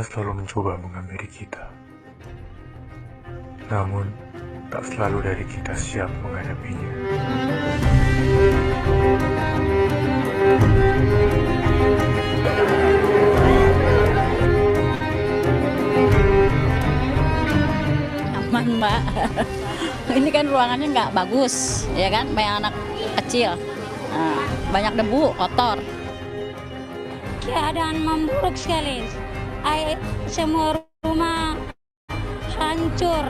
selalu mencoba menghampiri kita. Namun, tak selalu dari kita siap menghadapinya. Aman, Mbak. Ini kan ruangannya nggak bagus, ya kan? Banyak anak kecil, banyak debu, kotor. Keadaan memburuk sekali. Semua rumah hancur,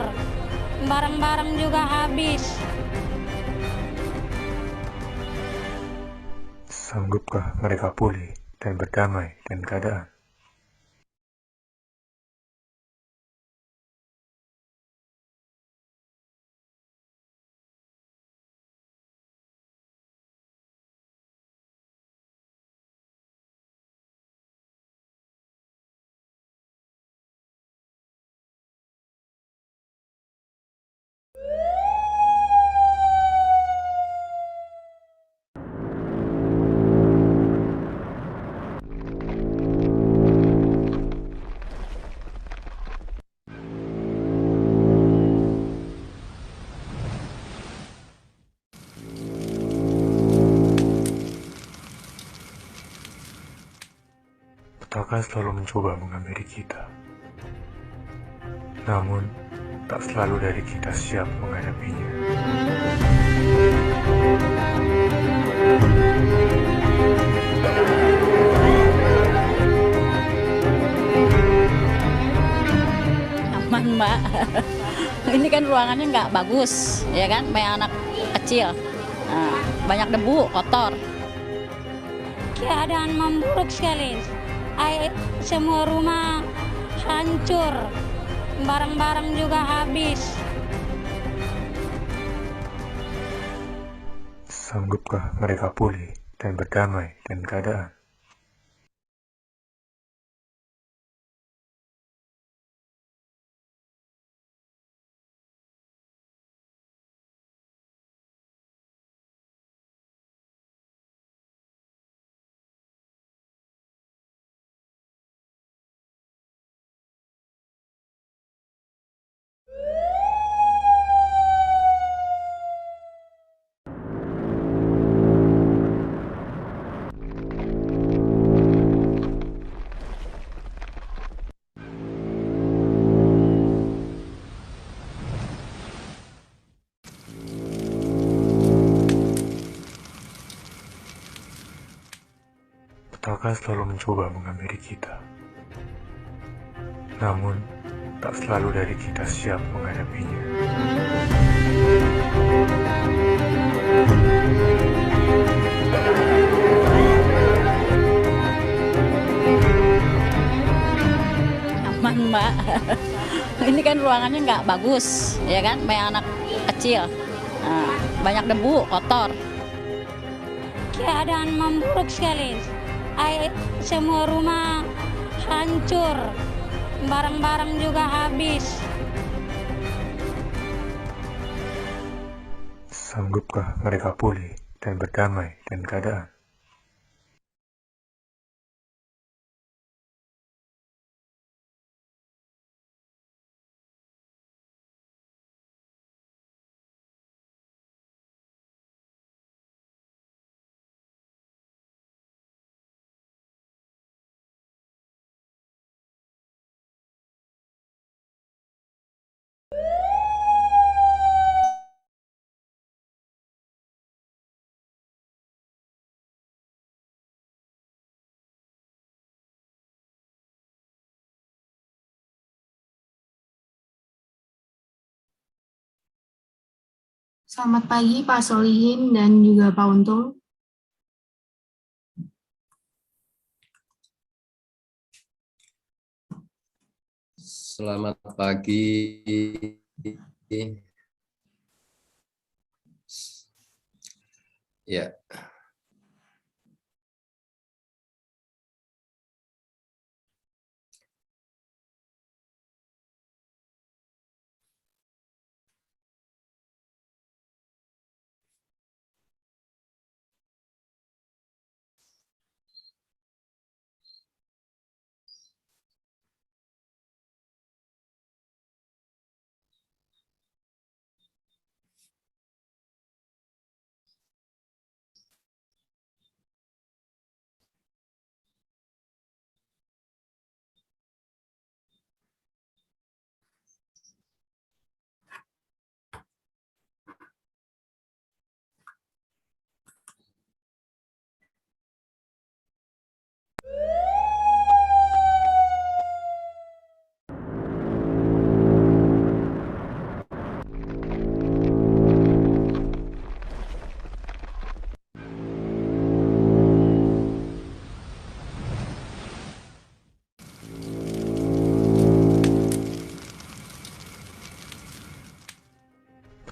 barang-barang juga habis. Sanggupkah mereka pulih dan berdamai dengan keadaan? Petaka selalu mencoba menghampiri kita. Namun, tak selalu dari kita siap menghadapinya. Aman, Mbak. Ini kan ruangannya nggak bagus, ya kan? Banyak anak kecil, banyak debu, kotor. Keadaan memburuk sekali. Semua rumah hancur, barang-barang juga habis. Sanggupkah mereka pulih dan berdamai dengan keadaan? Petaka selalu mencoba menghampiri kita. Namun, tak selalu dari kita siap menghadapinya. Aman, Mbak. Ini kan ruangannya nggak bagus, ya kan? Banyak anak kecil, banyak debu, kotor. Keadaan memburuk sekali. Semua rumah hancur, barang-barang juga habis. Sanggupkah mereka pulih dan berdamai dengan keadaan? Selamat pagi Pak Solihin dan juga Pak Untung. Selamat pagi. Ya.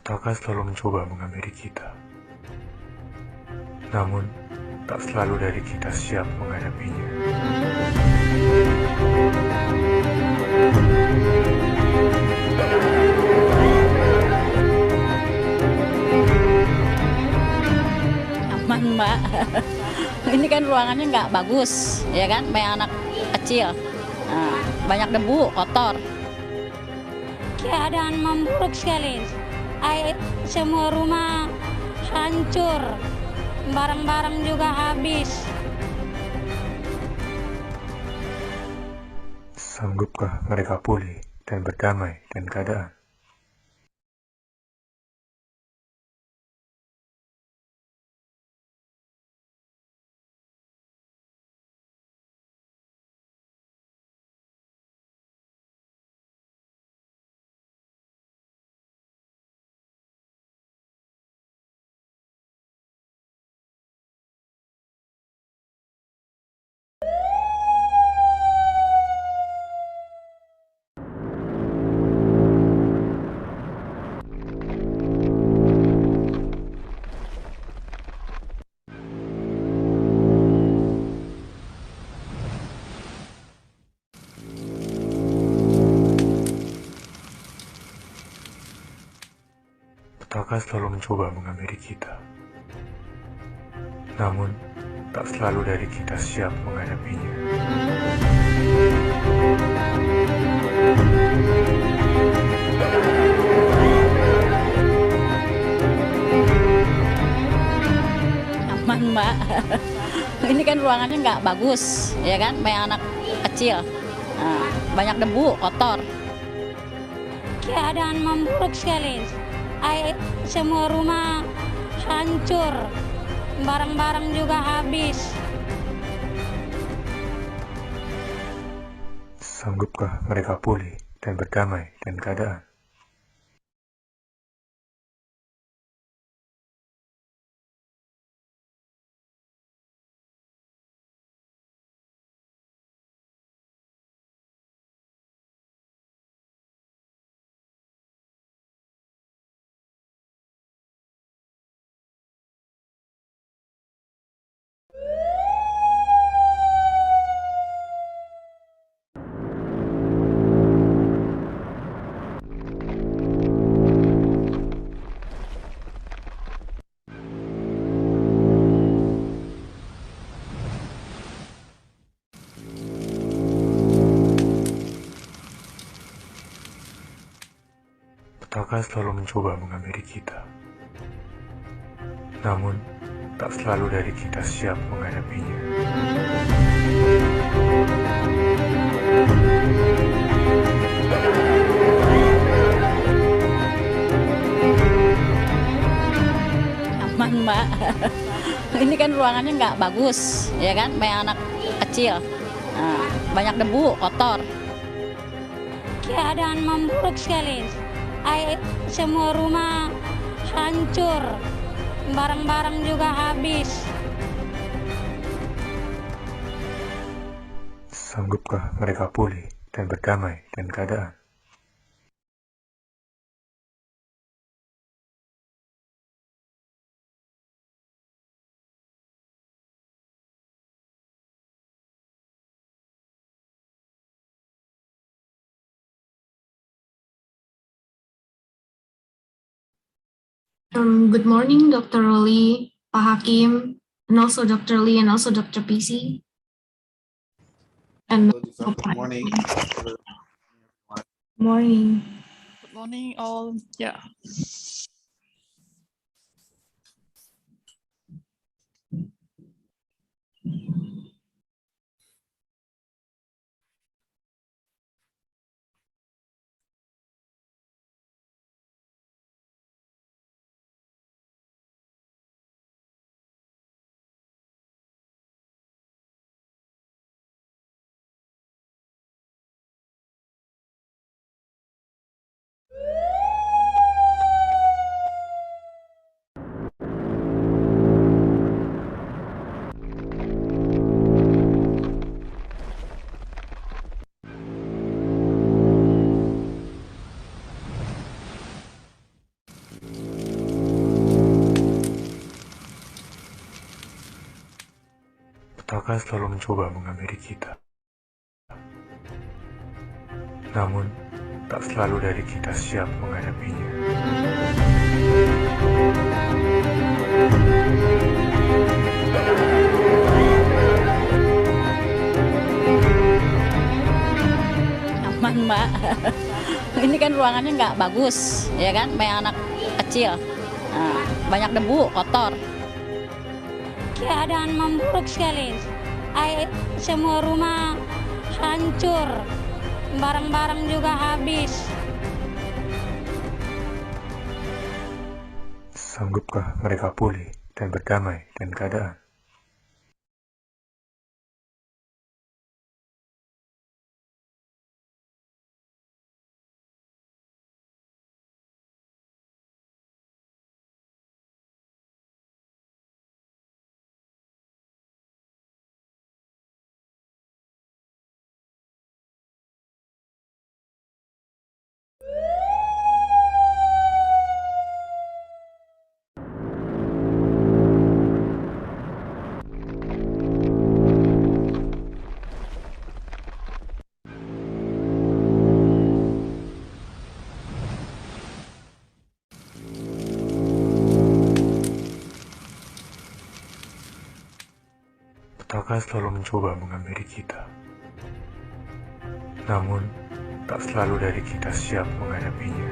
Petaka selalu mencoba menghampiri kita. Namun, tak selalu dari kita siap menghadapinya. Aman, Mbak. Ini kan ruangannya nggak bagus, ya kan? Banyak anak kecil. Nah, banyak debu, kotor. Keadaan memburuk sekali. Semua rumah hancur, barang-barang juga habis. Sanggupkah mereka pulih dan berdamai dengan keadaan? Petaka selalu mencoba menghampiri kita. Namun, tak selalu dari kita siap menghadapinya. Aman, Mbak. Ini kan ruangannya nggak bagus, ya kan? Banyak anak kecil. Nah, banyak debu, kotor. Keadaan memburuk sekali. Semua rumah hancur, barang-barang juga habis. Sanggupkah mereka pulih dan berdamai dengan keadaan? Petaka selalu mencoba menghampiri kita. Namun, tak selalu dari kita siap menghadapinya. Aman, Mbak. Ini kan ruangannya nggak bagus, ya kan? Banyak anak kecil. Nah, banyak debu, kotor. Keadaan memburuk sekali. Semua rumah hancur, barang-barang juga habis. Sanggupkah mereka pulih dan berdamai dengan keadaan? Good morning, Dr. Roli, Pak Hakim, and also Dr. Lee, and also Dr. PC. And Good morning. morning. Good morning, all. Yeah. Petaka selalu mencoba menghampiri kita. Namun, tak selalu dari kita siap menghadapinya. Aman, Mbak. Ini kan ruangannya nggak bagus, ya kan? Banyak anak kecil, banyak debu, kotor. Keadaan memburuk sekali. Semua rumah hancur, barang-barang juga habis. Sanggupkah mereka pulih dan berdamai dengan keadaan? Petaka selalu mencoba menghampiri kita. Namun, tak selalu dari kita siap menghadapinya.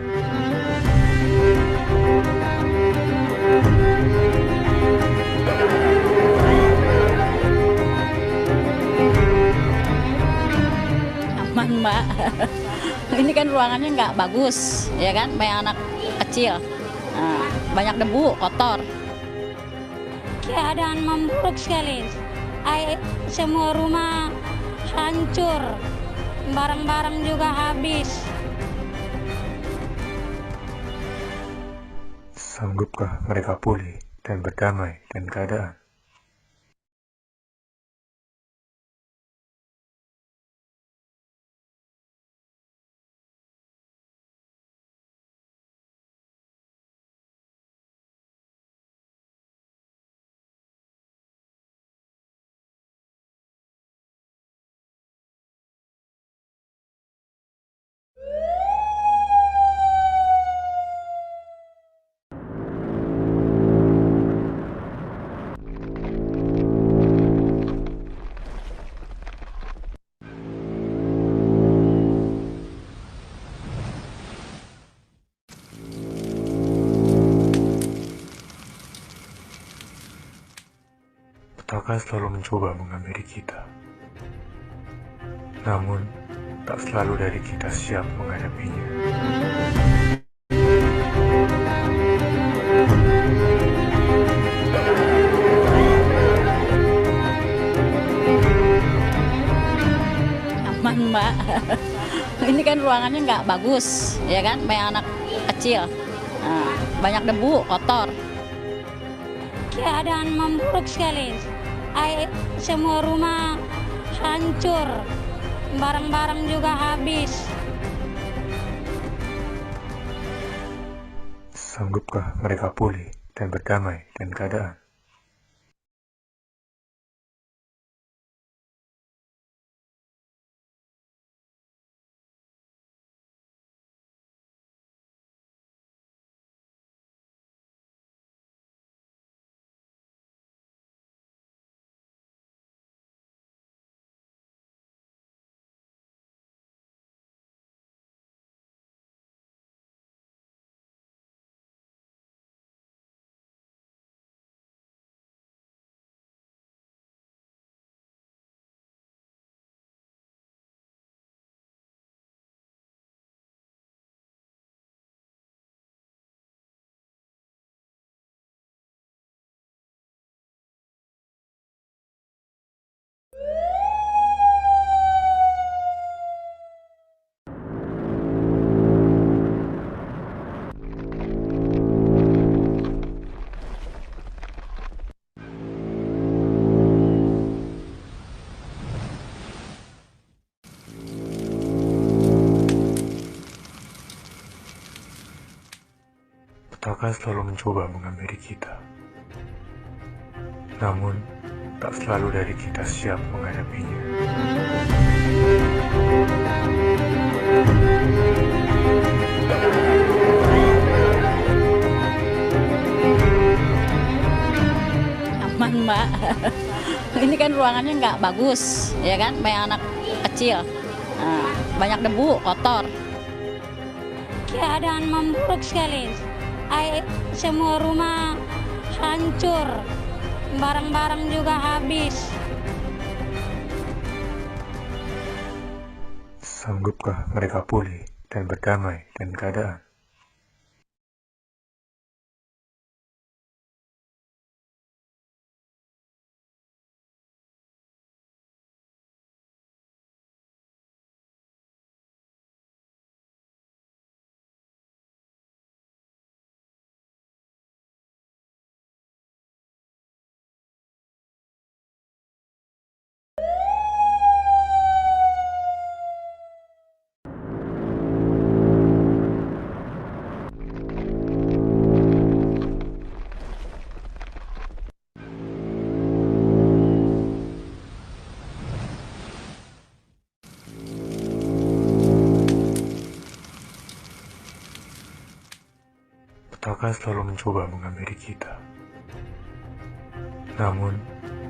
Aman, Mbak. Ini kan ruangannya nggak bagus, ya kan? Banyak anak kecil, banyak debu, kotor. Keadaan memburuk sekali. Semua rumah hancur, barang-barang juga habis. Sanggupkah mereka pulih dan berdamai dengan keadaan? Petaka selalu mencoba menghampiri kita. Namun, tak selalu dari kita siap menghadapinya. Aman, Mbak. Ini kan ruangannya nggak bagus, ya kan? Banyak anak kecil, banyak debu, kotor. Keadaan memburuk sekali. Semua rumah hancur, barang-barang juga habis. Sanggupkah mereka pulih dan berdamai dengan keadaan? Petaka selalu mencoba menghampiri kita. Namun, tak selalu dari kita siap menghadapinya. Aman, Mbak. Ini kan ruangannya nggak bagus, ya kan? Banyak anak kecil, banyak debu, kotor. Keadaan memburuk sekali. Semua rumah hancur, barang-barang juga habis. Sanggupkah mereka pulih dan berdamai dengan keadaan? Petaka selalu mencoba menghampiri kita. Namun,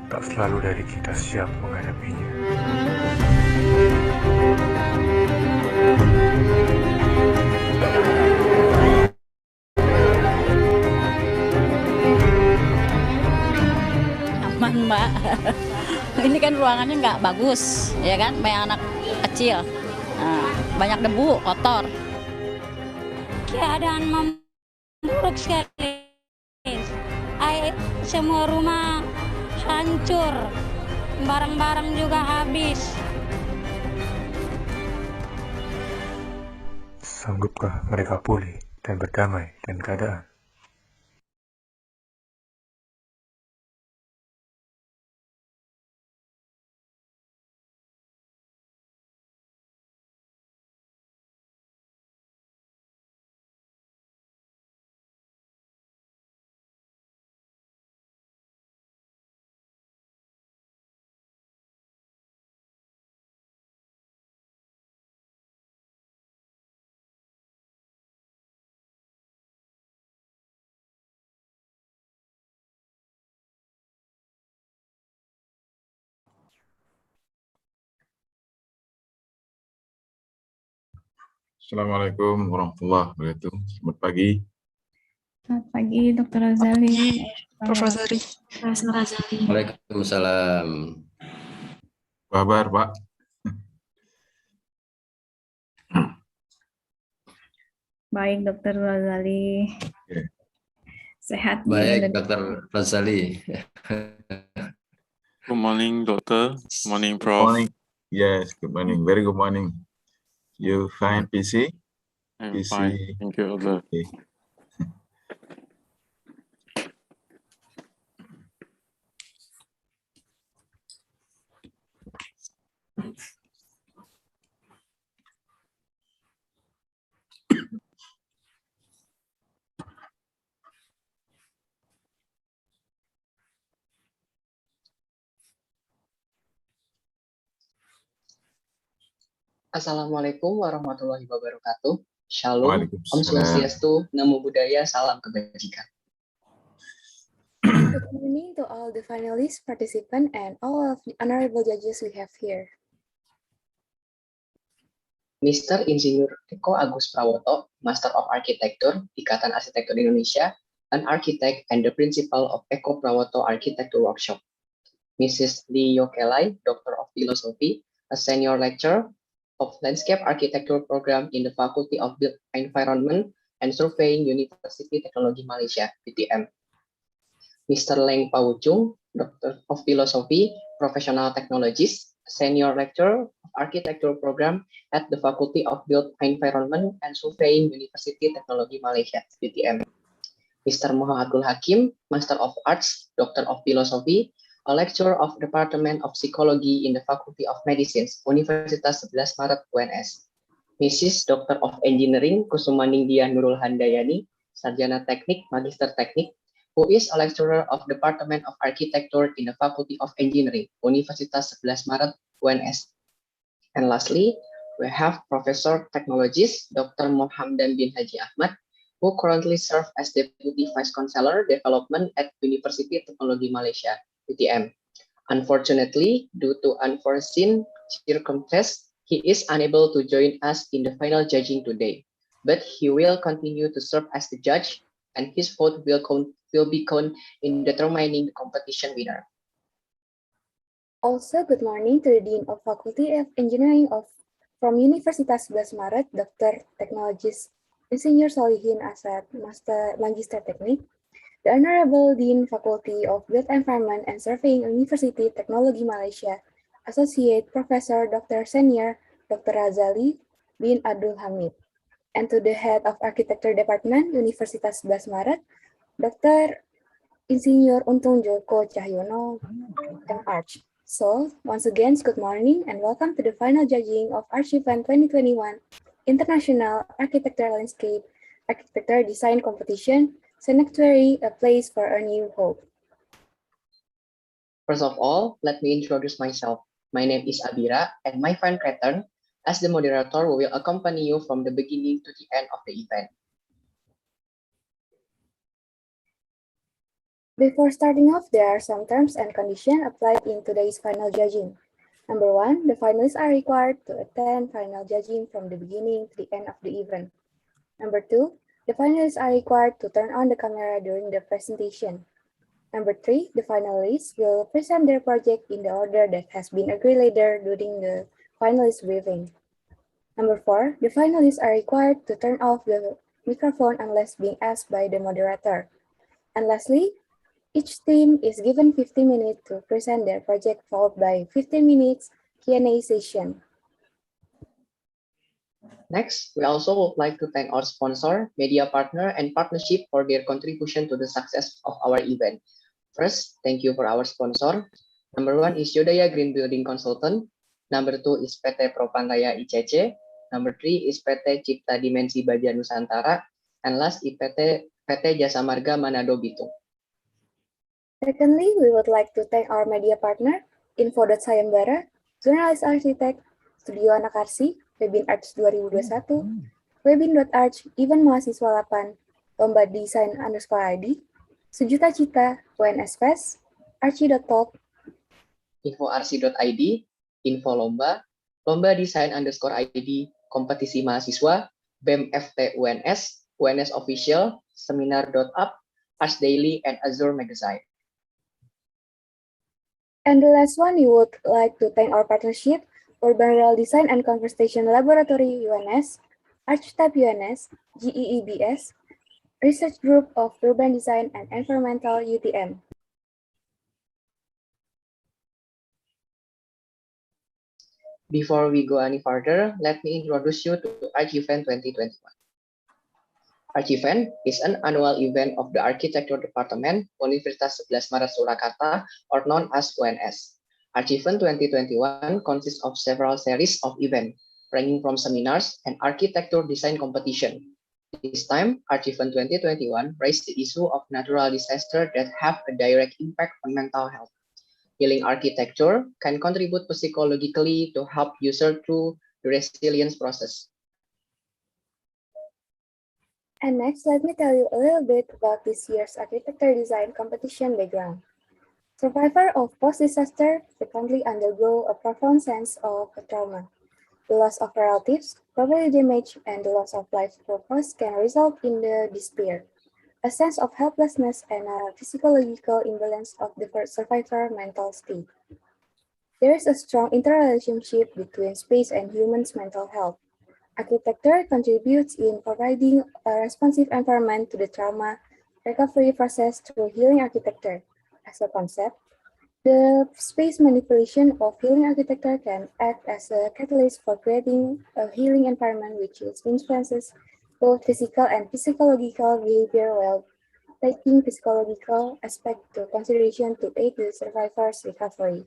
tak selalu dari kita siap menghadapinya. Aman, Mbak. Ini kan ruangannya nggak bagus, ya kan? Banyak anak kecil, banyak debu, kotor. Keadaan memburuk sekali. Semua rumah hancur, barang-barang juga habis. Sanggupkah mereka pulih dan berdamai dengan keadaan? Assalamualaikum warahmatullahi wabarakatuh. Selamat pagi. Selamat pagi, Dr. Razali. Prof. Razali. Profesor Razali. Waalaikumsalam. Apa kabar, Pak? Baik, Dr. Razali. Oke. Sehat di Baik, Indonesia. Dr. Razali. Good morning, doctor. Morning, Good prof. morning. Yes, good morning. Very good morning. You fine, PC? I'm PC. fine. Thank you, doctor. Okay. Assalamualaikum warahmatullahi wabarakatuh. Shalom, Om Waalaikumsalam. Swastiastu, Namo Buddhaya, Salam Kebajikan. Good morning to all the finalists, participants, and all of the honorable judges we have here. Mr. Insinyur Eko Agus Prawoto, Master of Architecture, Ikatan Arsitektur Indonesia, an architect and the principal of Eko Prawoto Architecture Workshop. Mrs. Lee Yokelai, Doctor of Philosophy, a senior lecturer of Landscape Architecture Program in the Faculty of Built Environment and Surveying, University Technology Malaysia, BTM. Mr. Leng Pauchung, Doctor of Philosophy, Professional Technologist, Senior Lecturer of Architecture Program at the Faculty of Built Environment and Surveying, University Technology Malaysia, BTM. Mr. Muhammad Abdul Hakim, Master of Arts, Doctor of Philosophy, a lecturer of Department of Psychology in the Faculty of Medicine, Universitas 11 Maret UNS. Mrs. Doctor of Engineering, Kusumaningdia Nurul Handayani, Sarjana Teknik, Magister Teknik, who is a lecturer of Department of Architecture in the Faculty of Engineering, Universitas 11 Maret, UNS. And lastly, we have Professor Technologist Dr. Mohamdan bin Haji Ahmad, who currently serves as Deputy Vice Chancellor Development at University Technology Malaysia, UTM. Unfortunately, due to unforeseen circumstances, he is unable to join us in the final judging today. But he will continue to serve as the judge, and his vote will be counted in determining the competition winner. Also, good morning to the Dean of Faculty of Engineering from Universitas 11 Maret, Dr. Technologist Insinyur Solihin Asad, Magister Teknik, the Honorable Dean Faculty of Built Environment and Surveying, University Technology Malaysia, Associate Professor Dr. Senior Dr. Razali bin Abdul Hamid, and to the Head of Architecture Department, Universitas 11 Maret, Dr. Insinyur Untung Joko Cahyono, MArch. So, once again, good morning and welcome to the final judging of Archevent 2021 International Architecture Landscape Architecture Design Competition, Sanctuary, a Place for a New Hope. First of all, let me introduce myself. My name is Abira, and my friend Kretan, as the moderator, will accompany you from the beginning to the end of the event. Before starting off, there are some terms and conditions applied in today's final judging. Number 1, the finalists are required to attend final judging from the beginning to the end of the event. Number 2, the finalists are required to turn on the camera during the presentation. Number 3, the finalists will present their project in the order that has been agreed later during the finalist briefing. Number 4, the finalists are required to turn off the microphone unless being asked by the moderator. And lastly, each team is given 15 minutes to present their project, followed by 15 minutes Q&A session. Next, we also would like to thank our sponsor, media partner, and partnership for their contribution to the success of our event. First, thank you for our sponsor. Number 1 is Yodaya Green Building Consultant. Number 2 is PT Propandaya ICC. Number 3 is PT Cipta Dimensi Baja Nusantara. And last is PT Jasa Marga Manado Bitung. Secondly, we would like to thank our media partner, Info.Sayembara, Jurnalis Arsitek, Studio Anak Arsi, Webin Arts 2021, Webin.Arch, Event Mahasiswa 8, Lomba Desain _ID, Sejuta Cita, UNS Fest, Archie.talk, InfoRC.id, Info Lomba, Lomba Desain _ID, Kompetisi Mahasiswa, BEM FT UNS, UNS Official, Seminar.up, Arts Daily, and Azure Magazine. And the last one, we would like to thank our partnership, Urban Rural Design and Conversation Laboratory UNS, Archetype UNS, GEEBS, Research Group of Urban Design and Environmental UTM. Before we go any further, let me introduce you to Archevent 2021. Archevent is an annual event of the Architecture Department, Universitas 11 Maret Surakarta, or known as UNS. Archevent 2021 consists of several series of events, ranging from seminars and architecture design competition. This time, Archevent 2021 raised the issue of natural disasters that have a direct impact on mental health. Healing architecture can contribute psychologically to help users through the resilience process. And next, let me tell you a little bit about this year's architecture design competition background. Survivors of post-disaster frequently undergo a profound sense of trauma. The loss of relatives, property damage, and the loss of life purpose can result in the despair, a sense of helplessness, and a physiological imbalance of the survivor mental state. There is a strong interrelationship between space and humans' mental health. Architecture contributes in providing a responsive environment to the trauma recovery process through healing architecture. As a concept, the space manipulation of healing architecture can act as a catalyst for creating a healing environment which influences both physical and psychological behavior while taking physiological aspect to consideration to aid the survivor's recovery.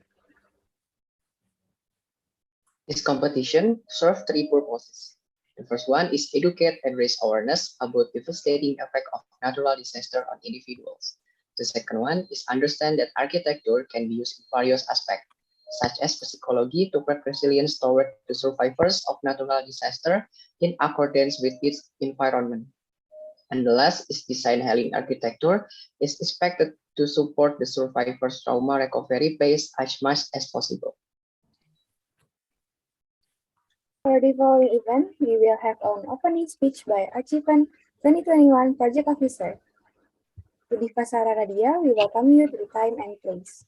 This competition serves 3 purposes. The first one is educate and raise awareness about devastating effect of natural disaster on individuals. The second one is understand that architecture can be used in various aspects, such as psychology to create resilience toward the survivors of natural disaster in accordance with its environment. And the last is design healing architecture is expected to support the survivors' trauma recovery phase as much as possible. For the following event, we will have an opening speech by Archevent 2021 Project Officer. Budiva Sararadia, we welcome you to the time and place.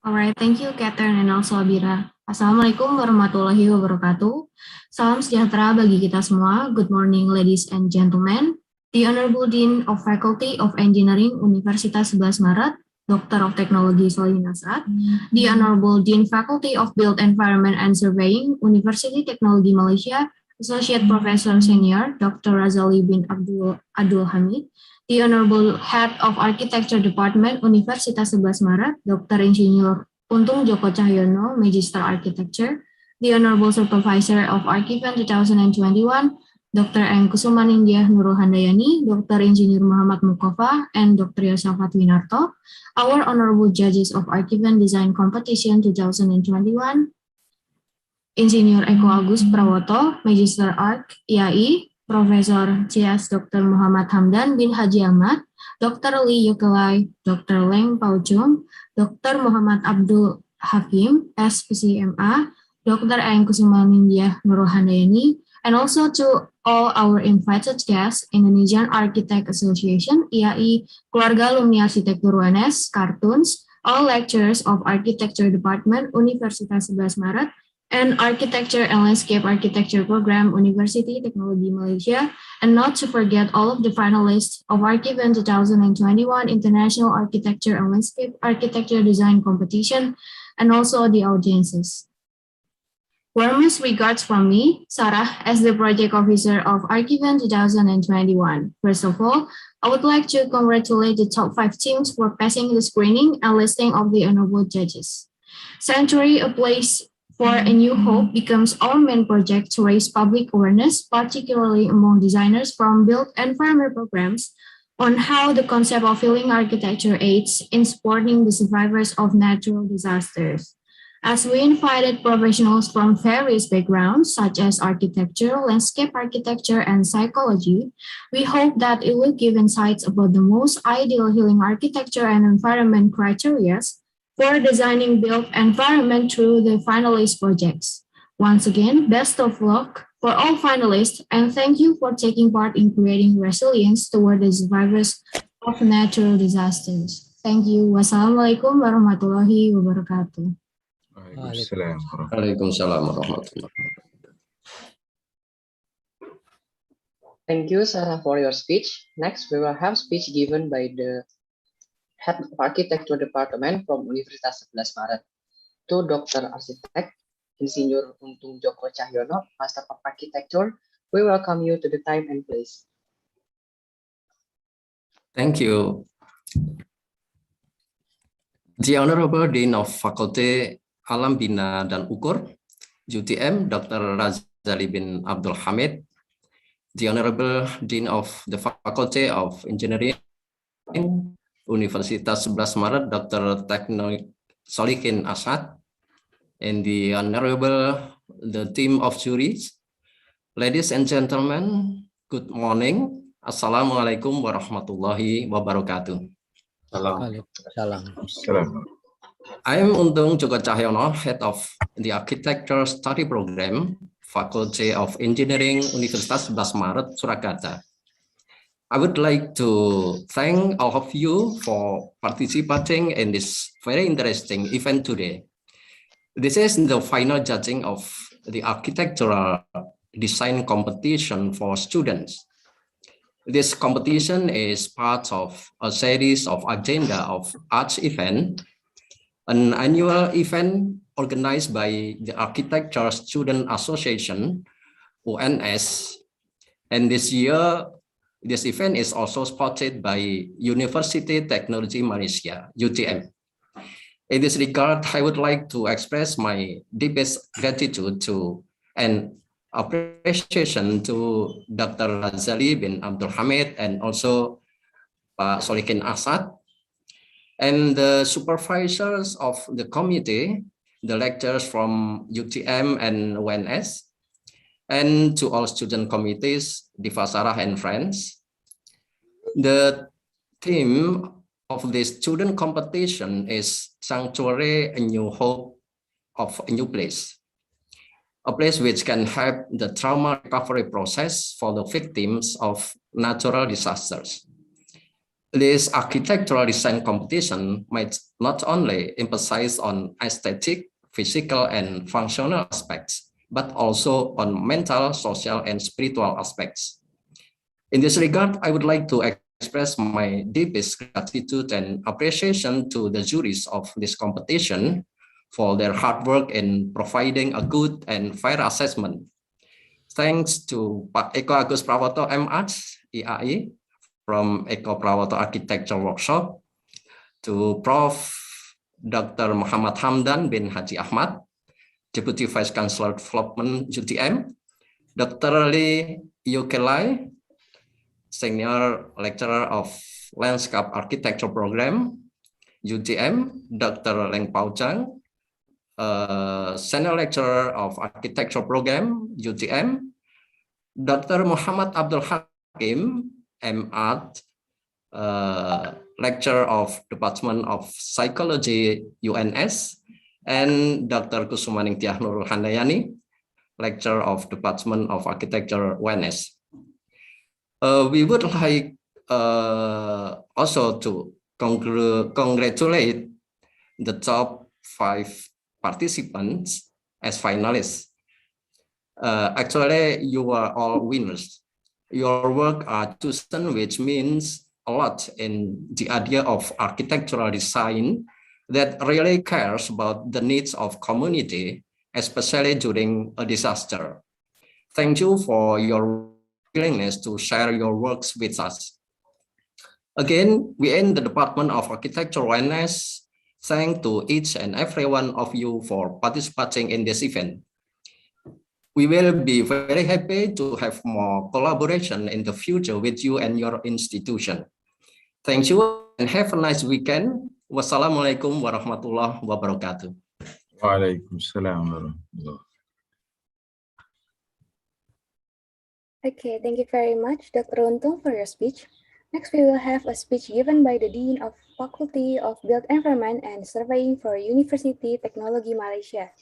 All right, thank you, Catherine and also Abira. Assalamualaikum warahmatullahi wabarakatuh. Salam sejahtera bagi kita semua. Good morning, ladies and gentlemen. The Honorable Dean of Faculty of Engineering Universitas 11 Maret, Doctor of Technology Solihin Asad. The Honorable Dean Faculty of Built Environment and Surveying, University Technology Malaysia, Associate Professor Senior, Dr. Razali bin Abdul Hamid. The Honorable Head of Architecture Department, Universitas 11 Maret, Dr. Insinyur Untung Joko Cahyono, Magister Architecture. The Honorable Supervisor of Archevent 2021, Dr. M. Kusumaninggyah Nurul Handayani, Dr. Insinyur Muhammad Mukofa, and Dr. Yosafat Winarto. Our Honorable Judges of Archevent Design Competition 2021, Insinyur Eko Agus Prawoto, Magister Arch, IAI, Profesor C.S. Dr. Muhammad Hamdan bin Haji Ahmad, Dr. Lee Yukelai, Dr. Leng Paucung, Dr. Muhammad Abdul Hakim, SPCMA, Dr. Eng Kusumaninggyah Nurul Handayani, and also to all our invited guests, Indonesian Architect Association, IAI, Keluarga Alumni Arsitektur UNS, Cartoons, all lecturers of Architecture Department, Universitas 11 Maret, and Architecture and Landscape Architecture Program, University Technology Malaysia, and not to forget all of the finalists of Archevent 2021 International Architecture and Landscape Architecture Design Competition, and also the audiences. Warmest regards from me, Sarah, as the Project Officer of Archevent 2021. First of all, I would like to congratulate the top 5 teams for passing the screening and listing of the honorable judges. Sanctuary, a place for a new hope, becomes our main project to raise public awareness, particularly among designers from built environment programs, on how the concept of healing architecture aids in supporting the survivors of natural disasters. As we invited professionals from various backgrounds, such as architecture, landscape architecture, and psychology, we hope that it will give insights about the most ideal healing architecture and environment criteria for designing built environment through the finalist projects. Once again, best of luck for all finalists, and thank you for taking part in creating resilience toward the survivors of natural disasters. Thank you. Wassalamualaikum warahmatullahi wabarakatuh. Waalaikumsalam warahmatullahi wabarakatuh. Thank you, Sarah, for your speech. Next, we will have speech given by the Head of Architecture Department from Universitas 11 Maret to Dr. Architect Insinyur Untung Joko Cahyono, Master of Architecture. We welcome you to the time and place. Thank you. The Honorable Dean of Faculty Alam Bina dan Ukur, UTM, Dr. Razali bin Abdul Hamid, the Honorable Dean of the Faculty of Engineering, Universitas 11 Maret, Dr. Solihin Asad, and the Honorable the team of juries. Ladies and gentlemen, good morning. Assalamualaikum warahmatullahi wabarakatuh. Salam. I am Untung Joko Cahyono, Head of the Architecture Study Program, Faculty of Engineering, Universitas 11 Maret, Surakarta. I would like to thank all of you for participating in this very interesting event today. This is the final judging of the architectural design competition for students. This competition is part of a series of agenda of Archevent, an annual event organized by the Architecture Student Association, UNS, and this year, this event is also supported by University Technology Malaysia, UTM. In this regard, I would like to express my deepest gratitude to and appreciation to Dr. Razali bin Abdul Hamid and also Pak Solikin Asad, and the supervisors of the committee, the lecturers from UTM and UNS, and to all student committees, Diva Sarah and friends. The theme of this student competition is Sanctuary, a New Hope of a New Place. A place which can help the trauma recovery process for the victims of natural disasters. This architectural design competition might not only emphasize on aesthetic, physical, and functional aspects, but also on mental, social, and spiritual aspects. In this regard, I would like to express my deepest gratitude and appreciation to the juries of this competition for their hard work in providing a good and fair assessment. Thanks to Pak Eko Agus Prawoto MH, IAI, from Eko Prawoto Architecture Workshop, to Prof. Dr. Muhammad Hamdan bin Haji Ahmad, Deputy Vice Chancellor Development UTM, Dr. Lee Yukelai, Senior Lecturer of Landscape Architecture Program, UTM, Dr. Leng Pao Chang, Senior Lecturer of Architecture Program, UTM, Dr. Muhammad Abdul Hakim, M.Ed, Lecturer of Department of Psychology, UNS, and Dr. Kusumaning Tiah Nurul Handayani, Lecturer of Department of Architecture, UNS. We would like also to congratulate the top 5 participants as finalists. Actually, you are all winners. Your work are chosen, which means a lot in the idea of architectural design that really cares about the needs of community, especially during a disaster. Thank you for your willingness to share your works with us. Again, we in the Department of Architecture UNS thank to each and every one of you for participating in this event. We will be very happy to have more collaboration in the future with you and your institution. Thank you and have a nice weekend. Wassalamualaikum warahmatullahi wabarakatuh. Waalaikumsalam warahmatullahi. Okay, thank you very much, Dr. Untung, for your speech. Next, we will have a speech given by the Dean of Faculty of Built Environment and Surveying for University Technology Malaysia.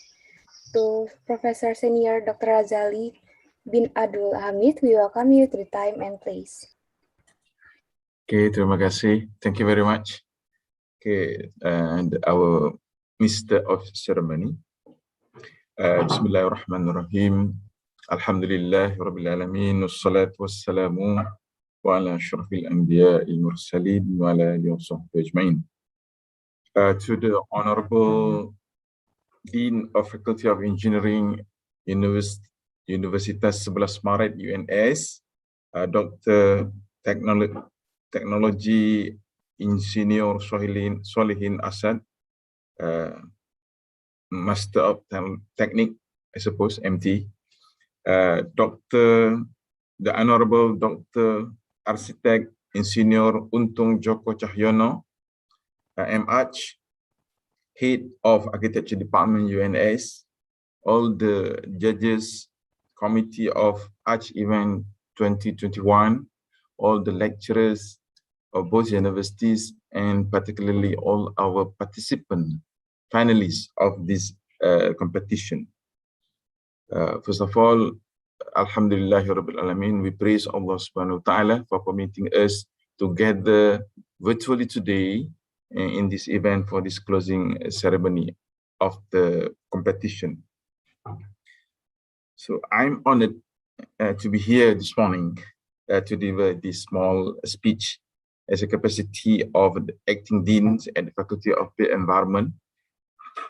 To Professor Senior Dr. Razali bin Abdul Hamid, we welcome you to the time and place. Okay, terima kasih. Thank you very much. Okay, and our Mr. of Ceremony. Bismillahirrahmanirrahim. Alhamdulillah Rabbil Alamin. Wassalatu wassalamu wa ala ashrafil anbiya'il mursalin wa ala alihi wa sahbihi ajma'in. To the Honorable Dean of Faculty of Engineering, Universitas 11 Maret UNS, Dr. Technology Engineer Solihin Asad, Master of Technique, I suppose, MT, the Honorable Dr. Architect Engineer Untung Joko Cahyono, MH, Head of Architecture Department UNS, all the judges, Committee of Archevent 2021, all the lecturers of both universities, and particularly all our finalists of this competition. First of all, Alhamdulillah Rabbil Alamin, we praise Allah Subhanahu wa Ta'ala for permitting us to gather virtually today in this event for this closing ceremony of the competition. So I'm honored to be here this morning to deliver this small speech as a capacity of the acting deans at the Faculty of Built Environment,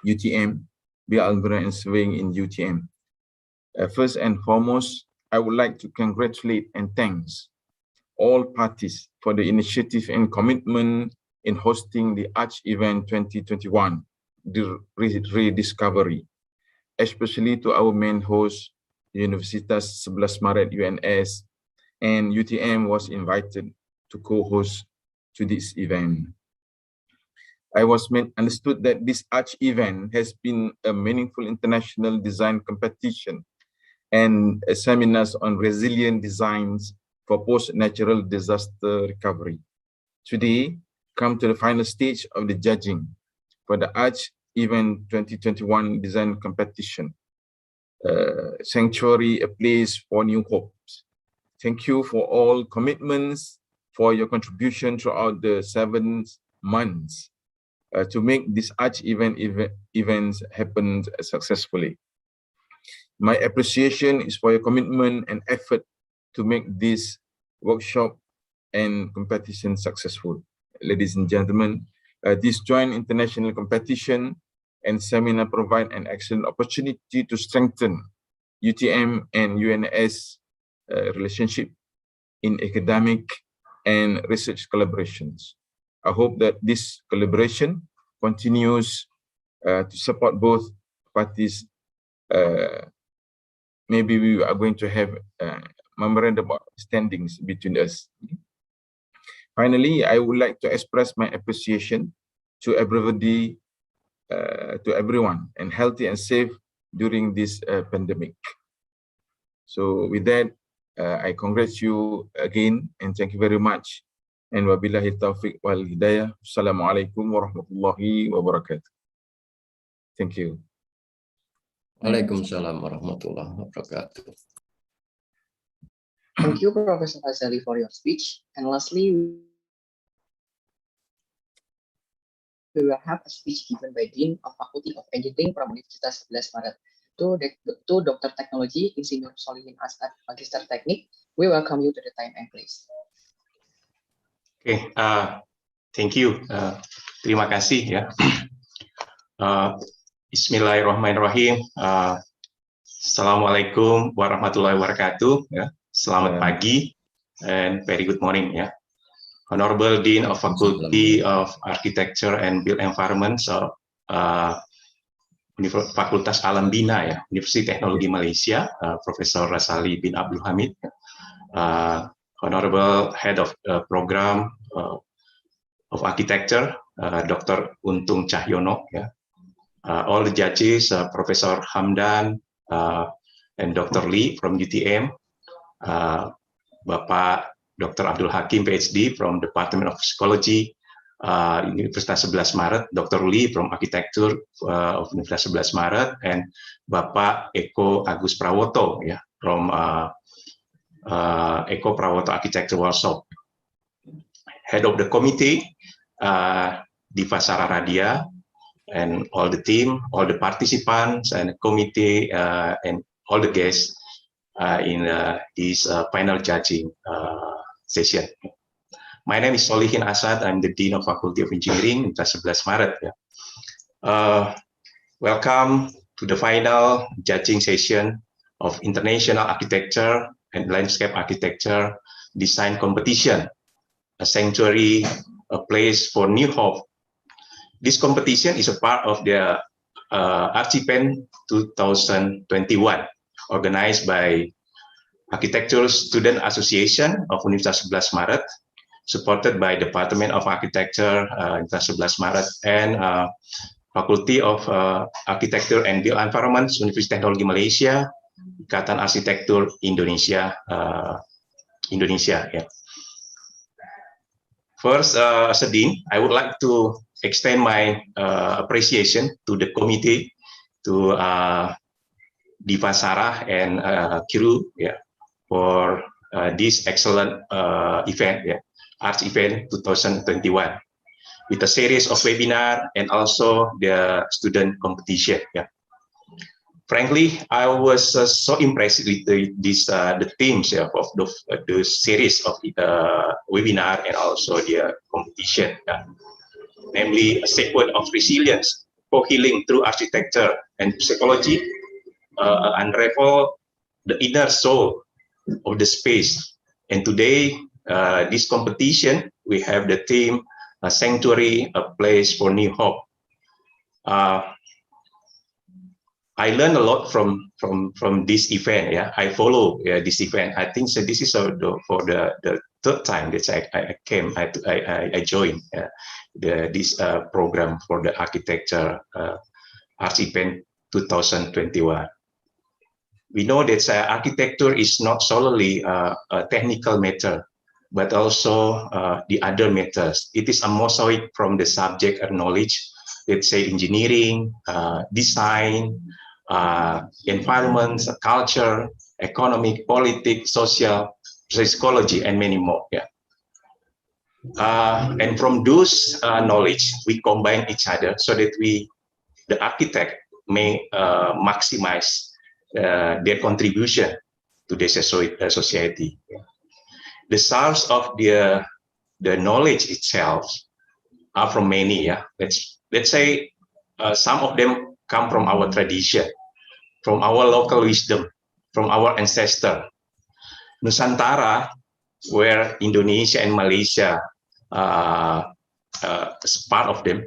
UTM, Built Environment and Surveying in UTM. First and foremost, I would like to congratulate and thanks all parties for the initiative and commitment in hosting the Archevent 2021, the rediscovery, especially to our main host, Universitas 11 Maret UNS, and UTM was invited to co-host to this event. I was understood that this Archevent has been a meaningful international design competition and seminars on resilient designs for post-natural disaster recovery. Today, come to the final stage of the judging for the Archevent 2021 design competition. Sanctuary, a place for new hopes. Thank you for all commitments, for your contribution throughout the 7 months to make this events happen successfully. My appreciation is for your commitment and effort to make this workshop and competition successful. Ladies and gentlemen, this joint international competition and seminar provide an excellent opportunity to strengthen UTM and UNS relationship in academic and research collaborations. I hope that this collaboration continues to support both parties. Maybe we are going to have memorandum of understandings between us. Finally, I would like to express my appreciation to everybody, to everyone, and healthy and safe during this pandemic. So with that, I congratulate you again and thank you very much. And wabillahi taufiq wal hidayah. Assalamualaikum warahmatullahi wabarakatuh. Thank you. Waalaikumsalam warahmatullahi wabarakatuh. Thank you, Professor Ghazali, for your speech. And lastly, we will have a speech given by Dean of Faculty of Engineering from Universitas 11 Maret. To Dr. Teknologi Insinyur Solihin Asad, Magister Teknik, we welcome you to the time and place. Okay, thank you. Terima kasih ya. Bismillahirrahmanirrahim. Assalamualaikum warahmatullahi wabarakatuh. Ya. Selamat pagi and very good morning. Ya. Honorable Dean of Faculty of Architecture and Built Environment, so Fakultas Alam Bina, ya, Universiti Teknologi Malaysia, Profesor Rasali bin Abdul Hamid, Honorable Head of Program of Architecture, Dr. Untung Cahyono, ya. All the judges, Professor Hamdan and Dr. Lee from UTM, Bapak Dr. Abdul Hakim, PhD from Department of Psychology, Universitas 11 Maret, Dr. Lee from Architecture of Universitas 11 Maret, and Bapak Eko Agus Prawoto, ya, from Eko Prawoto Architecture Workshop. Head of the committee, Diva Sarah Radia, and all the team, all the participants and committee, and all the guests in this final judging session. My name is Solihin Asad. I'm the Dean of Faculty of Engineering, Universitas 11 Maret. Yeah. Welcome to the final judging session of International Architecture and Landscape Architecture Design Competition, a sanctuary, a place for new hope. This competition is a part of the Archevent 2021, organized by Architecture Student Association of Universitas 11 Maret, supported by Department of Architecture, Universitas 11 Maret, and Faculty of Architecture and Built Environment, Universitas Teknologi Malaysia, Ikatan Arsitektur Indonesia, Indonesia. Yeah. First, as a dean, I would like to extend my appreciation to the committee, to Diva Sarah and Kiru, yeah, for this excellent event, yeah, Archevent 2021, with a series of webinar and also the student competition. Yeah. Frankly, I was so impressed with the themes, yeah, of the series of webinar and also the competition. Yeah. Namely, a sequence of resilience for healing through architecture and psychology, unravel the inner soul of the space. And today, this competition, we have the theme, a sanctuary, a place for new hope. I learned a lot from this event. Yeah, I follow this event. I think so this is for the third time that I joined this program for the architecture Archevent 2021. We know that architecture is not solely a technical matter, but also the other matters. It is a mosaic from the subject and knowledge, let's say engineering, design, environment, culture, economic, politics, social, psychology, and many more. Yeah. And from those knowledge, we combine each other so that the architect, may maximize their contribution to the society. The source of the knowledge itself are from many. Yeah, let's say some of them come from our tradition, from our local wisdom, from our ancestor. Nusantara, where Indonesia and Malaysia is part of them,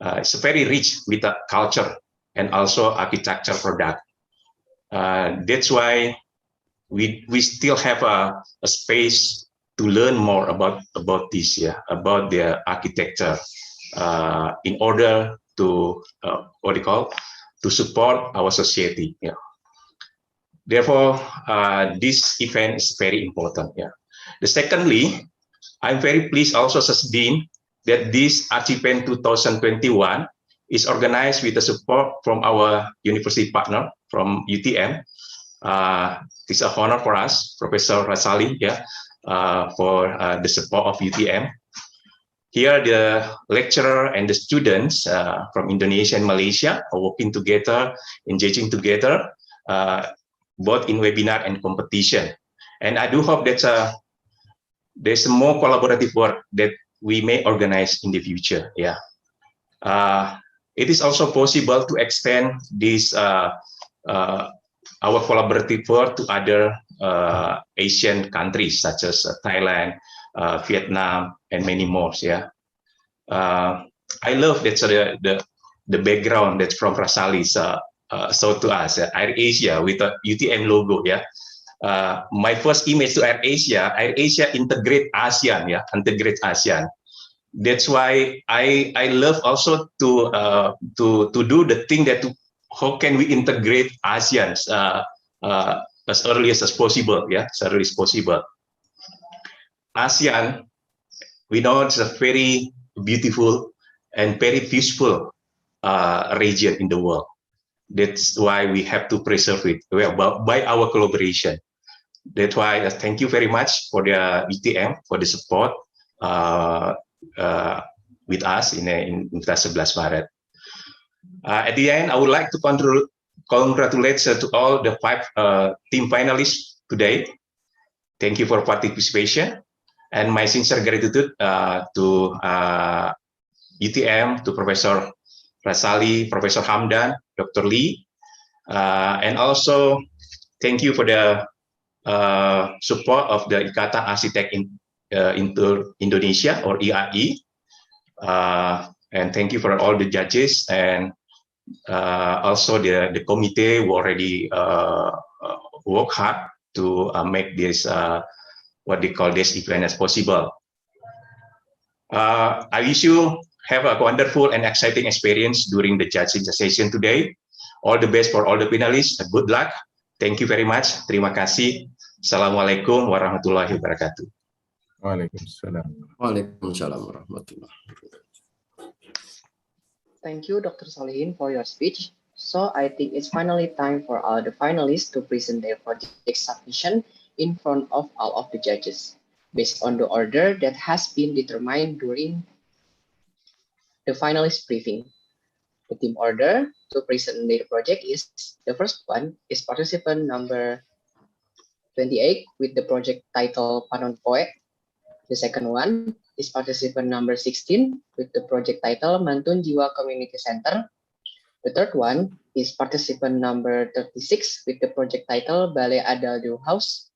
it's very rich with the culture and also architecture product. That's why we still have a space to learn more about this, about the architecture, in order to to support our society. Yeah. Therefore, this event is very important. Yeah. Secondly, I'm very pleased also as Dean that this Archevent 2021 is organized with the support from our university partner from UTM. It's an honor for us, Professor Rasali, for the support of UTM. Here, the lecturer and the students from Indonesia and Malaysia are working together, engaging together, both in webinar and competition. And I do hope that there's more collaborative work that we may organize in the future. Yeah. It is also possible to extend this our collaborative work to other Asian countries such as Thailand, Vietnam, and many more. Yeah, I love that the background that's from Rasali showed to us Air Asia with a UTM logo. Yeah, my first image to Air Asia integrate ASEAN. Yeah, integrate ASEAN. That's why I love also to do the thing that how can we integrate ASEAN as early as possible, as early as possible. ASEAN, we know it's a very beautiful and very peaceful region in the world. That's why we have to preserve it by our collaboration. That's why thank you very much for the UTM for the support with us in Universitas 11 Maret. At the end, I would like to congratulate to all the 5 team finalists today. Thank you for participation, and my sincere gratitude to UTM, to Professor Rasali, Professor Hamdan, Dr. Lee, and also thank you for the support of the Ikatan Arsitek Indonesia or IAI, and thank you for all the judges and also the committee who already work hard to make this what they call this event as possible. I wish you have a wonderful and exciting experience during the judging session today. All the best for all the panelists. Good luck. Thank you very much. Terima kasih. Assalamualaikum warahmatullahi wabarakatuh. Waalaikumsalam. Waalaikumsalam warahmatullahi wabarakatuh. Thank you, Dr. Solihin, for your speech. So I think it's finally time for all the finalists to present their project submission in front of all of the judges, based on the order that has been determined during the finalist briefing. The team order to present their project is, the first one is participant number 28 with the project title Panon Poe. The second one is participant number 16 with the project title Mantun Jiwa Community Center. The third one is participant number 36 with the project title Balai Adaldo House.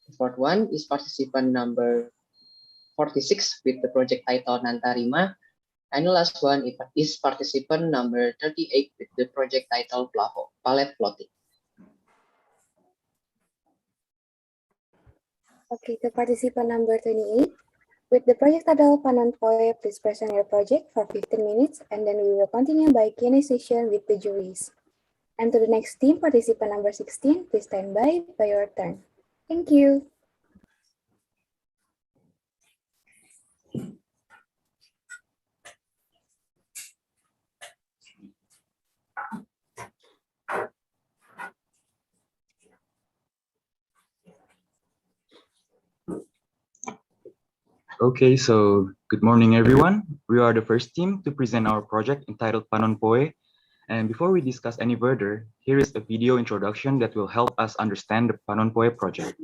The fourth one is participant number 46 with the project title Nantarima. And the last one is participant number 38 with the project title Palette Plotting. Okay, to participant number 28, with the project title Panon Poe, please present your project for 15 minutes, and then we will continue by Q&A session with the juries. And to the next team, participant number 16, please stand by your turn. Thank you. Okay, so good morning, everyone. We are the first team to present our project entitled Panon Poe. And before we discuss any further, here is a video introduction that will help us understand the Panon Poe project.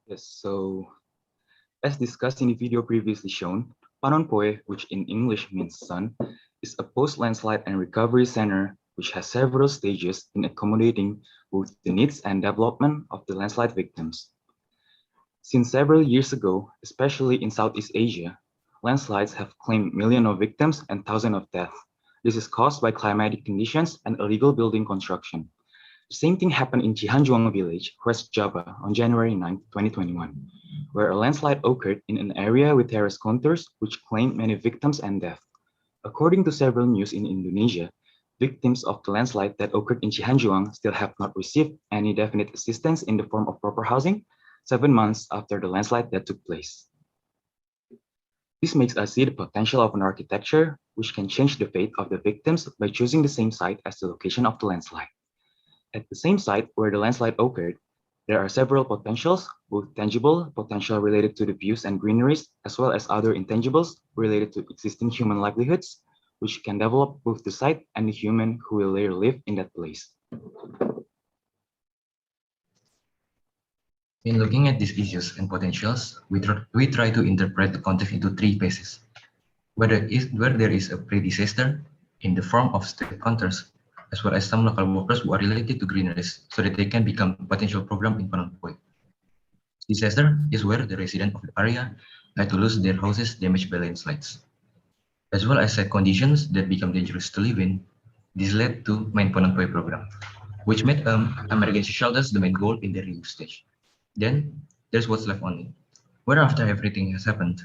Yes, so as discussed in the video previously shown, Panon Poe, which in English means sun, is a post-landslide and recovery center which has several stages in accommodating both the needs and development of the landslide victims. Since several years ago, especially in Southeast Asia, landslides have claimed millions of victims and thousands of deaths. This is caused by climatic conditions and illegal building construction. The same thing happened in Cihanjuang village, West Java, on January 9, 2021, where a landslide occurred in an area with terrace contours which claimed many victims and deaths. According to several news in Indonesia, victims of the landslide that occurred in Cihanjuang still have not received any definite assistance in the form of proper housing 7 months after the landslide that took place. This makes us see the potential of an architecture which can change the fate of the victims by choosing the same site as the location of the landslide. At the same site where the landslide occurred, there are several potentials, both tangible potential related to the views and greeneries, as well as other intangibles related to existing human livelihoods, which can develop both the site and the human who will later live in that place. In looking at these issues and potentials, we try to interpret the context into three phases. Where there is a pre-disaster in the form of state contours, as well as some local workers who are related to greeneries, so that they can become potential program in Panon Poe. Disaster is where the residents of the area had to lose their houses damaged by landslides, as well as site conditions that become dangerous to live in. This led to main Panon Poe program, which made emergency shelters the main goal in the review stage. Then there's what's left only, where after everything has happened,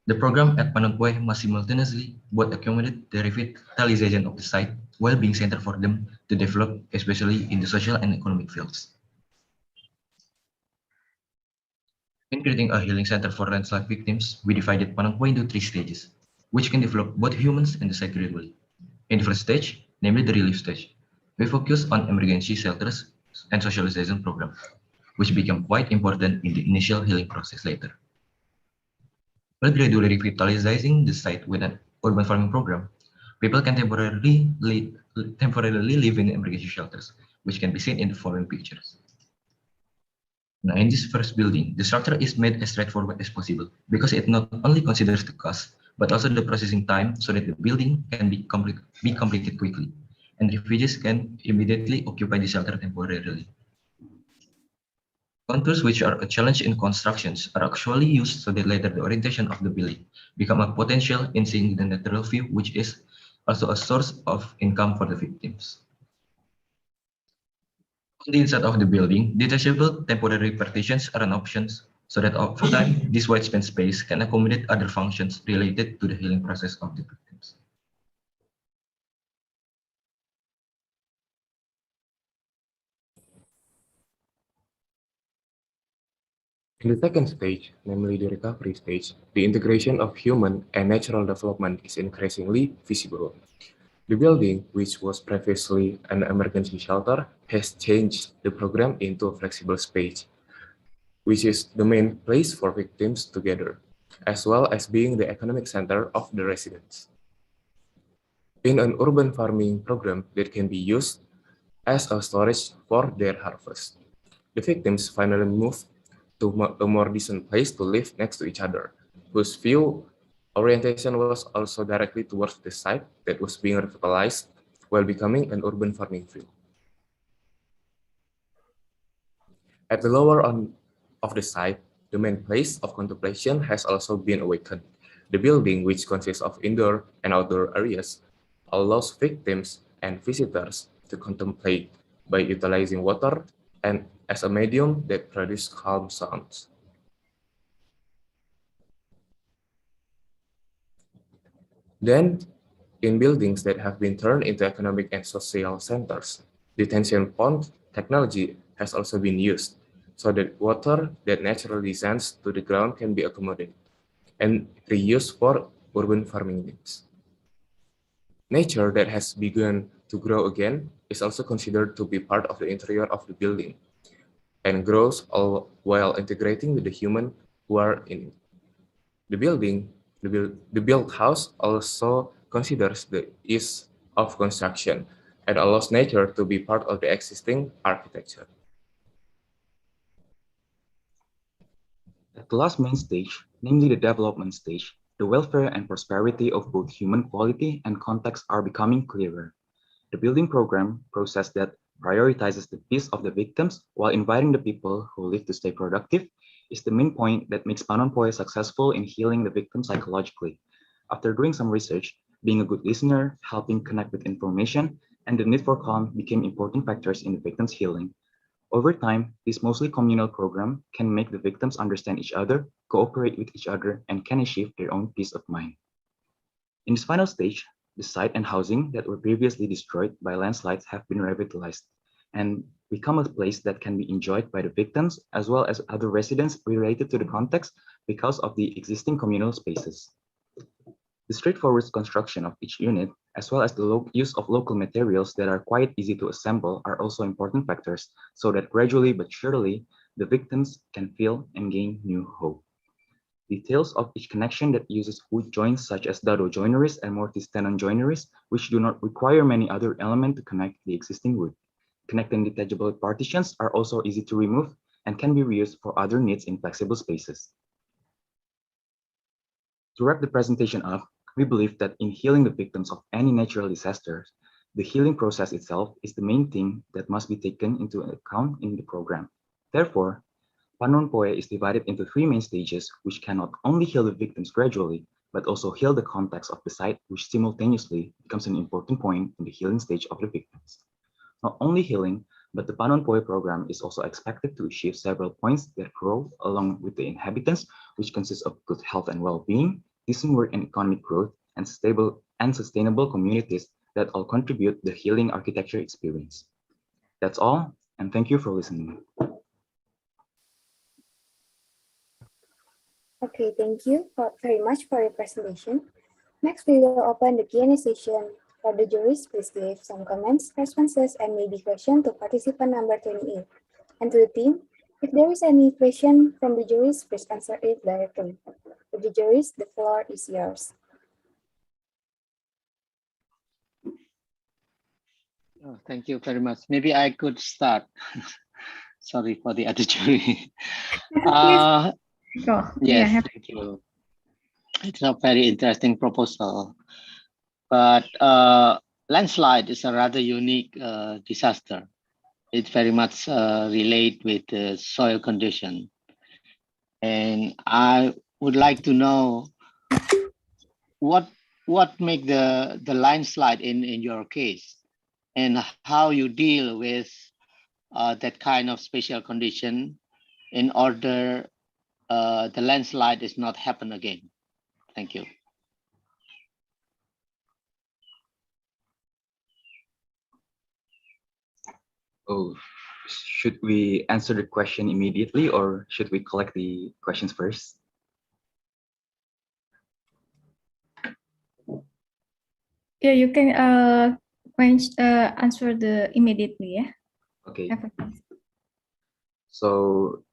The program at Panonpoe must simultaneously both accommodate the revitalization of the site while being center for them to develop, especially in the social and economic fields. In creating a healing center for landslide victims, we divided Panonpoe into 3 stages, which can develop both humans and the site gradually. In the first stage, namely the relief stage, we focus on emergency shelters and socialization program, which become quite important in the initial healing process later. While gradually revitalizing the site with an urban farming program, people can temporarily live in emergency shelters, which can be seen in the following pictures. Now, in this first building, the structure is made as straightforward as possible because it not only considers the cost, but also the processing time so that the building can be completed quickly, and refugees can immediately occupy the shelter temporarily. Contours which are a challenge in constructions are actually used so that later the orientation of the building become a potential in seeing the natural view, which is also a source of income for the victims. On the inside of the building, detachable temporary partitions are an option so that over time, this wide span space can accommodate other functions related to the healing process of the victims. In the second stage, namely the recovery stage, the integration of human and natural development is increasingly visible. The building, which was previously an emergency shelter, has changed the program into a flexible space, which is the main place for victims to gather, as well as being the economic center of the residents. In an urban farming program that can be used as a storage for their harvest, the victims finally move to a more decent place to live next to each other, whose view orientation was also directly towards the site that was being revitalized while becoming an urban farming field. At the lower end of the site, the main place of contemplation has also been awakened. The building, which consists of indoor and outdoor areas, allows victims and visitors to contemplate by utilizing water and as a medium that produces calm sounds. Then, in buildings that have been turned into economic and social centers, detention pond technology has also been used so that water that naturally descends to the ground can be accommodated and reused for urban farming needs. Nature that has begun to grow again is also considered to be part of the interior of the building and grows all while integrating with the human who are in it. The built house also considers the ease of construction and allows nature to be part of the existing architecture. At the last main stage, namely the development stage, the welfare and prosperity of both human quality and context are becoming clearer. The building program process that prioritizes the peace of the victims while inviting the people who live to stay productive is the main point that makes Panonpoe successful in healing the victim psychologically. After doing some research, being a good listener, helping connect with information, and the need for calm became important factors in the victim's healing. Over time, this mostly communal program can make the victims understand each other, cooperate with each other, and can achieve their own peace of mind. In this final stage, the site and housing that were previously destroyed by landslides have been revitalized and become a place that can be enjoyed by the victims as well as other residents related to the context because of the existing communal spaces. The straightforward construction of each unit, as well as the use of local materials that are quite easy to assemble, are also important factors so that gradually but surely the victims can feel and gain new hope. Details of each connection that uses wood joints such as dado joineries and mortise tenon joineries, which do not require many other elements to connect the existing wood. Connecting detachable partitions are also easy to remove and can be reused for other needs in flexible spaces. To wrap the presentation up, we believe that in healing the victims of any natural disasters, the healing process itself is the main thing that must be taken into account in the program. Therefore, Panonpoe is divided into 3 main stages, which can not only heal the victims gradually, but also heal the context of the site, which simultaneously becomes an important point in the healing stage of the victims. Not only healing, but the Panonpoe program is also expected to achieve several points that grow along with the inhabitants, which consists of good health and well-being, decent work and economic growth, and stable and sustainable communities that all contribute the healing architecture experience. That's all, and thank you for listening. Okay, thank you very much for your presentation. Next, we will open the Q&A session. For the jurors, please give some comments, responses, and maybe question to participant number 28. And to the team, if there is any question from the jurors, please answer it directly. To the jurors, the floor is yours. Oh, thank you very much. Maybe I could start. Sorry for the other jury. Yes, thank you. It's a very interesting proposal, but landslide is a rather unique disaster. It very much relate with the soil condition. And I would like to know what make the landslide in your case, and how you deal with that kind of special condition in order the landslide is not happen again. Thank you. Oh, should we answer the question immediately, or should we collect the questions first? Yeah, you can answer the immediately, yeah? Okay. So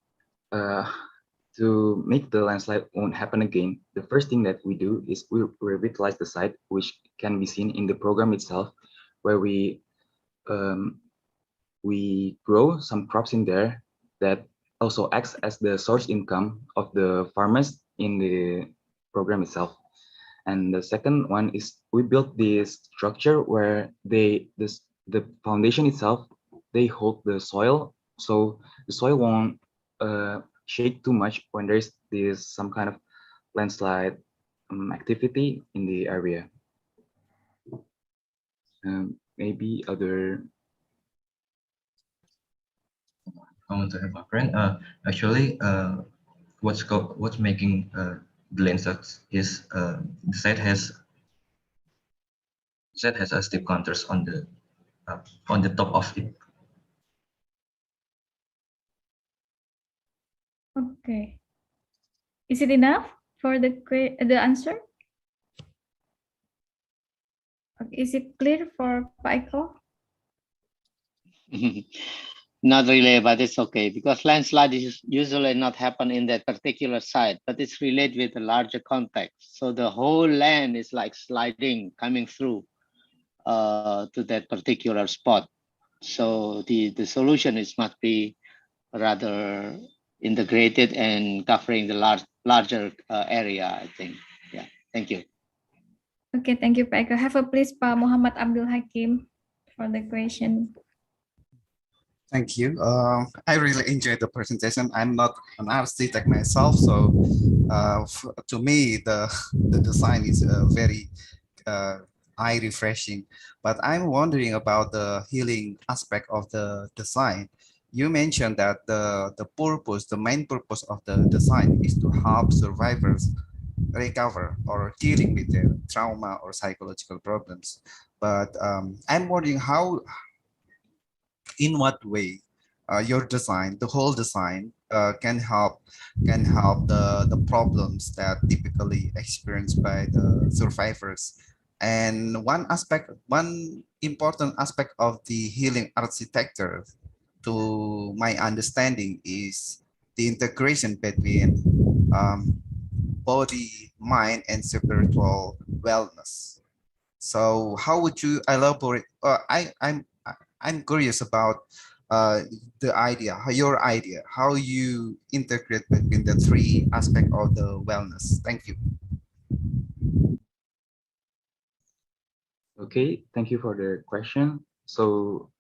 to make the landslide won't happen again, the first thing that we do is we revitalize the site, which can be seen in the program itself, where we grow some crops in there that also acts as the source income of the farmers in the program itself. And the second one is we built this structure where the foundation itself, they hold the soil, so the soil won't shake too much when there's some kind of landslide activity in the area. Maybe other. I want to have a friend. Actually, what's making the landslide is the site has a steep contours on the top of it. Okay. Is it enough for the answer? Okay. Is it clear for Pak Eko? Not really, but it's okay, because landslide is usually not happen in that particular site, but it's related with a larger context. So the whole land is like sliding, coming through to that particular spot. So the solution must be rather integrated and covering the larger area, I think. Yeah, thank you. Okay, thank you, Pak Eko. Have a please, Pak Muhammad Abdul Hakim, for the question. Thank you. I really enjoyed the presentation. I'm not an architect myself, so to me, the design is very eye refreshing. But I'm wondering about the healing aspect of the design. You mentioned that the main purpose of the design is to help survivors recover or dealing with their trauma or psychological problems. But I'm wondering in what way your design, the whole design, can help the problems that typically experienced by the survivors. And one important aspect of the healing architecture, to my understanding, is the integration between body, mind, and spiritual wellness. So how would you elaborate? I'm curious about your idea, how you integrate between the three aspects of the wellness. Thank you. Okay, thank you for the question. So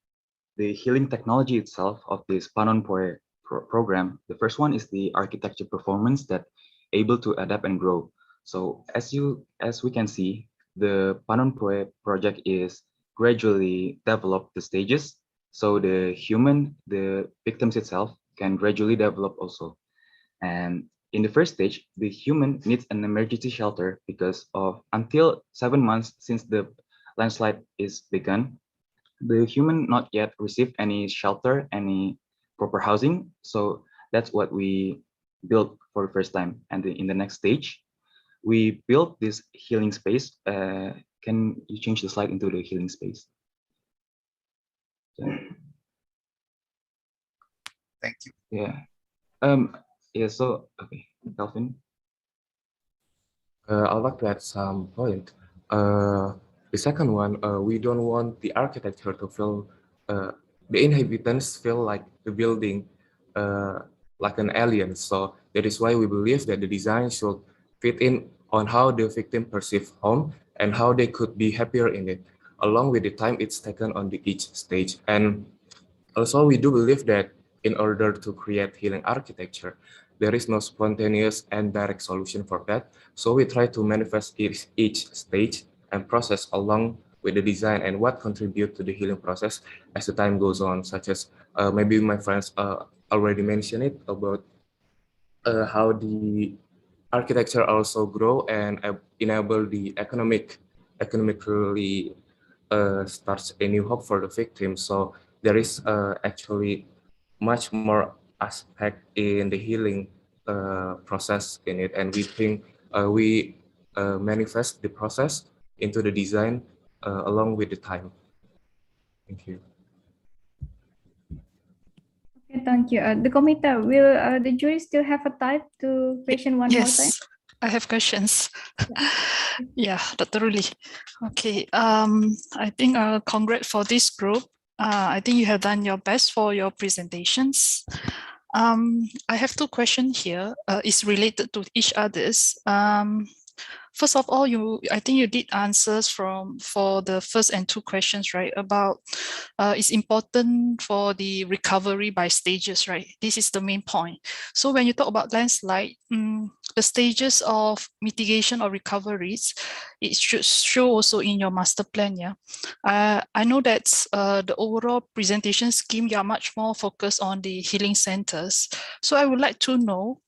the healing technology itself of this Panonpoe program, the first one is the architecture performance that able to adapt and grow. So as we can see, the Panonpoe project is gradually develop the stages, so the victims itself can gradually develop also. And in the first stage, the human needs an emergency shelter because of until 7 months since the landslide is begun, the human not yet received any shelter, any proper housing. So that's what we built for the first time. And in the next stage, we built this healing space. Can you change the slide into the healing space? Thank you. Yeah. Yeah. So okay, Calvin. I'd like to add some point. The second one, we don't want the architecture to feel, the inhabitants feel like the building, like an alien. So that is why we believe that the design should fit in on how the victim perceive home and how they could be happier in it, along with the time it's taken on the each stage. And also, we do believe that in order to create healing architecture, there is no spontaneous and direct solution for that. So we try to manifest each stage and process along with the design and what contribute to the healing process as the time goes on, such as maybe my friends already mentioned it about how the architecture also grow and enable the economically starts a new hope for the victim. So there is actually much more aspect in the healing process in it, and we think we manifest the process into the design along with the time. Thank you. Okay, thank you. The committee, will the jury still have a time to question one more time? Yes, I have questions. Yeah, Dr. Ruli. Okay, I think congrats for this group. I think you have done your best for your presentations. I have two questions here. It's related to each others. First of all, I think you did answers for the first and two questions, right? About it's important for the recovery by stages, right? This is the main point. So when you talk about landslide, the stages of mitigation or recoveries, it should show also in your master plan, yeah. I know that the overall presentation scheme, you are much more focused on the healing centers. So I would like to know,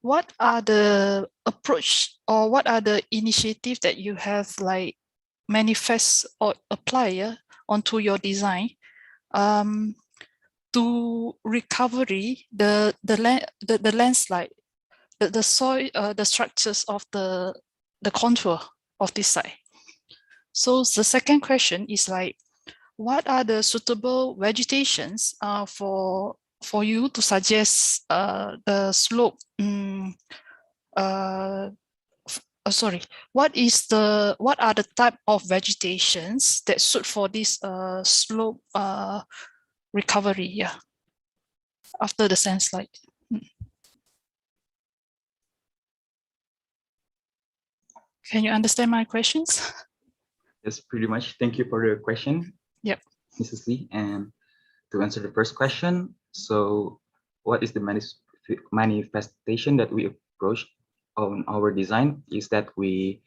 what are the approach or what are the initiatives that you have like manifest or apply onto your design to recovery the landslide, the soil, the structures of the contour of this site. So the second question is like, what are the suitable vegetations for you to suggest the slope? Sorry, what are the type of vegetations that suit for this slope recovery? Yeah, after the landslide. Can you understand my questions? Yes, pretty much. Thank you for the question. Yep. Mrs. Lee. And to answer the first question, so what is the manifestation that we approach on our design is that we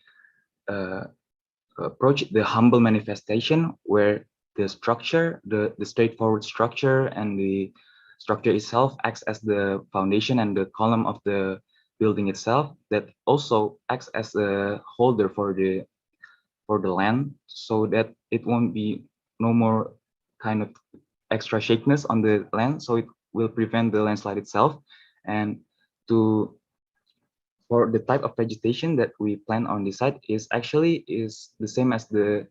approach the humble manifestation where the structure, the straightforward structure and the structure itself acts as the foundation and the column of the building itself, that also acts as a holder for the land, so that it won't be no more kind of extra shakiness on the land, so it will prevent the landslide itself. And for the type of vegetation that we plant on this site is the same as the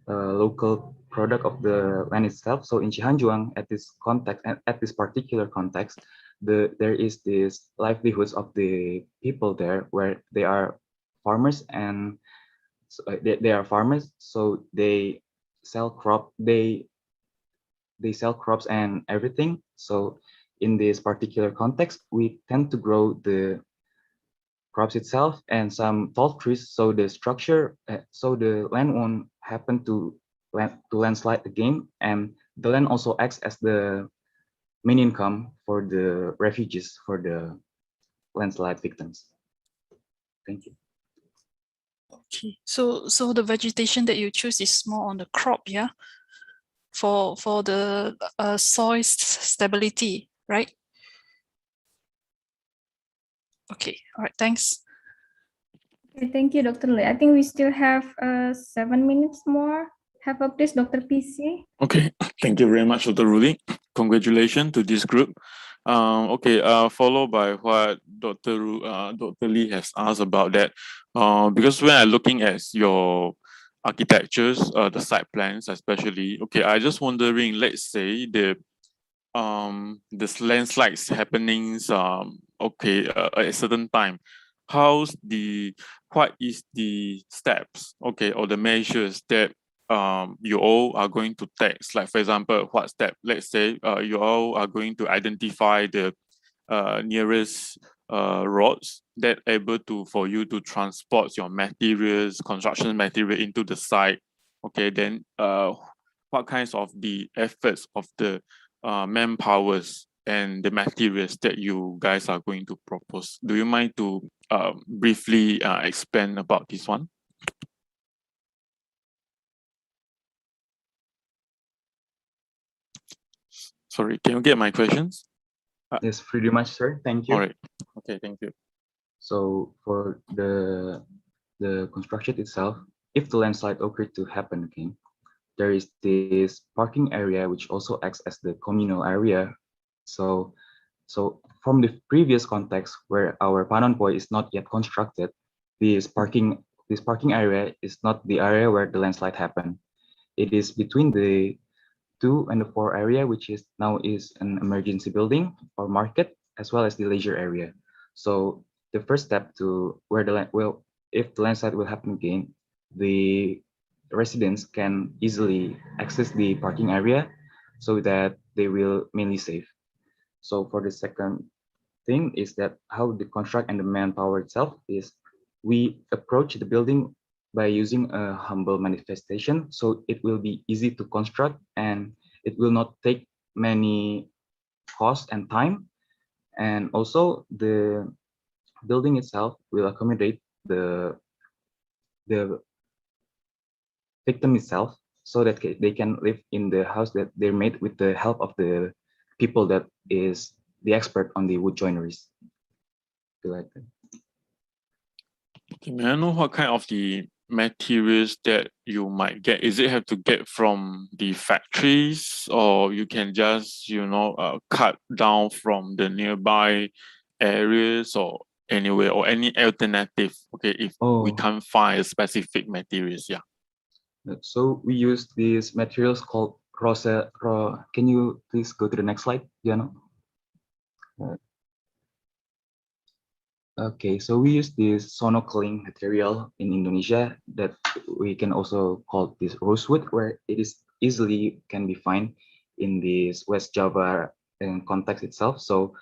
local product of the land itself. So in Cihanjuang, at this context, at this particular context, there is this livelihoods of the people there, where they are farmers, and so they are farmers, so they sell sell crops and everything. So in this particular context, we tend to grow the crops itself and some tall trees, so the structure, so the land won't happen to landslide again, and the land also acts as the main income for the refugees, for the landslide victims. Thank you. Okay, so the vegetation that you choose is more on the crop, yeah, for the soil stability, right? Okay, all right, thanks. Okay, thank you, Dr. Lee. I think we still have 7 minutes more. Have a please, Dr. PC. Okay, thank you very much, Dr. Ruli. Congratulations to this group. Followed by what Dr. Lee has asked about that. Because when I'm looking at your architectures, the site plans especially, okay, I just wondering, let's say this landslides happenings at a certain time, what is the steps, okay, or the measures that you all are going to take? Like, for example, what step? Let's say you all are going to identify the nearest roads that able to for you to transport your materials, construction material into the site. Okay, then what kinds of the efforts of the manpowers and the materials that you guys are going to propose? Do you mind to briefly expand about this one? Sorry, can you get my questions? Yes, pretty much, sir. Thank you. All right. Okay, thank you. So for the construction itself, if the landslide occurred to happen again, there is this parking area which also acts as the communal area. So from the previous context where our Panonpoi is not yet constructed, this parking area is not the area where the landslide happened. It is between the 2 and the 4 area, which is now is an emergency building or market, as well as the leisure area. So the first step to where the if the landslide will happen again, the residents can easily access the parking area so that they will mainly safe. So for the second thing is that how the construct and the manpower itself is, we approach the building by using a humble manifestation, so it will be easy to construct and it will not take many cost and time. And also the building itself will accommodate the victim itself so that they can live in the house that they're made with the help of the people that is the expert on the wood joineries. Like that. Okay, may I know what kind of the materials that you might get? Is it have to get from the factories, or you can just cut down from the nearby areas or anywhere, or any alternative? Okay, if we can't find a specific materials, yeah. So we use these materials called can you please go to the next slide, Diana? Okay, so we use this sonocling material in Indonesia that we can also call this rosewood, where it is easily can be found in this West Java context itself. So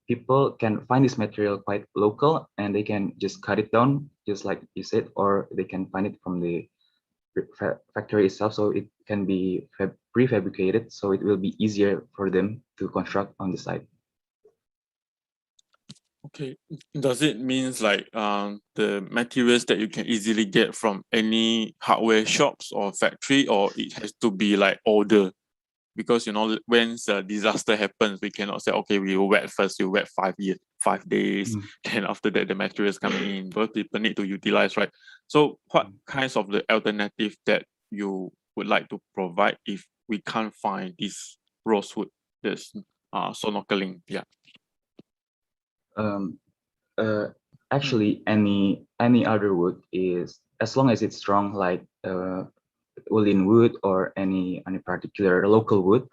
people can find this material quite local and they can just cut it down, just like you said, or they can find it from the factory itself. So it can be prefabricated, so it will be easier for them to construct on the site. Okay, does it means like the materials that you can easily get from any hardware shops or factory, or it has to be like order? Because when a disaster happens, we cannot say, okay, we will wait first, you wait 5 days, then after that the materials coming in, because people need to utilize, right? So what kinds of the alternative that you would like to provide if we can't find this rosewood, this sonocling? Yeah. Actually, any other wood is, as long as it's strong, like woolen wood or any particular local wood,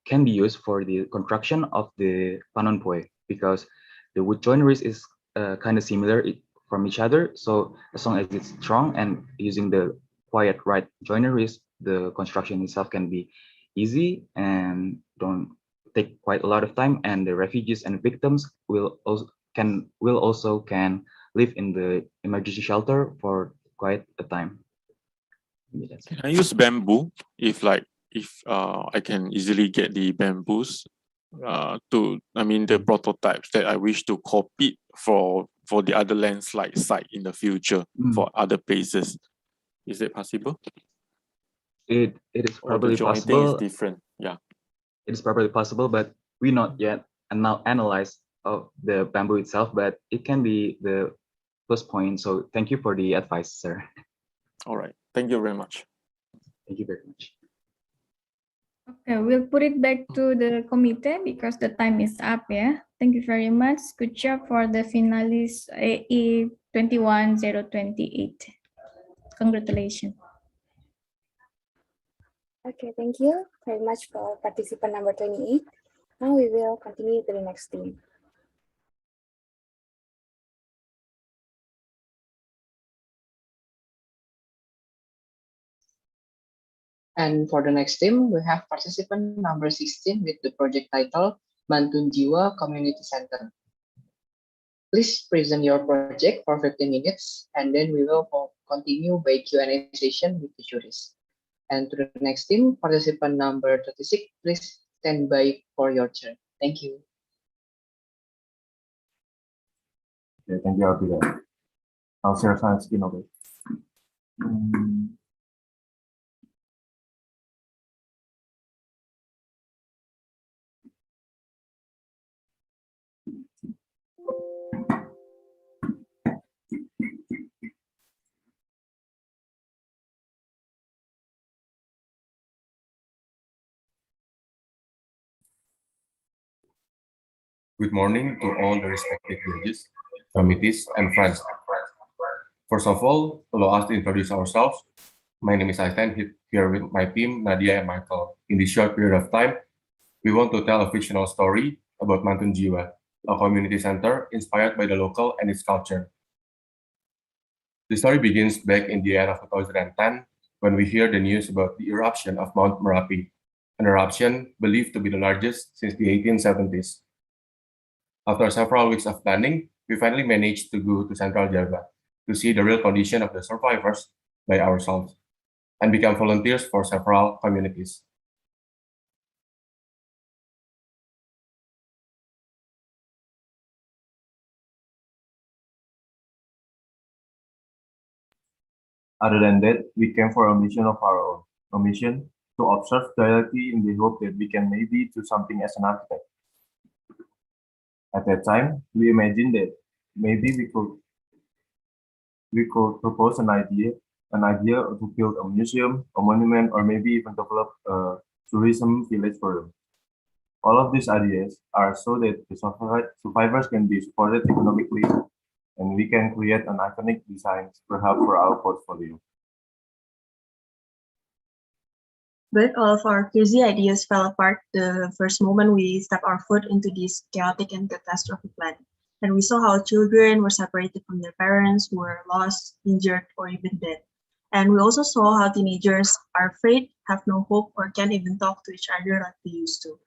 can be used for the construction of the Panonpoi, because the wood joineries is kind of similar from each other. So as long as it's strong and using the quiet right joineries, the construction itself can be easy and don't take quite a lot of time, and the refugees and victims will also can live in the emergency shelter for quite a time. Can I use bamboo if I can easily get the bamboos the prototypes that I wish to copy for the other landslide site in the future for other places? Is it possible? It is probably or the possible. is different. Yeah. It is probably possible, but we not yet and now analyze of the bamboo itself, but it can be the plus point. So thank you for the advice, sir. All right. Thank you very much. Thank you very much. Okay, we'll put it back to the committee because the time is up, yeah. Thank you very much. Good job for the finalists AE 21028. Congratulations. Okay, thank you very much for participant number 28. Now we will continue to the next team. And for the next team, we have participant number 16 with the project title Mantun Jiwa Community Center. Please present your project for 15 minutes, and then we will continue by Q&A session with the juries. And to the next team, participant number 36, please stand by for your turn. Thank you. Okay, thank you, Abdullah. I'll share some screen of it. Good morning to all the respected judges, committees, and friends. First of all, allow us to introduce ourselves. My name is Aistan, here with my team, Nadia and Michael. In this short period of time, we want to tell a fictional story about Mantun Jiwa, a community center inspired by the local and its culture. The story begins back in the end of 2010, when we hear the news about the eruption of Mount Merapi, an eruption believed to be the largest since the 1870s. After several weeks of planning, we finally managed to go to Central Java to see the real condition of the survivors by ourselves and become volunteers for several communities. Other than that, we came for a mission of our own, a mission to observe reality in the hope that we can maybe do something as an architect. At that time, we imagined that maybe we could propose an idea to build a museum, a monument, or maybe even develop a tourism village for them. All of these ideas are so that the survivors can be supported economically and we can create an iconic design perhaps for our portfolio. But all of our crazy ideas fell apart the first moment we stepped our foot into this chaotic and catastrophic plan. And we saw how children were separated from their parents, who were lost, injured, or even dead. And we also saw how teenagers are afraid, have no hope, or can't even talk to each other like they used to.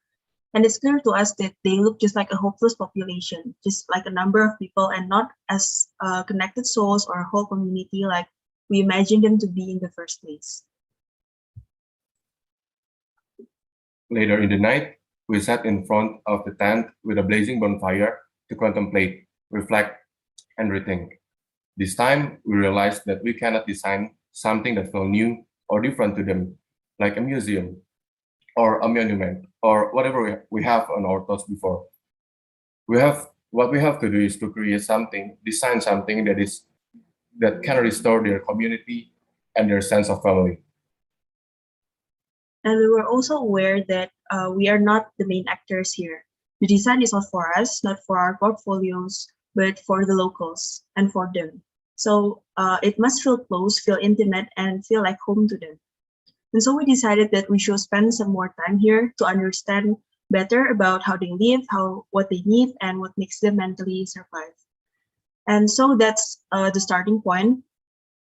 And it's clear to us that they look just like a hopeless population, just like a number of people, and not as connected souls or a whole community like we imagined them to be in the first place. Later in the night, we sat in front of the tent with a blazing bonfire to contemplate, reflect, and rethink. This time, we realized that we cannot design something that felt new or different to them, like a museum, or a monument, or whatever we have on our thoughts before. What we have to do is to create something, design something that can restore their community and their sense of family. And we were also aware that we are not the main actors here. The design is not for us, not for our portfolios, but for the locals and for them. So it must feel close, feel intimate, and feel like home to them. And so we decided that we should spend some more time here to understand better about how they live, what they need, and what makes them mentally survive. And so that's the starting point.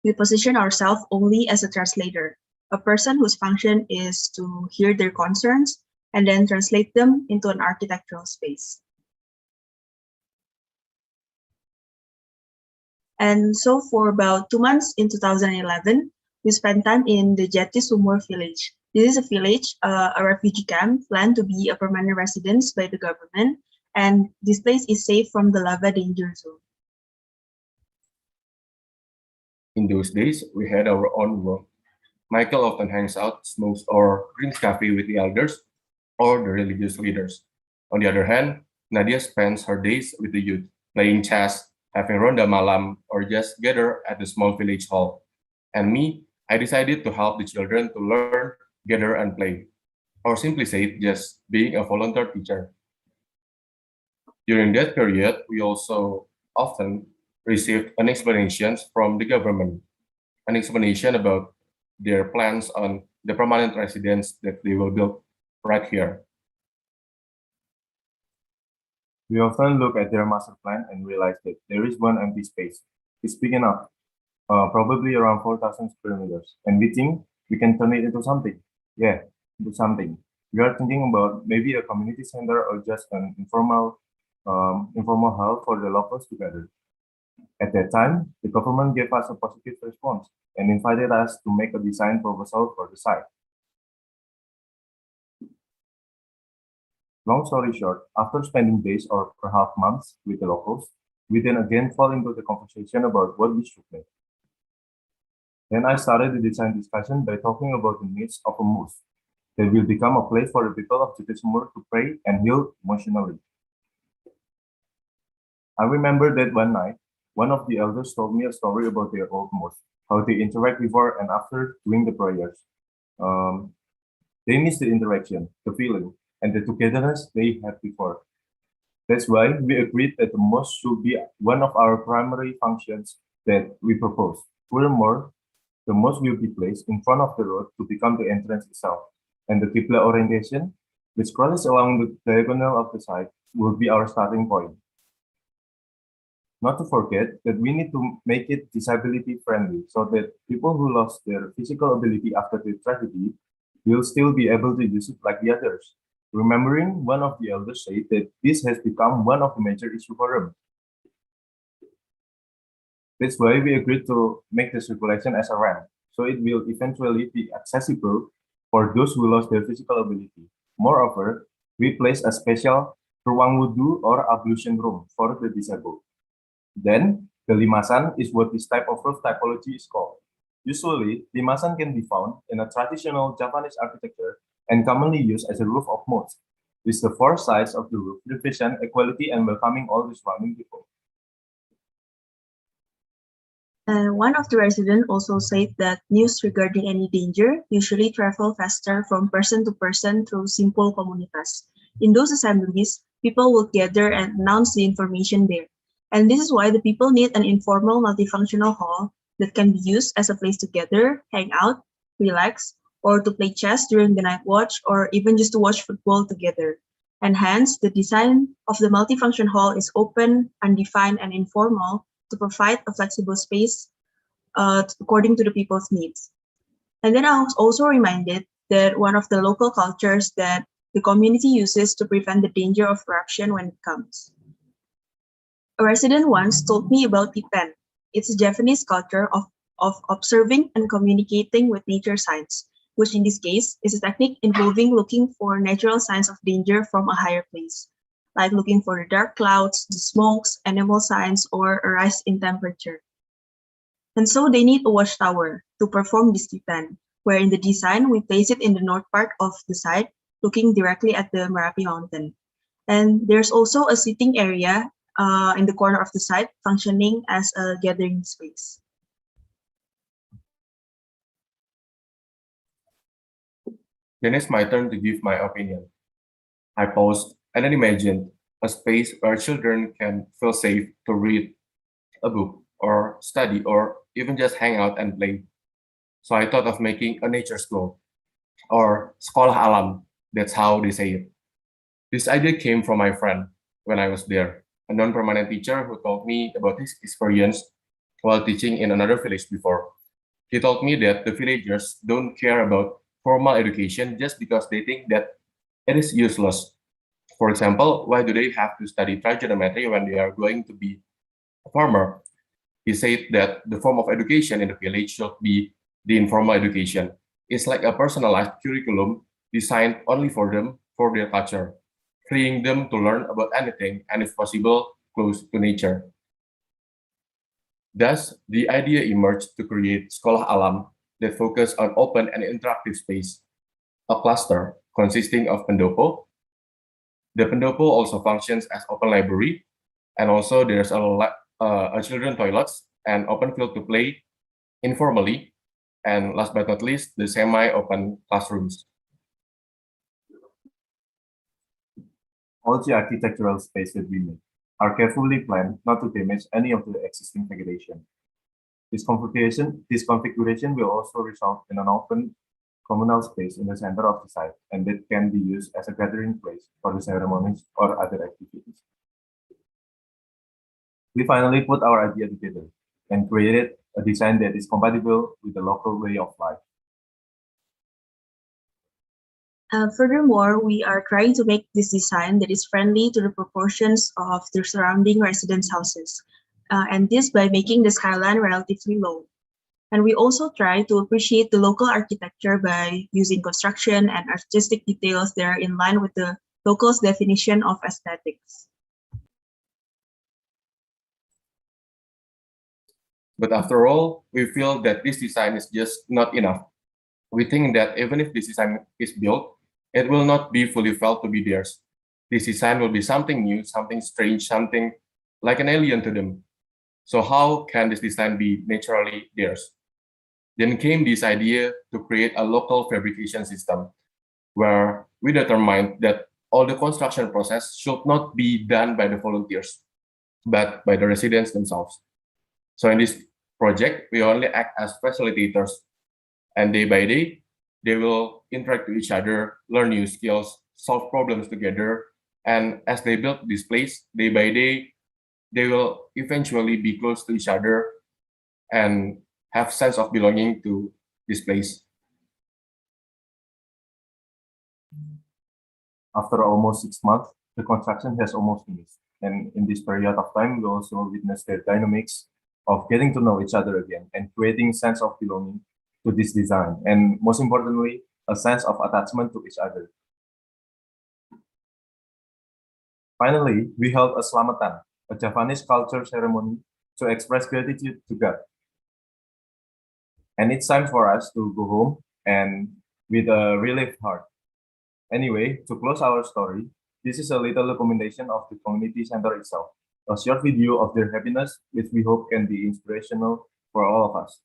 We position ourselves only as a translator, a person whose function is to hear their concerns and then translate them into an architectural space. And so for about 2 months in 2011, we spent time in the Jati Sumur village. This is a village, a refugee camp planned to be a permanent residence by the government, and this place is safe from the lava danger zone. In those days, we had our own world. Michael often hangs out, smokes, or drinks coffee with the elders or the religious leaders. On the other hand, Nadia spends her days with the youth, playing chess, having ronda malam, or just gather at the small village hall. And me, I decided to help the children to learn, gather, and play, or simply say, just being a volunteer teacher. During that period, we also often received an explanations from the government, an explanation about their plans on the permanent residence that they will build right here. We often look at their master plan and realize that there is one empty space. It's big enough, probably around 4,000 square meters, and we think we can turn it into something. Yeah, into something. We are thinking about maybe a community center or just an informal hall for the locals to gather. At that time, the government gave us a positive response and invited us to make a design proposal for the site. Long story short, after spending days or perhaps months with the locals, we then again fall into the conversation about what we should make. Then I started the design discussion by talking about the needs of a mosque that will become a place for the people of Jatisumur to pray and heal emotionally. I remember that one night, one of the elders told me a story about their old mosque, how they interact before and after doing the prayers. They miss the interaction, the feeling, and the togetherness they had before. That's why we agreed that the mosque should be one of our primary functions that we propose. Furthermore, the mosque will be placed in front of the road to become the entrance itself, and the Qibla orientation, which crosses along the diagonal of the site, will be our starting point. Not to forget that we need to make it disability friendly so that people who lost their physical ability after the tragedy will still be able to use it like the others. Remembering one of the elders said that this has become one of the major issues for them. That's why we agreed to make the circulation as a ramp, so it will eventually be accessible for those who lost their physical ability. Moreover, we place a special ruang wudu or ablution room for the disabled. Then, the limasan is what this type of roof typology is called. Usually, limasan can be found in a traditional Japanese architecture and commonly used as a roof of mosque, with the four sides of the roof represent equality and welcoming all the surrounding people. One of the residents also said that news regarding any danger usually travel faster from person to person through simple komunitas. In those assemblies, people will gather and announce the information there. And this is why the people need an informal multifunctional hall that can be used as a place to gather, hang out, relax, or to play chess during the night watch, or even just to watch football together. And hence, the design of the multifunction hall is open, undefined, and informal to provide a flexible space according to the people's needs. And then I was also reminded that one of the local cultures that the community uses to prevent the danger of corruption when it comes. A resident once told me about Ipen. It's a Japanese culture of observing and communicating with nature signs, which in this case is a technique involving looking for natural signs of danger from a higher place, like looking for the dark clouds, the smokes, animal signs, or a rise in temperature. And so they need a watchtower to perform this Ipen, where in the design we place it in the north part of the site, looking directly at the Merapi mountain. And there's also a sitting area in the corner of the site, functioning as a gathering space. Then it's my turn to give my opinion. I paused and then imagined a space where children can feel safe to read a book or study or even just hang out and play. So I thought of making a nature school or sekolah alam. That's how they say it. This idea came from my friend when I was there, a non-permanent teacher who told me about his experience while teaching in another village before. He told me that the villagers don't care about formal education just because they think that it is useless. For example, why do they have to study trigonometry when they are going to be a farmer? He said that the form of education in the village should be the informal education. It's like a personalized curriculum designed only for them, for their culture, freeing them to learn about anything and, if possible, close to nature. Thus, the idea emerged to create sekolah alam that focus on open and interactive space, a cluster consisting of pendopo, The pendopo also functions as open library, and also there's a children toilets and open field to play informally, and last but not least, the semi-open classrooms. All the architectural space that we make are carefully planned not to damage any of the existing vegetation. This configuration will also result in an open communal space in the center of the site, and that can be used as a gathering place for the ceremonies or other activities. We finally put our idea together and created a design that is compatible with the local way of life. Furthermore, we are trying to make this design that is friendly to the proportions of the surrounding residence houses, and this by making the skyline relatively low. And we also try to appreciate the local architecture by using construction and artistic details that are in line with the locals' definition of aesthetics. But after all, we feel that this design is just not enough. We think that even if this design is built, it will not be fully felt to be theirs. This design will be something new, something strange, something like an alien to them. So how can this design be naturally theirs? Then came this idea to create a local fabrication system where we determined that all the construction process should not be done by the volunteers, but by the residents themselves. So in this project, we only act as facilitators, and day by day, they will interact with each other, learn new skills, solve problems together, and as they build this place, day by day, they will eventually be close to each other and have sense of belonging to this place. After almost 6 months, the construction has almost finished. And in this period of time, we also witnessed the dynamics of getting to know each other again and creating sense of belonging to this design. And most importantly, a sense of attachment to each other. Finally, we held a Slamatan, a Javanese culture ceremony to express gratitude to God. And it's time for us to go home and with a relieved heart. Anyway, to close our story, this is a little recommendation of the community center itself, a short video of their happiness, which we hope can be inspirational for all of us.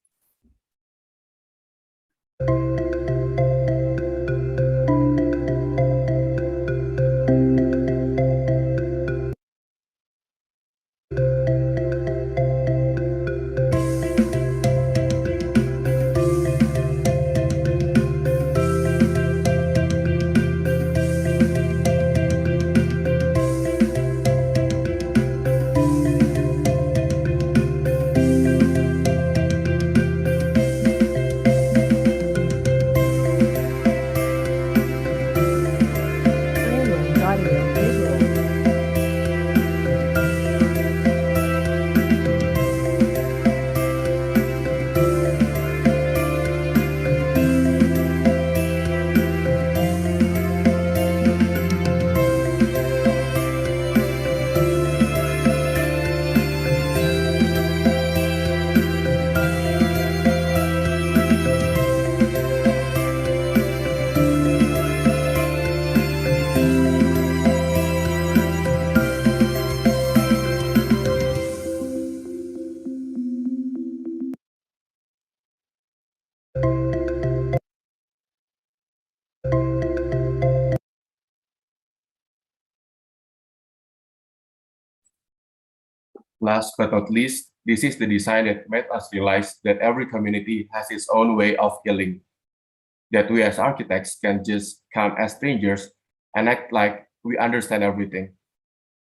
Last but not least, this is the design that made us realize that every community has its own way of healing. That we as architects can just come as strangers and act like we understand everything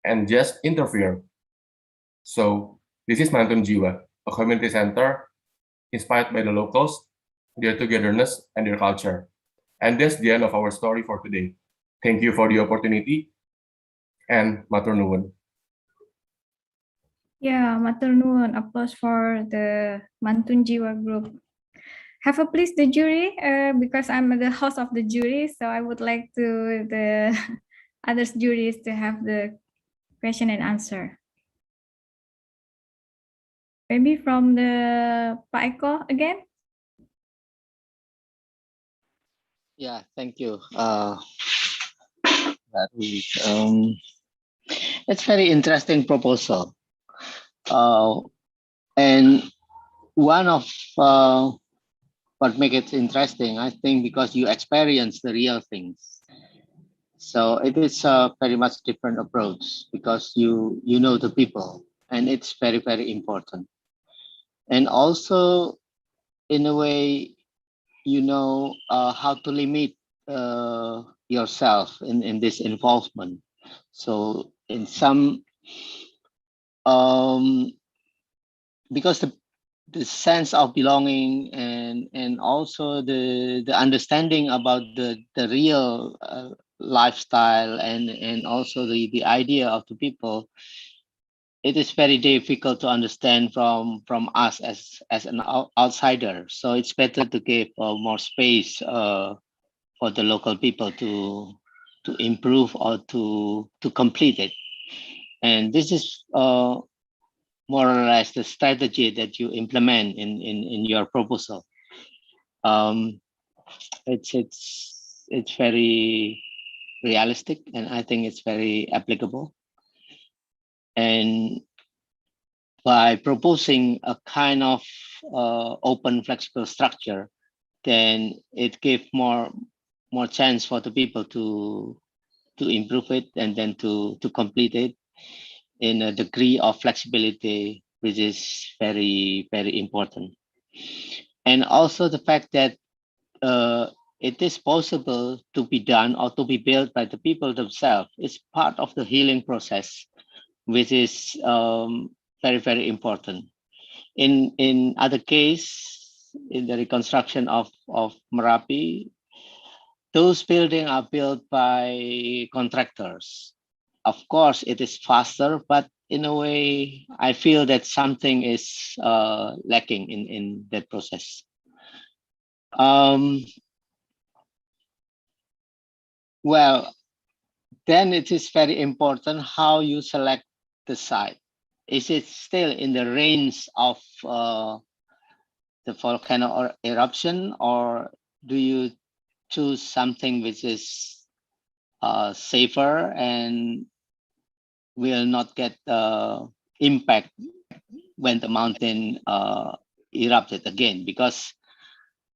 and just interfere. So this is Mantun Jiwa, a community center inspired by the locals, their togetherness, and their culture. And that's the end of our story for today. Thank you for the opportunity, and matur nuwun. Yeah, matur nuwun. Applause for the Mantun Jiwa group. Have a please the jury, because I'm the host of the jury, so I would like to the other juries to have the question and answer. Maybe from the Pak Eko again. Yeah, thank you. It's very interesting proposal. And one of what make it interesting, I think, because you experience the real things. So it is a very much different approach because you know the people, and it's very, very important. And also, in a way, you know how to limit yourself in this involvement. So in some, because the sense of belonging and also the understanding about the real lifestyle and also the idea of the people, it is very difficult to understand from us as an outsider. So it's better to give more space for the local people to improve or to complete it. And this is more or less the strategy that you implement in your proposal. It's very realistic, and I think it's very applicable. And by proposing a kind of open, flexible structure, then it gives more chance for the people to improve it and then to complete it in a degree of flexibility, which is very, very important. And also the fact that it is possible to be done or to be built by the people themselves is part of the healing process, which is very, very important. In other case, in the reconstruction of Merapi, those buildings are built by contractors. Of course, it is faster, but in a way, I feel that something is lacking in that process. Well, then it is very important how you select the site. Is it still in the range of the volcano or eruption, or do you choose something which is safer and will not get impact when the mountain erupted again? Because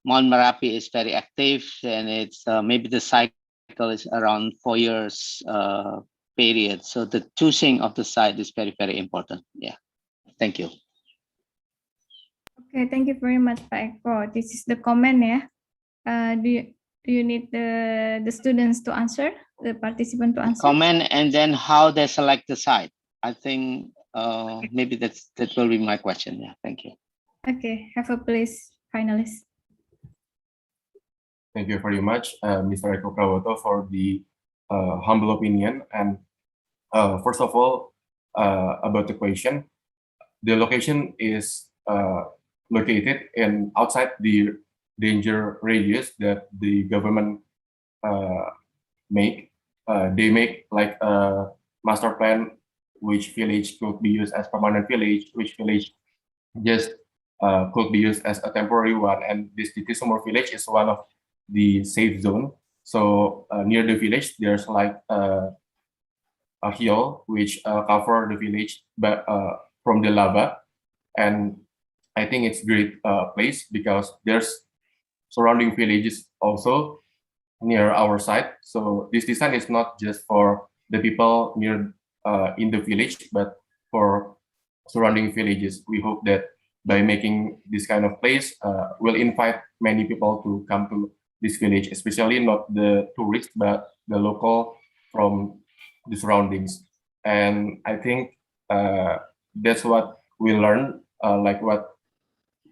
Mount Merapi is very active, and it's maybe the cycle is around 4 years period. So the choosing of the site is very, very important. Yeah, thank you. Okay, thank you very much, Pak Eko. This is the comment, yeah. Do you need the students to answer, the participant to answer? Comment and then how they select the site. I think maybe that will be my question. Yeah, thank you. Okay, have a place, finalist. Thank you very much, Mr. Eko Prawoto, for the humble opinion. And first of all, about the question, the location is located in outside the danger radius that the government make. They make like a master plan, which village could be used as permanent village, which village just could be used as a temporary one. And this Titisumur village is one of the safe zone. So near the village, there's like a hill which cover the village but from the lava. And I think it's great place because there's surrounding villages also near our site. So this design is not just for the people near in the village, but for surrounding villages. We hope that by making this kind of place, we'll invite many people to come to this village, especially not the tourists, but the local from the surroundings. And I think that's what we learned, like what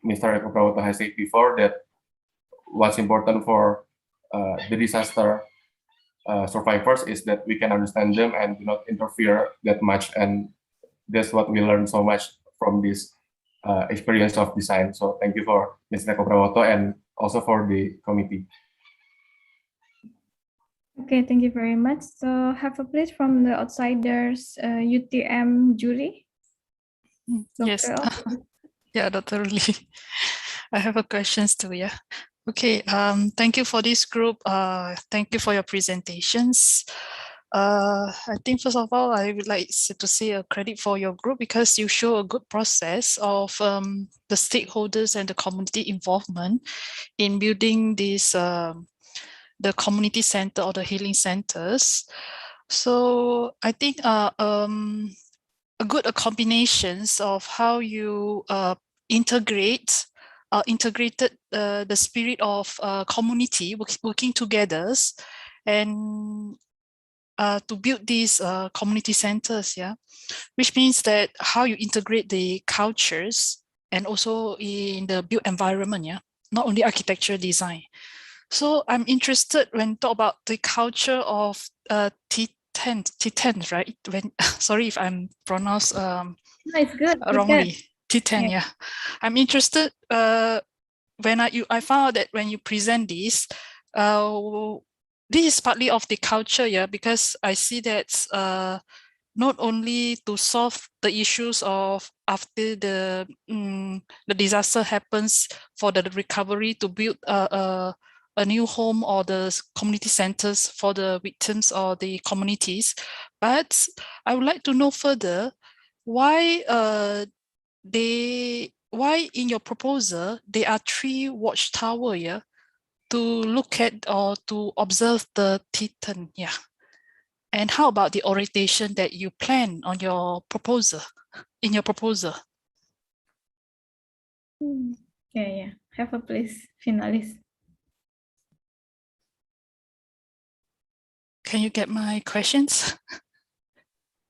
Mr. Eko Prawoto has said before, that what's important for the disaster survivors is that we can understand them and do not interfere that much. And that's what we learned so much from this experience of design. So thank you for Mr. Eko Prawoto and also for the committee. Okay, thank you very much. So have a place from the outsiders UTM jury. Yes. Yeah, Dr. Lee. I have a questions too, yeah. Okay, thank you for this group. Thank you for your presentations. I think first of all, I would like to say a credit for your group because you show a good process of the stakeholders and the community involvement in building this the community center or the healing centers. So I think a good combinations of how you integrated the spirit of community working together and to build these community centers, yeah, which means that how you integrate the cultures and also in the built environment, yeah, not only architecture design. So I'm interested when talk about the culture of T10, right? When sorry if I'm pronounced No, it's good. wrongly. T10, Yeah. yeah. I'm interested when I found out that when you present this is partly of the culture, yeah, because I see that not only to solve the issues of after the disaster happens for the recovery to build a new home or the community centers for the victims or the communities, but I would like to know further why why in your proposal there are 3 watchtower, yeah, to look at or to observe the Titan, yeah. And how about the orientation that you plan on your proposal, in your proposal? Yeah. Have a please, finalist. Can you get my questions?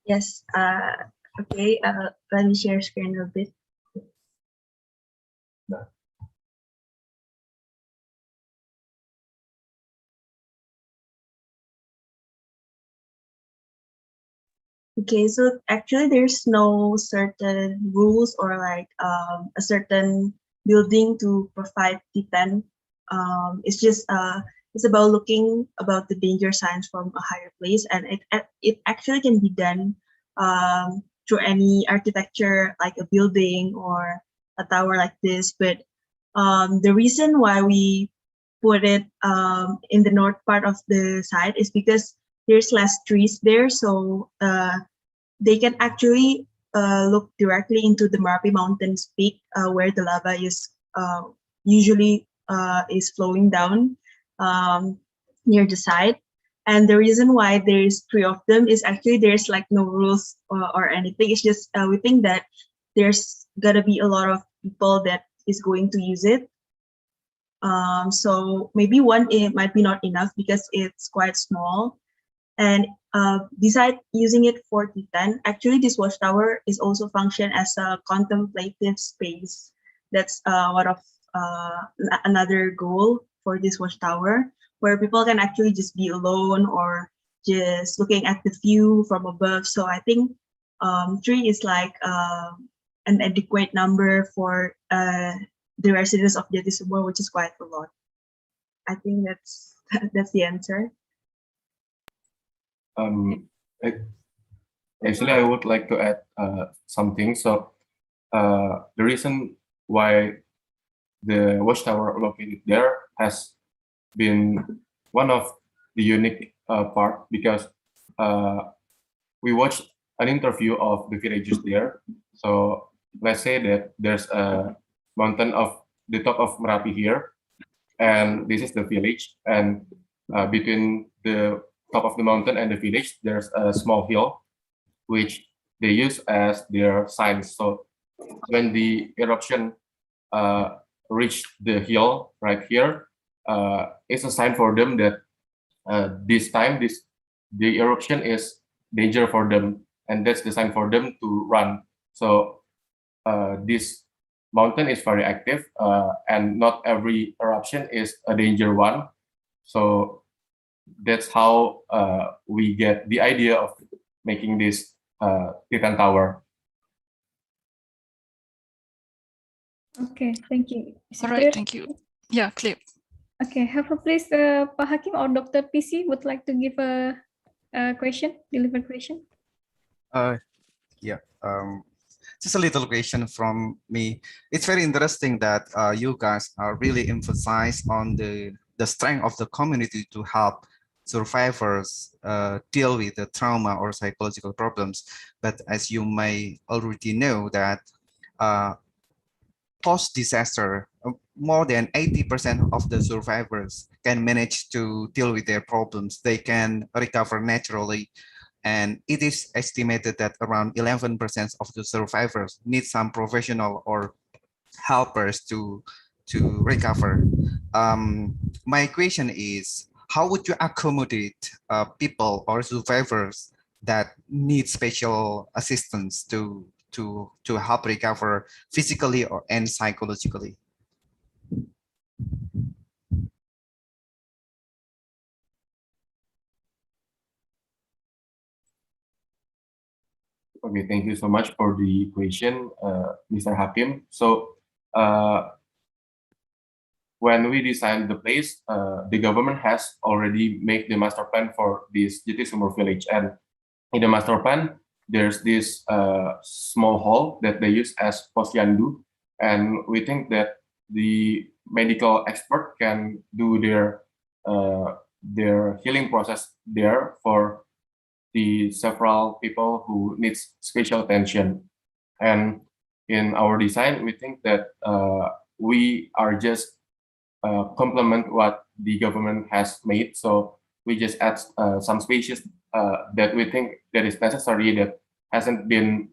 Yes. Okay. Let me share screen a bit. Okay, so actually there's no certain rules or like a certain building to provide T10. It's just it's about looking about the danger signs from a higher place, and it actually can be done through any architecture like a building or a tower like this. But the reason why we put it in the north part of the site is because there's less trees there, so they can actually look directly into the Marapi Mountains peak where the lava is usually is flowing down near the site. And the reason why there's 3 of them is actually there's like no rules or anything. It's just we think that there's gonna be a lot of people that is going to use it. So maybe one it might be not enough because it's quite small. And besides using it for T10, actually this watchtower is also function as a contemplative space. That's one of another goal for this watchtower, where people can actually just be alone or just looking at the view from above. So I think 3 is like an adequate number for the residents of Jatisubur, which is quite a lot. I think that's the answer. Actually, I would like to add something. So the reason why the watchtower located there has been one of the unique part because we watched an interview of the villagers there. So let's say that there's a mountain of the top of Merapi here, and this is the village, and between the top of the mountain and the village, there's a small hill, which they use as their signs. So when the eruption reached the hill right here, it's a sign for them that the eruption is danger for them, and that's the sign for them to run. So this mountain is very active, and not every eruption is a danger one. So that's how we get the idea of making this Titan Tower. Okay, thank you. Is it All right, clear? thank you. Yeah, clear. Okay, have a please, Pak Hakim or Dr. PC would like to give a question, deliver question. Yeah. Just a little question from me. It's very interesting that you guys are really emphasized on the strength of the community to help survivors deal with the trauma or psychological problems. But as you may already know that post-disaster, more than 80% of the survivors can manage to deal with their problems. They can recover naturally. And it is estimated that around 11% of the survivors need some professional or helpers to recover. My question is, how would you accommodate people or survivors that need special assistance to help recover physically or and psychologically? Okay, thank you so much for the question, Mr. Hakim. So, when we designed the place, the government has already made the master plan for this Jati Sumur village. And in the master plan, there's this small hall that they use as posyandu. And we think that the medical expert can do their healing process there for the several people who needs special attention. And in our design, we think that we are just complement what the government has made. So we just add some spaces that we think that is necessary that hasn't been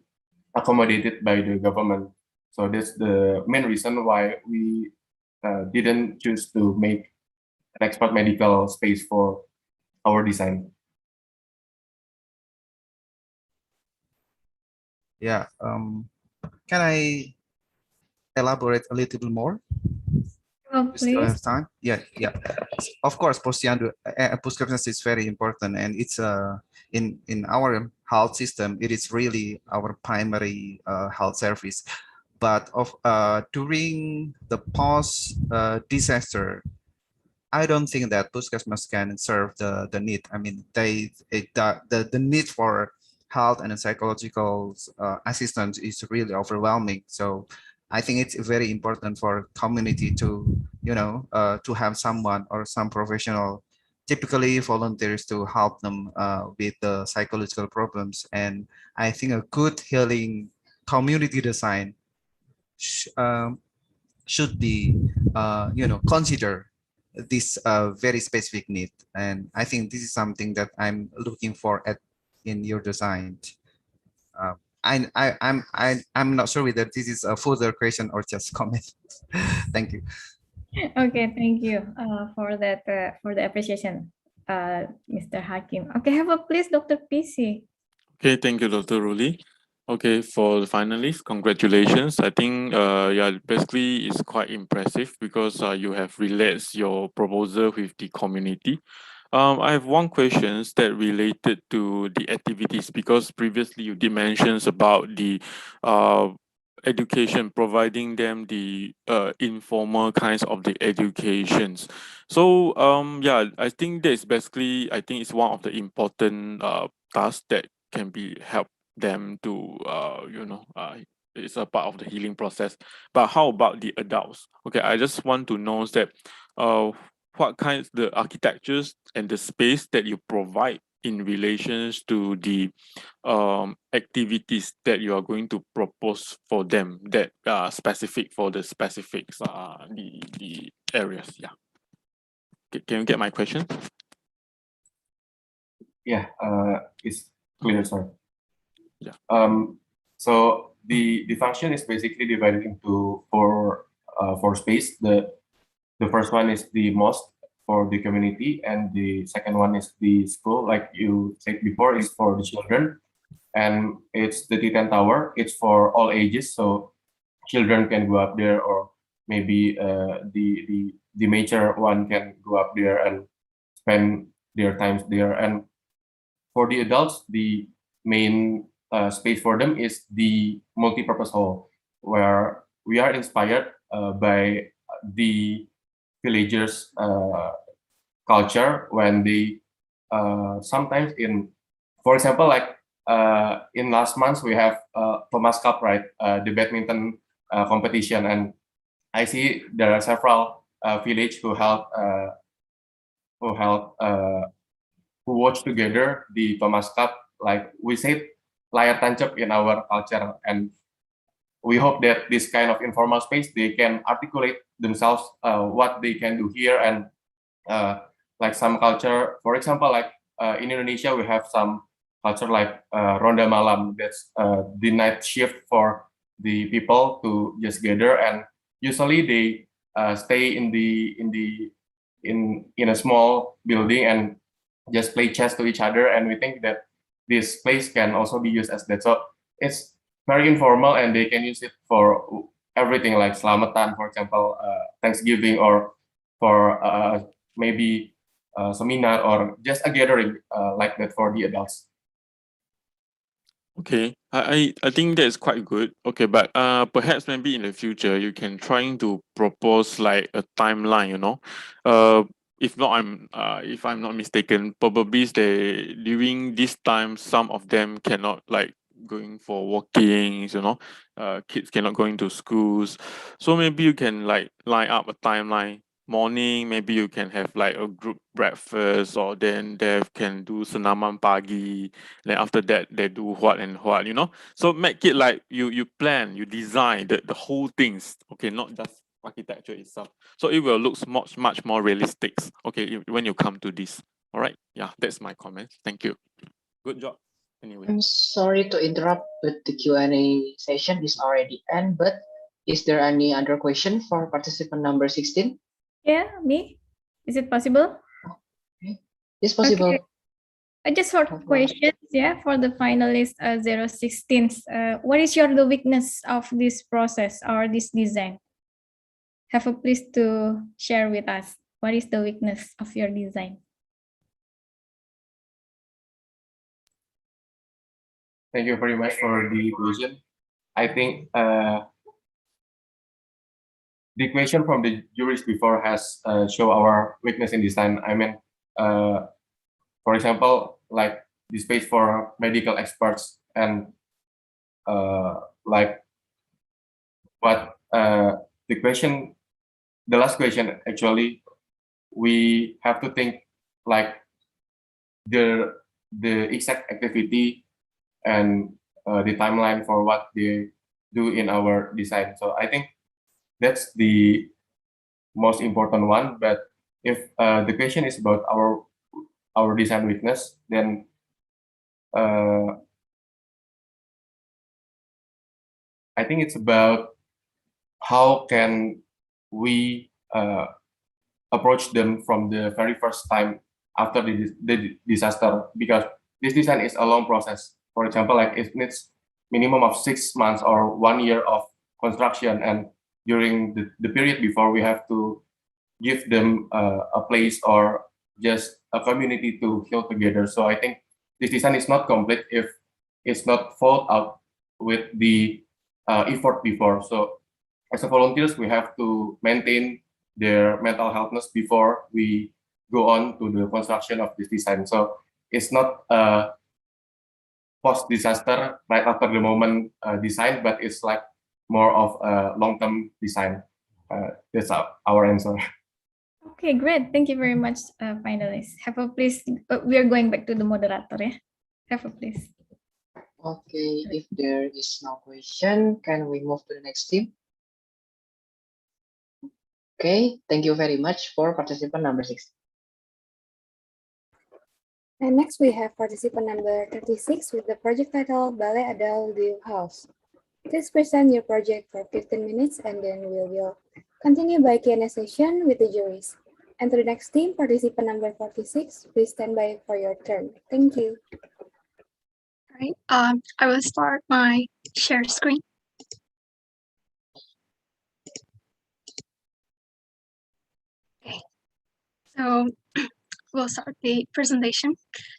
accommodated by the government. So that's the main reason why we didn't choose to make an expert medical space for our design. Yeah, can I elaborate a little bit more? Oh, We still have please. time. Yeah. Of course, prescription is very important, and it's in our health system, it is really our primary health service. But during the post disaster, I don't think that Puskesmas can serve the need. I mean, the need for health and psychological assistance is really overwhelming. So I think it's very important for community to, to have someone or some professional, typically volunteers, to help them with the psychological problems. And I think a good healing community design should be, consider this very specific need. And I think this is something that I'm looking for in your design. I'm not sure whether this is a further question or just comment. Thank you. Okay, thank you for that for the appreciation, Mr. Hakim. Okay, have a please, Dr. PC. Okay, thank you, Dr. Ruli. Okay, for the finalists, congratulations. I think, yeah, basically it's quite impressive because you have relayed your proposal with the community. I have one question that related to the activities because previously you did mentions about the education, providing them the informal kinds of the educations. So yeah, I think that is basically, I think it's one of the important tasks that can be help them to it's a part of the healing process. But how about the adults? Okay, I just want to know that what kinds the architectures and the space that you provide in relations to the activities that you are going to propose for them that are specific for the specifics the areas. Yeah, can you get my question? Yeah, it's clear, sir. Yeah. So the function is basically divided into four space. The first one is the mosque for the community, and the second one is the school, like you said before, is for the children, and it's the Titan Tower. It's for all ages, so children can go up there, or maybe the major one can go up there and spend their times there. And for the adults, the main space for them is the multi-purpose hall, where we are inspired by the villagers' culture when they sometimes for example, like in last month we have Thomas Cup, right? The badminton competition, and I see there are several village who help who watch together the Thomas Cup. Like we say, layar tancap in our culture, and we hope that this kind of informal space they can articulate themselves what they can do here, and like some culture, for example, like in Indonesia we have some culture like ronda malam, that's the night shift for the people to just gather, and usually they stay in a small building and just play chess to each other, and we think that this place can also be used as that. So it's very informal, and they can use it for everything, like selamatan, for example, Thanksgiving, or for maybe seminar, or just a gathering like that for the adults. Okay, I think that's quite good. Okay, but perhaps maybe in the future you can trying to propose like a timeline, you know. If not, if I'm not mistaken, probably they during this time some of them cannot like going for walkings, you know. Kids cannot go into schools, so maybe you can like line up a timeline. Morning, maybe you can have like a group breakfast, or then they can do senaman pagi. Then after that, they do what and what, you know. So make it like you plan, you design the whole things. Okay, not just architecture itself. So it will look much more realistic. Okay, when you come to this. All right. Yeah, that's my comment. Thank you. Good job. Anyway. I'm sorry to interrupt, but the Q&A session is already end. But is there any other question for participant number 16? Yeah, me. Is it possible? It's possible. Okay. I just heard questions, yeah, for the finalist 016. What is the weakness of this process or this design? Have a please to share with us. What is the weakness of your design? Thank you very much for the question. I think the question from the juries before has show our weakness in design. I mean, for example, like the space for medical experts, and like what the question, the last question actually, we have to think like the exact activity and the timeline for what they do in our design. So I think that's the most important one. But if the question is about our design weakness, then I think it's about how can we approach them from the very first time after the disaster, because this design is a long process. For example, like it needs minimum of 6 months or 1 year of construction, and during the period before, we have to give them a place or just a community to heal together. So I think this design is not complete if it's not followed out with the effort before. So as a volunteers, we have to maintain their mental healthness before we go on to the construction of this design. So it's not a post-disaster right after the moment design, but it's like more of a long-term design. That's our answer. Okay, great. Thank you very much, finalists. Have a please. We are going back to the moderator, yeah. Have a please. Okay, if there is no question, can we move to the next team? Okay, thank you very much for participant number 6. And next we have participant number 36 with the project title Balai Adal View House. Please present your project for 15 minutes and then we will continue by Q&A session with the juries. And to the next team, participant number 46, please stand by for your turn. Thank you. All right, I will start my share screen. Okay, so we'll start the presentation.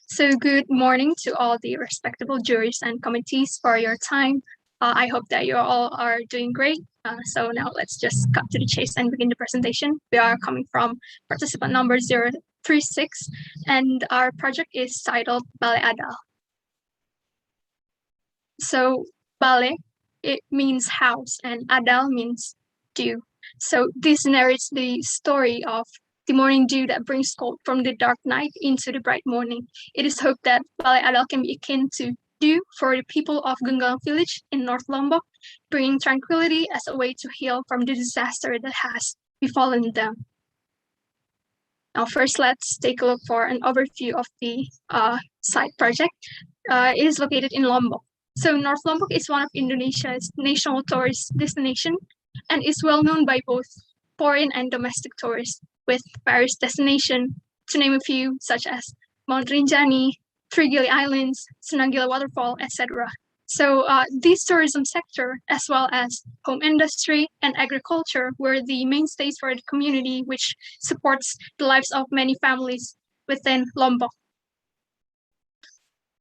So good morning to all the respectable juries and committees for your time. I hope that you all are doing great. So now let's just cut to the chase and begin the presentation. We are coming from participant number 036, and our project is titled Balai Adal. So Balai, it means house, and Adal means dew. So this narrates the story of the morning dew that brings cold from the dark night into the bright morning. It is hoped that Balai Adal can be akin to dew for the people of Genggang village in North Lombok, bringing tranquility as a way to heal from the disaster that has befallen them. Now, first, let's take a look for an overview of the site project. It is located in Lombok. So North Lombok is one of Indonesia's national tourist destination and is well known by both foreign and domestic tourists, with various destinations, to name a few, such as Mount Rinjani, Three Gili Islands, Sunagila Waterfall, etc. So this tourism sector, as well as home industry and agriculture, were the mainstays for the community, which supports the lives of many families within Lombok.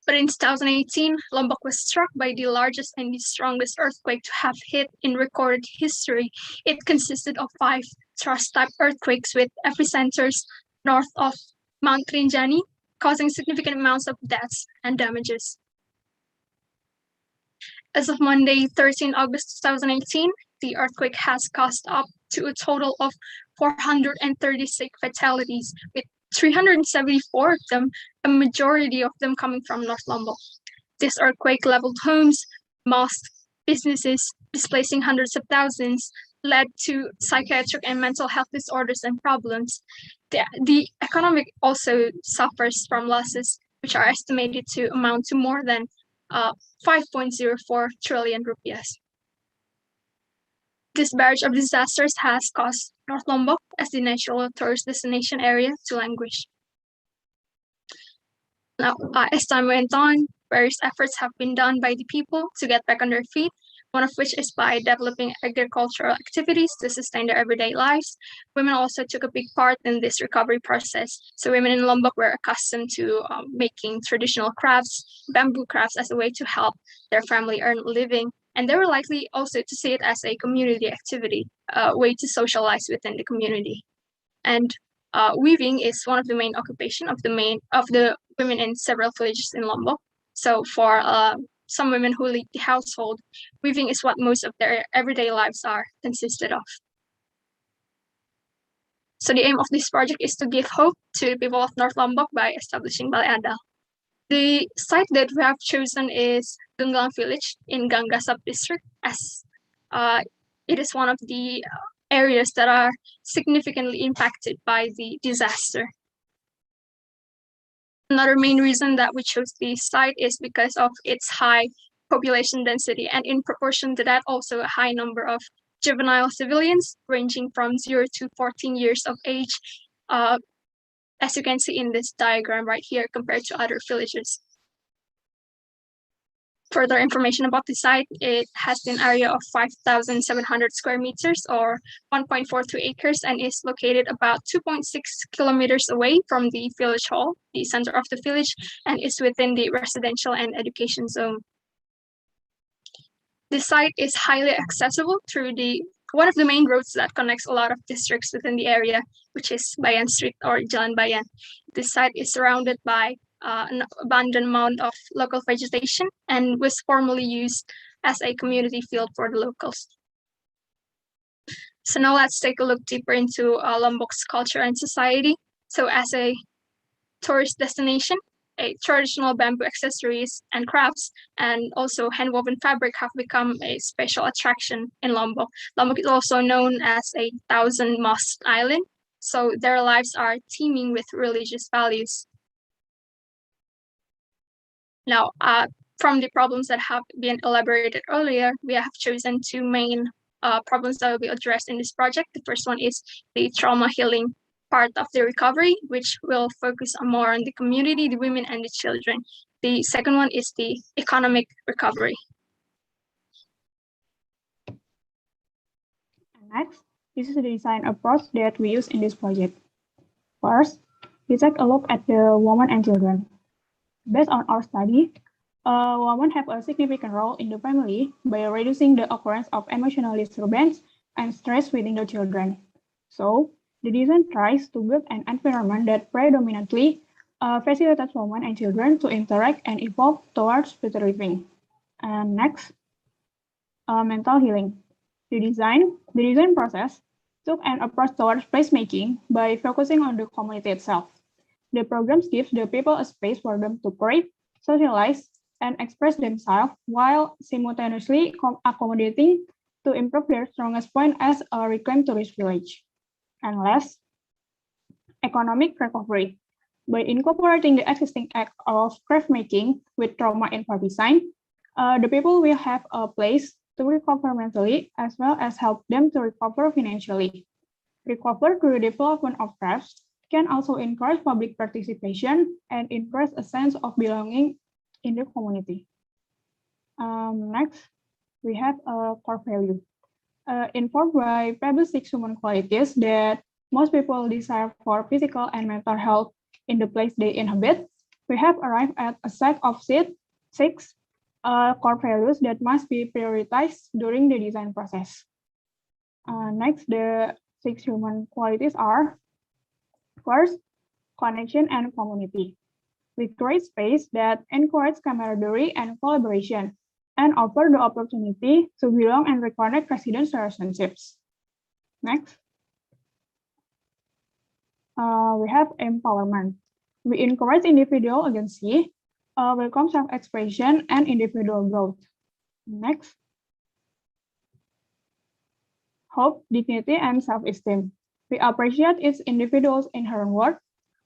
But in 2018, Lombok was struck by the largest and the strongest earthquake to have hit in recorded history. It consisted of 5 thrust-type earthquakes with epicenters north of Mount Rinjani, causing significant amounts of deaths and damages. As of Monday, 13 August 2018, the earthquake has caused up to a total of 436 fatalities, with 374 of them, a majority of them coming from North Lombok. This earthquake leveled homes, mosques, businesses, displacing hundreds of thousands, led to psychiatric and mental health disorders and problems. The economy also suffers from losses, which are estimated to amount to more than 5.04 trillion rupiahs. This barrage of disasters has caused North Lombok as the natural tourist destination area to languish. Now, as time went on, various efforts have been done by the people to get back on their feet, one of which is by developing agricultural activities to sustain their everyday lives. Women also took a big part in this recovery process. So women in Lombok were accustomed to making traditional crafts, bamboo crafts, as a way to help their family earn a living. And they were likely also to see it as a community activity, a way to socialize within the community. And weaving is one of the main occupation of the women in several villages in Lombok. So for some women who lead the household, weaving is what most of their everyday lives are consisted of. So the aim of this project is to give hope to the people of North Lombok by establishing Balai Adal. The site that we have chosen is Genggang village in Gangga sub-district, as it is one of the areas that are significantly impacted by the disaster. Another main reason that we chose this site is because of its high population density, and in proportion to that, also a high number of juvenile civilians ranging from 0 to 14 years of age, as you can see in this diagram right here compared to other villages. Further information about the site, it has an area of 5,700 square meters or 1.42 acres and is located about 2.6 kilometers away from the village hall, the center of the village, and is within the residential and education zone. The site is highly accessible through one of the main roads that connects a lot of districts within the area, which is Bayan Street or Jalan Bayan. This site is surrounded by an abundant mound of local vegetation and was formerly used as a community field for the locals. So now let's take a look deeper into Lombok's culture and society. So as a tourist destination, traditional bamboo accessories and crafts and also hand-woven fabric have become a special attraction in Lombok. Lombok is also known as a 1,000 mosque island, so their lives are teeming with religious values. Now, from the problems that have been elaborated earlier, we have chosen 2 main problems that will be addressed in this project. The first one is the trauma healing part of the recovery, which will focus more on the community, the women, and the children. The second one is the economic recovery. Next, this is the design approach that we use in this project. First, we take a look at the women and children. Based on our study, women have a significant role in the family by reducing the occurrence of emotional disturbance and stress within the children. So, the design tries to build an environment that predominantly facilitates women and children to interact and evolve towards better living. And next, mental healing. The design process took an approach towards placemaking by focusing on the community itself. The programs give the people a space for them to create, socialize, and express themselves while simultaneously accommodating to improve their strongest point as a reclaimed tourist village. And last, economic recovery. By incorporating the existing act of craft making with trauma-informed design, the people will have a place to recover mentally as well as help them to recover financially. Recover through the development of crafts can also encourage public participation and increase a sense of belonging in the community. Next, we have a core value. Informed by probably 6 human qualities that most people desire for physical and mental health in the place they inhabit, we have arrived at a set of six core values that must be prioritized during the design process. Next, the 6 human qualities are: first, connection and community. We create space that encourages camaraderie and collaboration and offer the opportunity to belong and reconnect residents' relationships. Next, we have empowerment. We encourage individual agency, welcome self-expression, and individual growth. Next, hope, dignity, and self-esteem. We appreciate each individual's inherent worth,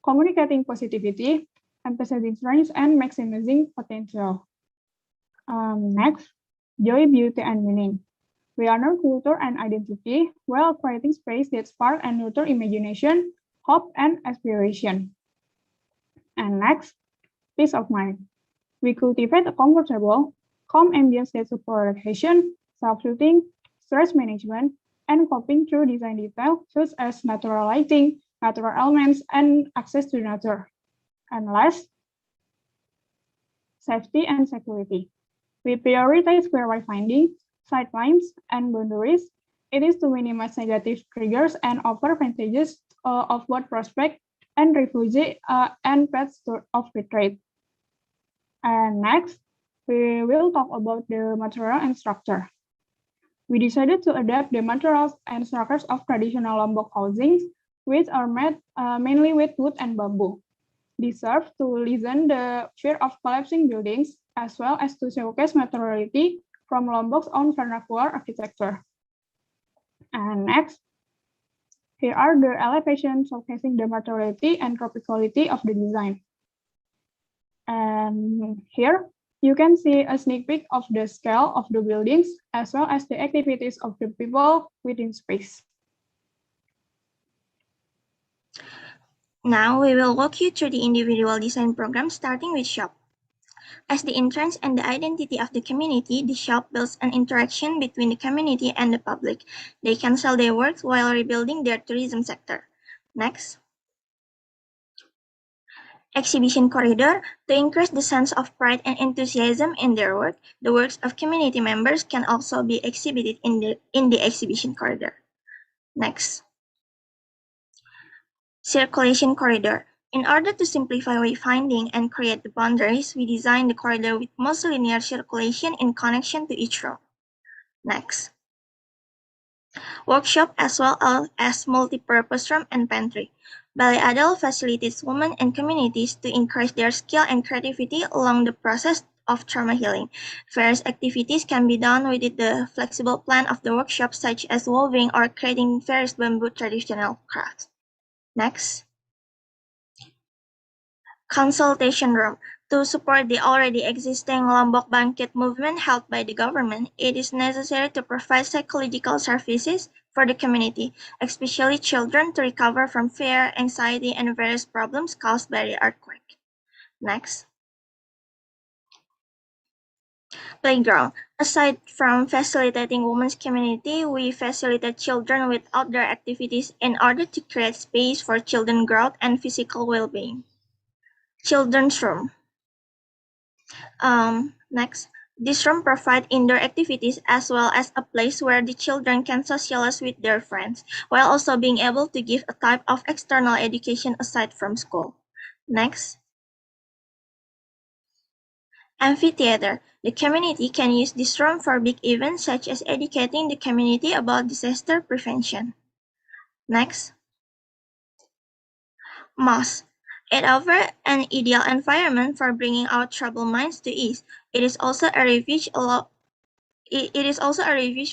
communicating positivity, emphasizing strengths, and maximizing potential. Next, joy, beauty, and meaning. We honor culture and identity while creating space that spark and nurture imagination, hope, and aspiration. And next, peace of mind. We cultivate a comfortable, calm ambience that supports relaxation, self-soothing, stress management, and coping through design detail such as natural lighting, natural elements, and access to nature. And last, safety and security. We prioritize clear wayfinding, sightlines, and boundaries. It is to minimize negative triggers and offer advantages of both prospect and refugee and paths of retreat. And next, we will talk about the material and structure. We decided to adapt the materials and structures of traditional Lombok housings, which are made mainly with wood and bamboo. These serve to lessen the fear of collapsing buildings, as well as to showcase materiality from Lombok's own vernacular architecture. And next, here are the elevations showcasing the materiality and tropicality of the design. And here, you can see a sneak peek of the scale of the buildings, as well as the activities of the people within space. Now we will walk you through the individual design program, starting with shop. As the entrance and the identity of the community, the shop builds an interaction between the community and the public. They can sell their works while rebuilding their tourism sector. Next. Exhibition corridor. To increase the sense of pride and enthusiasm in their work, the works of community members can also be exhibited in the exhibition corridor. Next. Circulation corridor. In order to simplify wayfinding and create the boundaries, we designed the corridor with mostly linear circulation in connection to each row. Next. Workshop as well as multi-purpose room and pantry. Balai Adel facilitates women and communities to increase their skill and creativity along the process of trauma healing. Various activities can be done within the flexible plan of the workshop, such as woven or creating various bamboo traditional crafts. Next. Consultation room. To support the already existing Lombok Bangkit movement held by the government, it is necessary to provide psychological services for the community, especially children, to recover from fear, anxiety, and various problems caused by the earthquake. Next. Playground. Aside from facilitating women's community, we facilitate children with outdoor activities in order to create space for children's growth and physical well-being. Children's room. Next, this room provides indoor activities as well as a place where the children can socialize with their friends, while also being able to give a type of external education aside from school. Next. Amphitheater. The community can use this room for big events such as educating the community about disaster prevention. Next, moss. It offers an ideal environment for bringing out troubled minds to ease. It is also a refuge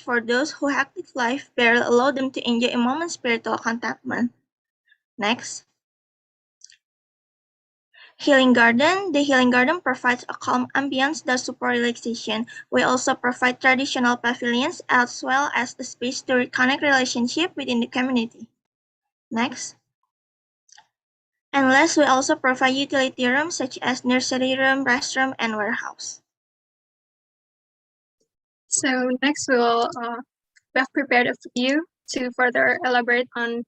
for those whose hectic life barely allow them to enjoy a moment's spiritual contentment. Next, healing garden. The healing garden provides a calm ambience that supports relaxation. We also provide traditional pavilions as well as a space to reconnect relationship within the community. Next. And last, we also provide utility rooms such as nursery room, restroom, and warehouse. So next we have prepared a few to further elaborate on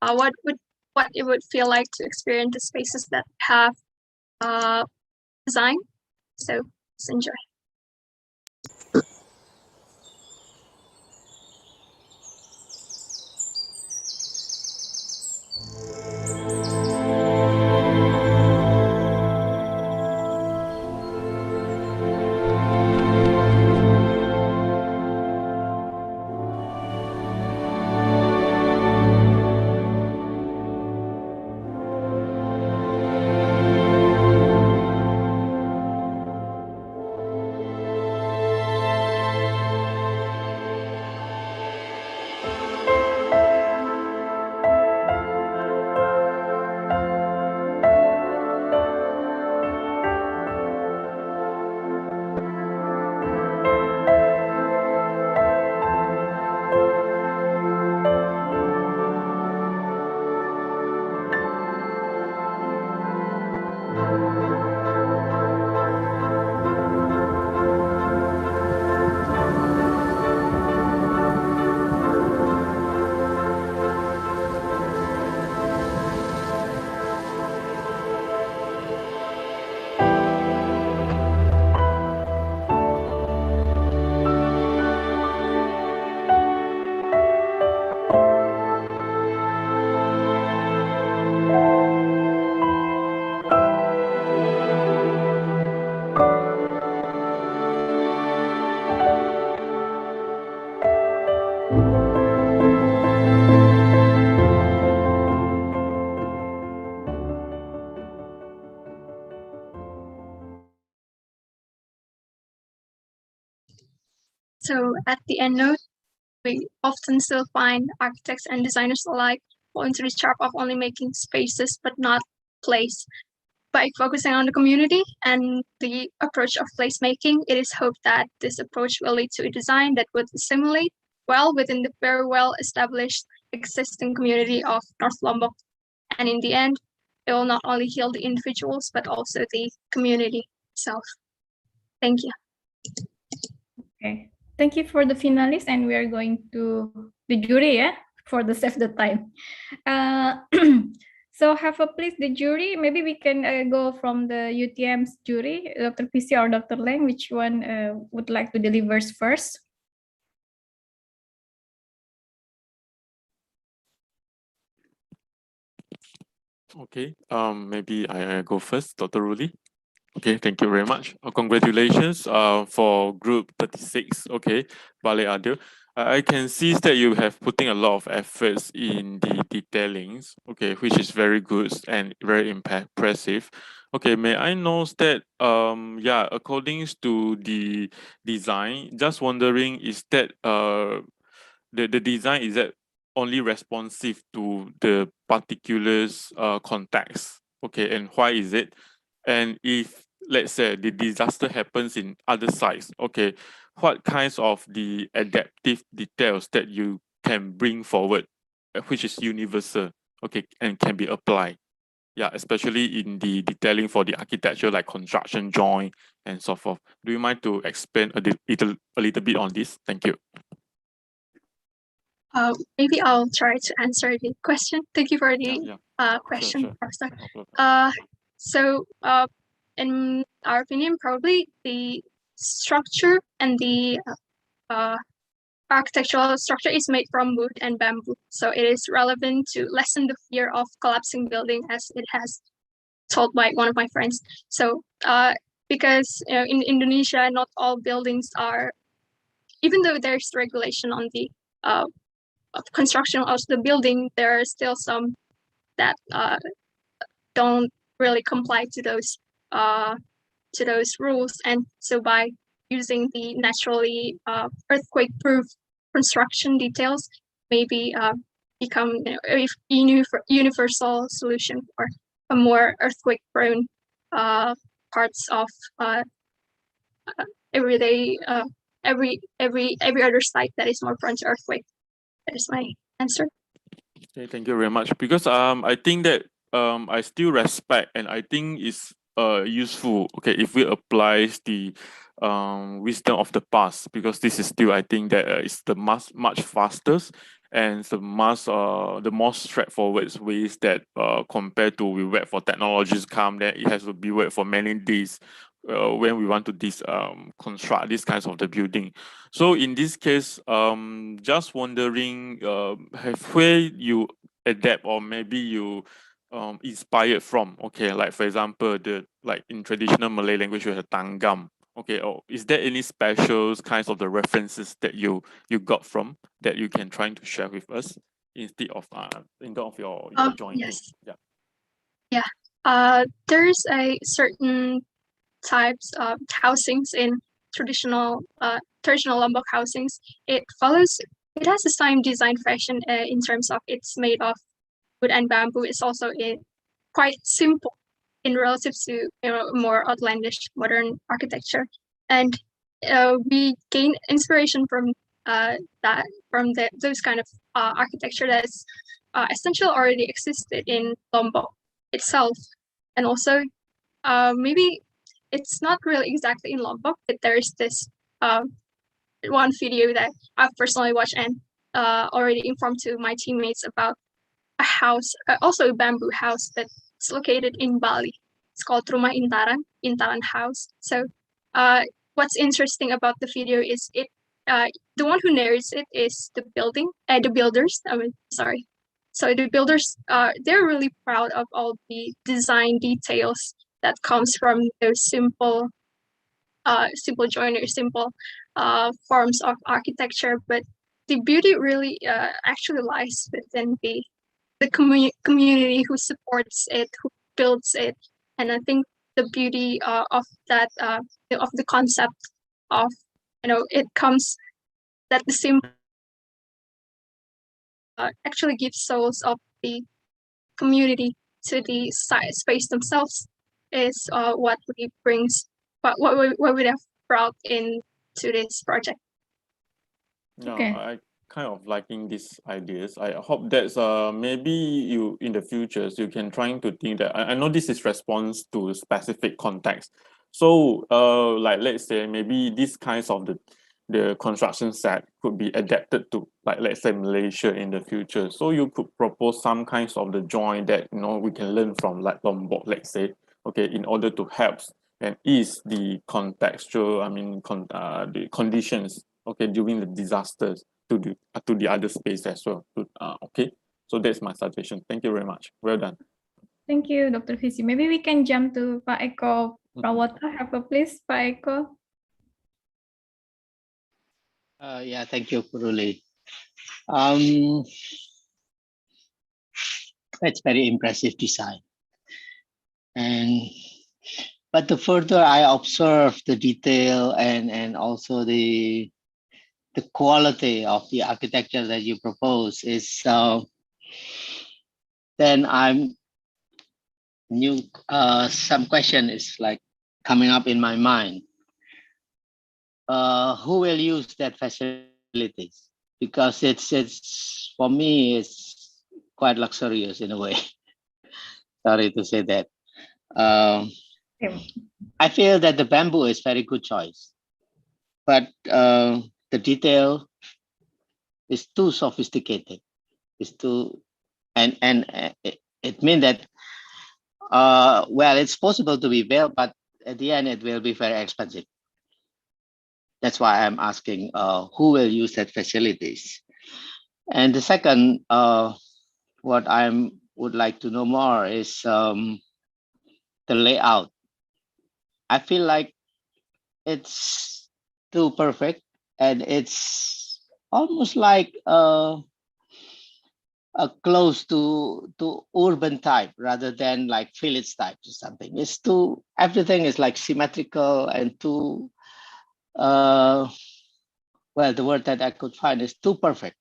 what it would feel like to experience the spaces that have design. So let's enjoy. So at the end note, we often still find architects and designers alike fall into the trap of only making spaces but not place. By focusing on the community and the approach of placemaking, it is hoped that this approach will lead to a design that would assimilate well within the very well-established existing community of North Lombok. And in the end, it will not only heal the individuals, but also the community itself. Thank you. Okay. Thank you for the finalists, and we are going to the jury, for the save the time. So have a please the jury. Maybe we can go from the UTM's jury, Dr. PC or Dr. Lang. Which one would like to deliver first? Okay, maybe I go first, Dr. Ruli. Okay, thank you very much. Congratulations for group 36, okay, Balai Adil. I can see that you have putting a lot of efforts in the detailings, okay, which is very good and very impressive. Okay, may I know that, yeah, according to the design, just wondering, is that the design, is that only responsive to the particulars context, okay, and why is it? And if, let's say, the disaster happens in other sites, okay, what kinds of the adaptive details that you can bring forward, which is universal, okay, and can be applied? Yeah, especially in the detailing for the architecture, like construction joint and so forth. Do you mind to expand a little bit on this? Thank you. Maybe I'll try to answer the question. Thank you for the question, Professor. So in our opinion, probably the structure and the architectural structure is made from wood and bamboo. So it is relevant to lessen the fear of collapsing building, as it has told by one of my friends. So because in Indonesia, not all buildings are, even though there's regulation on the construction of the building, there are still some that don't really comply to those rules. And so by using the naturally earthquake-proof construction details, maybe become a universal solution for a more earthquake-prone parts of everyday every other site that is more prone to earthquake. That is my answer. Okay, thank you very much. Because I think that I still respect and I think it's useful. Okay, if we apply the wisdom of the past, because this is still I think that is the much fastest and the most straightforward ways that compared to we wait for technologies come, then it has to be wait for many days when we want to construct these kinds of the building. So in this case, just wondering, have where you adapt or maybe you inspired from? Okay, like for example, like in traditional Malay language, you have tanggam. Okay, or is there any special kinds of the references that you got from that you can try to share with us instead of your joint? Yes. Yeah. There's a certain types of housings in traditional Lombok housings. It has the same design fashion in terms of it's made of wood and bamboo. It's also quite simple in relative to more outlandish modern architecture, and we gain inspiration from those kind of architecture that's essentially already existed in Lombok itself, and also maybe it's not really exactly in Lombok, but there's this one video that I've personally watched and already informed to my teammates about a house, also a bamboo house that's located in Bali. It's called Rumah Intaran House. So what's interesting about the video is the one who narrates it is the builders. Sorry. So the builders, they're really proud of all the design details that comes from those simple joinery, simple forms of architecture. But the beauty really actually lies within the community who supports it, who builds it. And I think the beauty of that of the concept of it comes that the simple actually gives souls of the community to the space themselves is what we brings what we have brought into this project. No, Okay. I kind of liking these ideas. I hope that maybe you in the futures you can trying to think that I know this is response to specific context. So like let's say maybe these kinds of the construction set could be adapted to like let's say Malaysia in the future. So you could propose some kinds of the joint that we can learn from like Lombok, let's say, okay, in order to help and ease the contextual, the conditions, okay, during the disasters to the other space as well. Okay, so that's my suggestion. Thank you very much. Well done. Thank you, Dr. Visi. Maybe we can jump to Pak Eko Prawata. Have a please, Pak Eko. Yeah, thank you, Puruli. That's very impressive design. But the further I observe the detail and also the quality of the architecture that you propose is then some question is like coming up in my mind. Who will use that facilities? Because it's for me it's quite luxurious in a way. Sorry to say that. I feel that the bamboo is very good choice, but the detail is too sophisticated. It's too, and it means that well, it's possible to be built, but at the end it will be very expensive. That's why I'm asking who will use that facilities. And the second, what I would like to know more is the layout. I feel like it's too perfect and it's almost like close to urban type rather than like village type or something. It's too, everything is like symmetrical and too, well, the word that I could find is too perfect.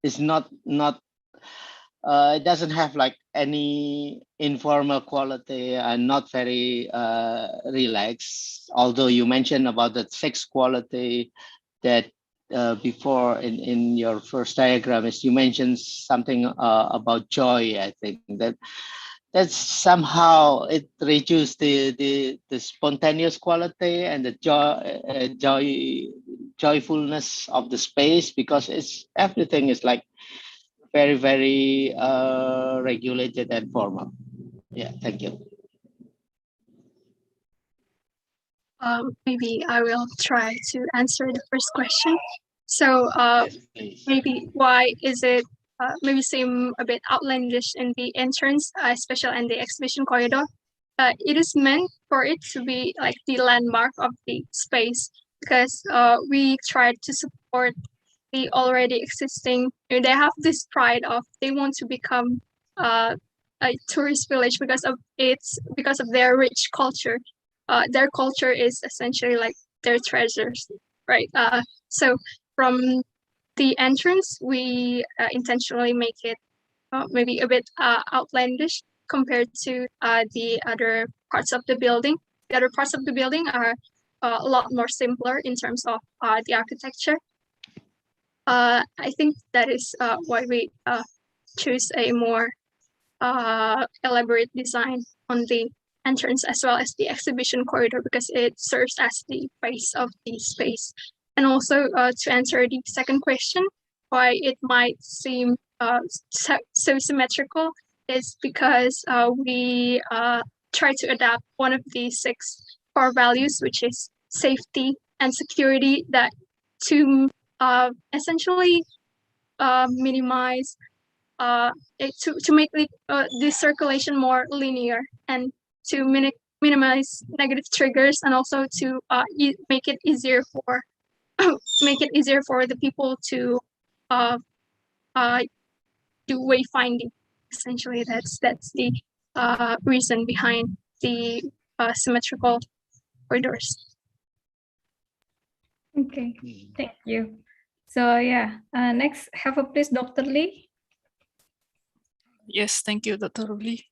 It's not, it doesn't have like any informal quality and not very relaxed. Although you mentioned about the fixed quality that before in your first diagram is you mentioned something about joy. I think that's somehow it reduced the spontaneous quality and the joyfulness of the space, because it's everything is like very regulated and formal. Yeah, thank you. Maybe I will try to answer the first question. So maybe why is it maybe seem a bit outlandish in the entrance, especially in the exhibition corridor? It is meant for it to be like the landmark of the space, because we tried to support the already existing. They have this pride of they want to become a tourist village because of their rich culture. Their culture is essentially like their treasures, right? So from the entrance, we intentionally make it maybe a bit outlandish compared to the other parts of the building. The other parts of the building are a lot more simpler in terms of the architecture. I think that is why we choose a more elaborate design on the entrance as well as the exhibition corridor, because it serves as the face of the space. And also to answer the second question, why it might seem so symmetrical is because we try to adapt one of the 6 core values, which is safety and security, that to essentially minimize to make the circulation more linear, and to minimize negative triggers, and also to make it easier for the people to do wayfinding. Essentially, that's the reason behind the symmetrical corridors. Okay, thank you. So yeah, next, have a please, Dr. Lee. Yes, thank you, Dr. Ruli.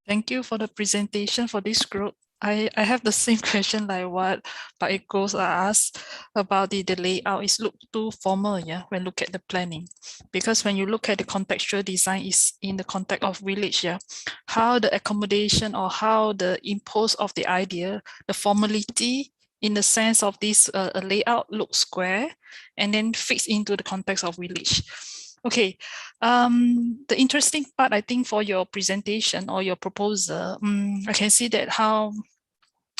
Thank you for the presentation for this group. I have the same question like what Pak Eko's asked about the layout. Is look too formal, yeah, when look at the planning. Because when you look at the contextual design is in the context of village, yeah, how the accommodation or how the impose of the idea, the formality in the sense of this layout looks square and then fits into the context of village. Okay, the interesting part, I think, for your presentation or your proposal, I can see that how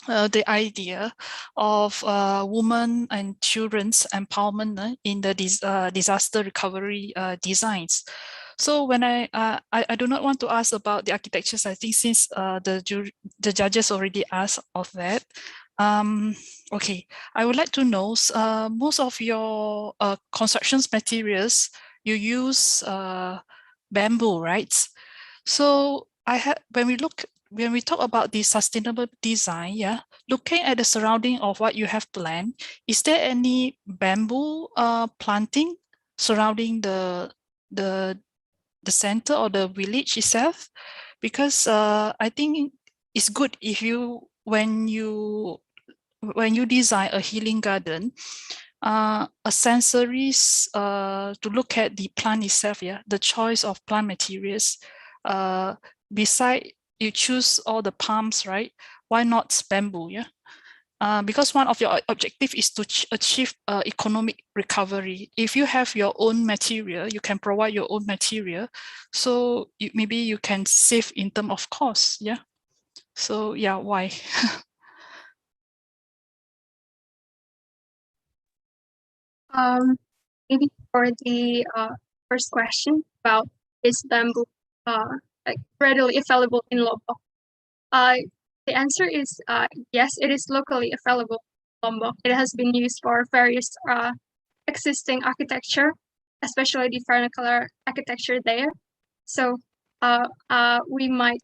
the idea of women and children's empowerment in the disaster recovery designs. So when I do not want to ask about the architectures, I think since the judges already asked of that. Okay, I would like to know most of your construction materials, you use bamboo, right? So when we talk about the sustainable design, yeah, looking at the surrounding of what you have planned, is there any bamboo planting surrounding the center or the village itself? Because I think it's good if when you design a healing garden, a sensories to look at the plant itself, yeah, the choice of plant materials. Beside you choose all the palms, right? Why not bamboo? Yeah, because one of your objective is to achieve economic recovery. If you have your own material, you can provide your own material, so maybe you can save in terms of cost. Yeah. So yeah, why? Maybe for the first question about is bamboo like readily available in Lombok? The answer is yes, it is locally available in Lombok. It has been used for various existing architecture, especially the vernacular architecture there. So we might,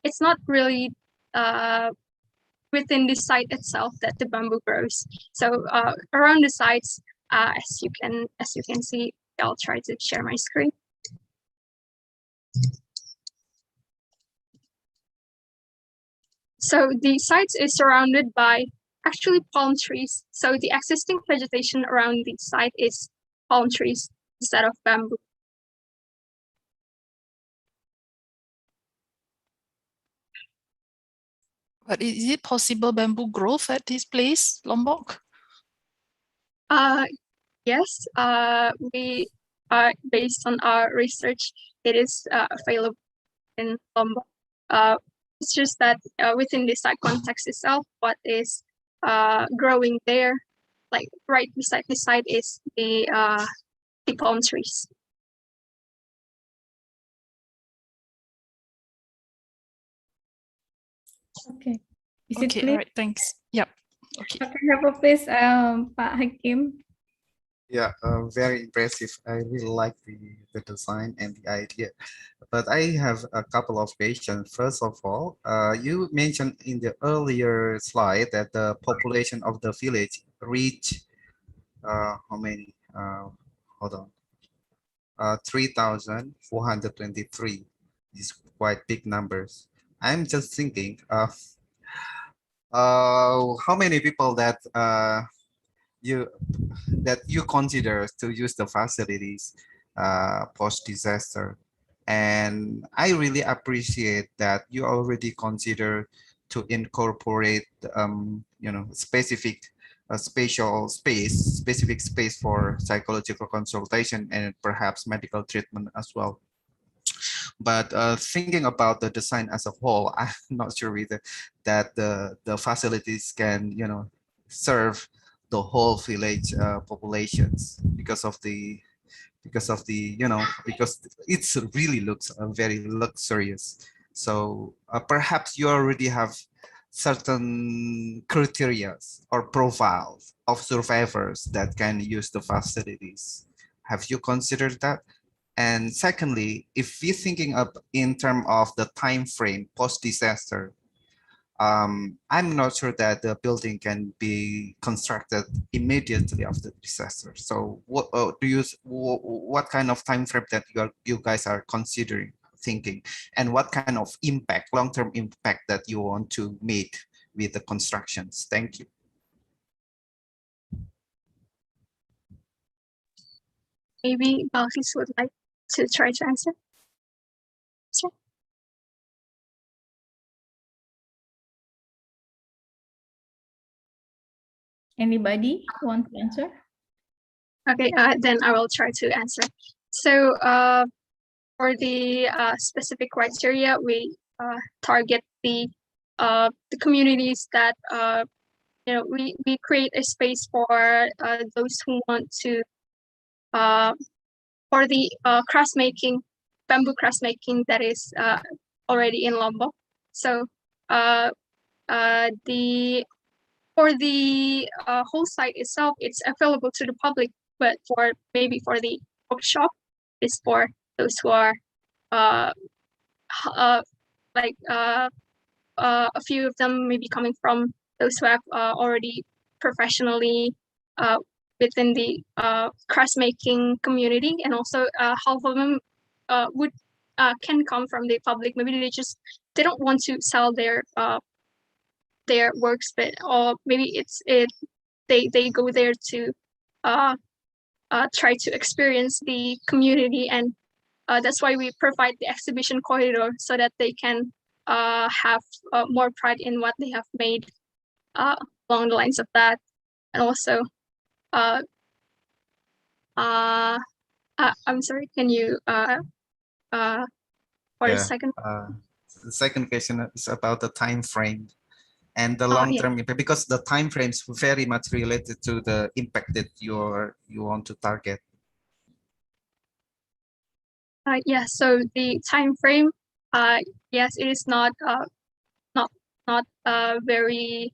it's not really within the site itself that the bamboo grows. So around the sites, as you can see, I'll try to share my screen. So the site is surrounded by actually palm trees. So the existing vegetation around the site is palm trees instead of bamboo. But is it possible bamboo growth at this place, Lombok? Yes, we are based on our research. It is available in Lombok. It's just that within the site context itself, what is growing there, like right beside the site, is the palm trees. Okay. Is it Okay, clear? all right, thanks. Yep. Okay. Okay, have a please, Pak Hakim. Yeah, very impressive. I really like the design and the idea. But I have a couple of questions. First of all, you mentioned in the earlier slide that the population of the village reached how many? Hold on. 3,423. These quite big numbers. I'm just thinking of how many people that you consider to use the facilities post disaster, and I really appreciate that you already consider to incorporate specific specific space for psychological consultation and perhaps medical treatment as well. But thinking about the design as a whole, I'm not sure whether that the facilities can serve the whole village populations because of the because it really looks very luxurious. So perhaps you already have certain criteria or profiles of survivors that can use the facilities. Have you considered that? And secondly, if we're thinking of in terms of the time frame post disaster, I'm not sure that the building can be constructed immediately after disaster. So what what kind of time frame that you guys are considering, thinking, and what kind of impact, long-term impact that you want to make with the constructions? Thank you. Maybe Balkis would like to try to answer. Sure. Anybody want to answer? Okay, then I will try to answer. So for the specific criteria, we target the communities that we create a space for those who want to for the craft making, bamboo craft making that is already in Lombok. So for the whole site itself, it's available to the public, but for the workshop, is for those who are a few of them maybe coming from those who have already professionally within the craft making community, and also half of them can come from the public. Maybe they don't want to sell their works, but or maybe they go there to try to experience the community, and that's why we provide the exhibition corridor so that they can have more pride in what they have made along the lines of that. And also I'm sorry, can you for the second the second question is about the time frame and the yeah. long-term impact, because the time frames very much related to the impact that you want to target. Yeah, so the time frame, yes, it is not very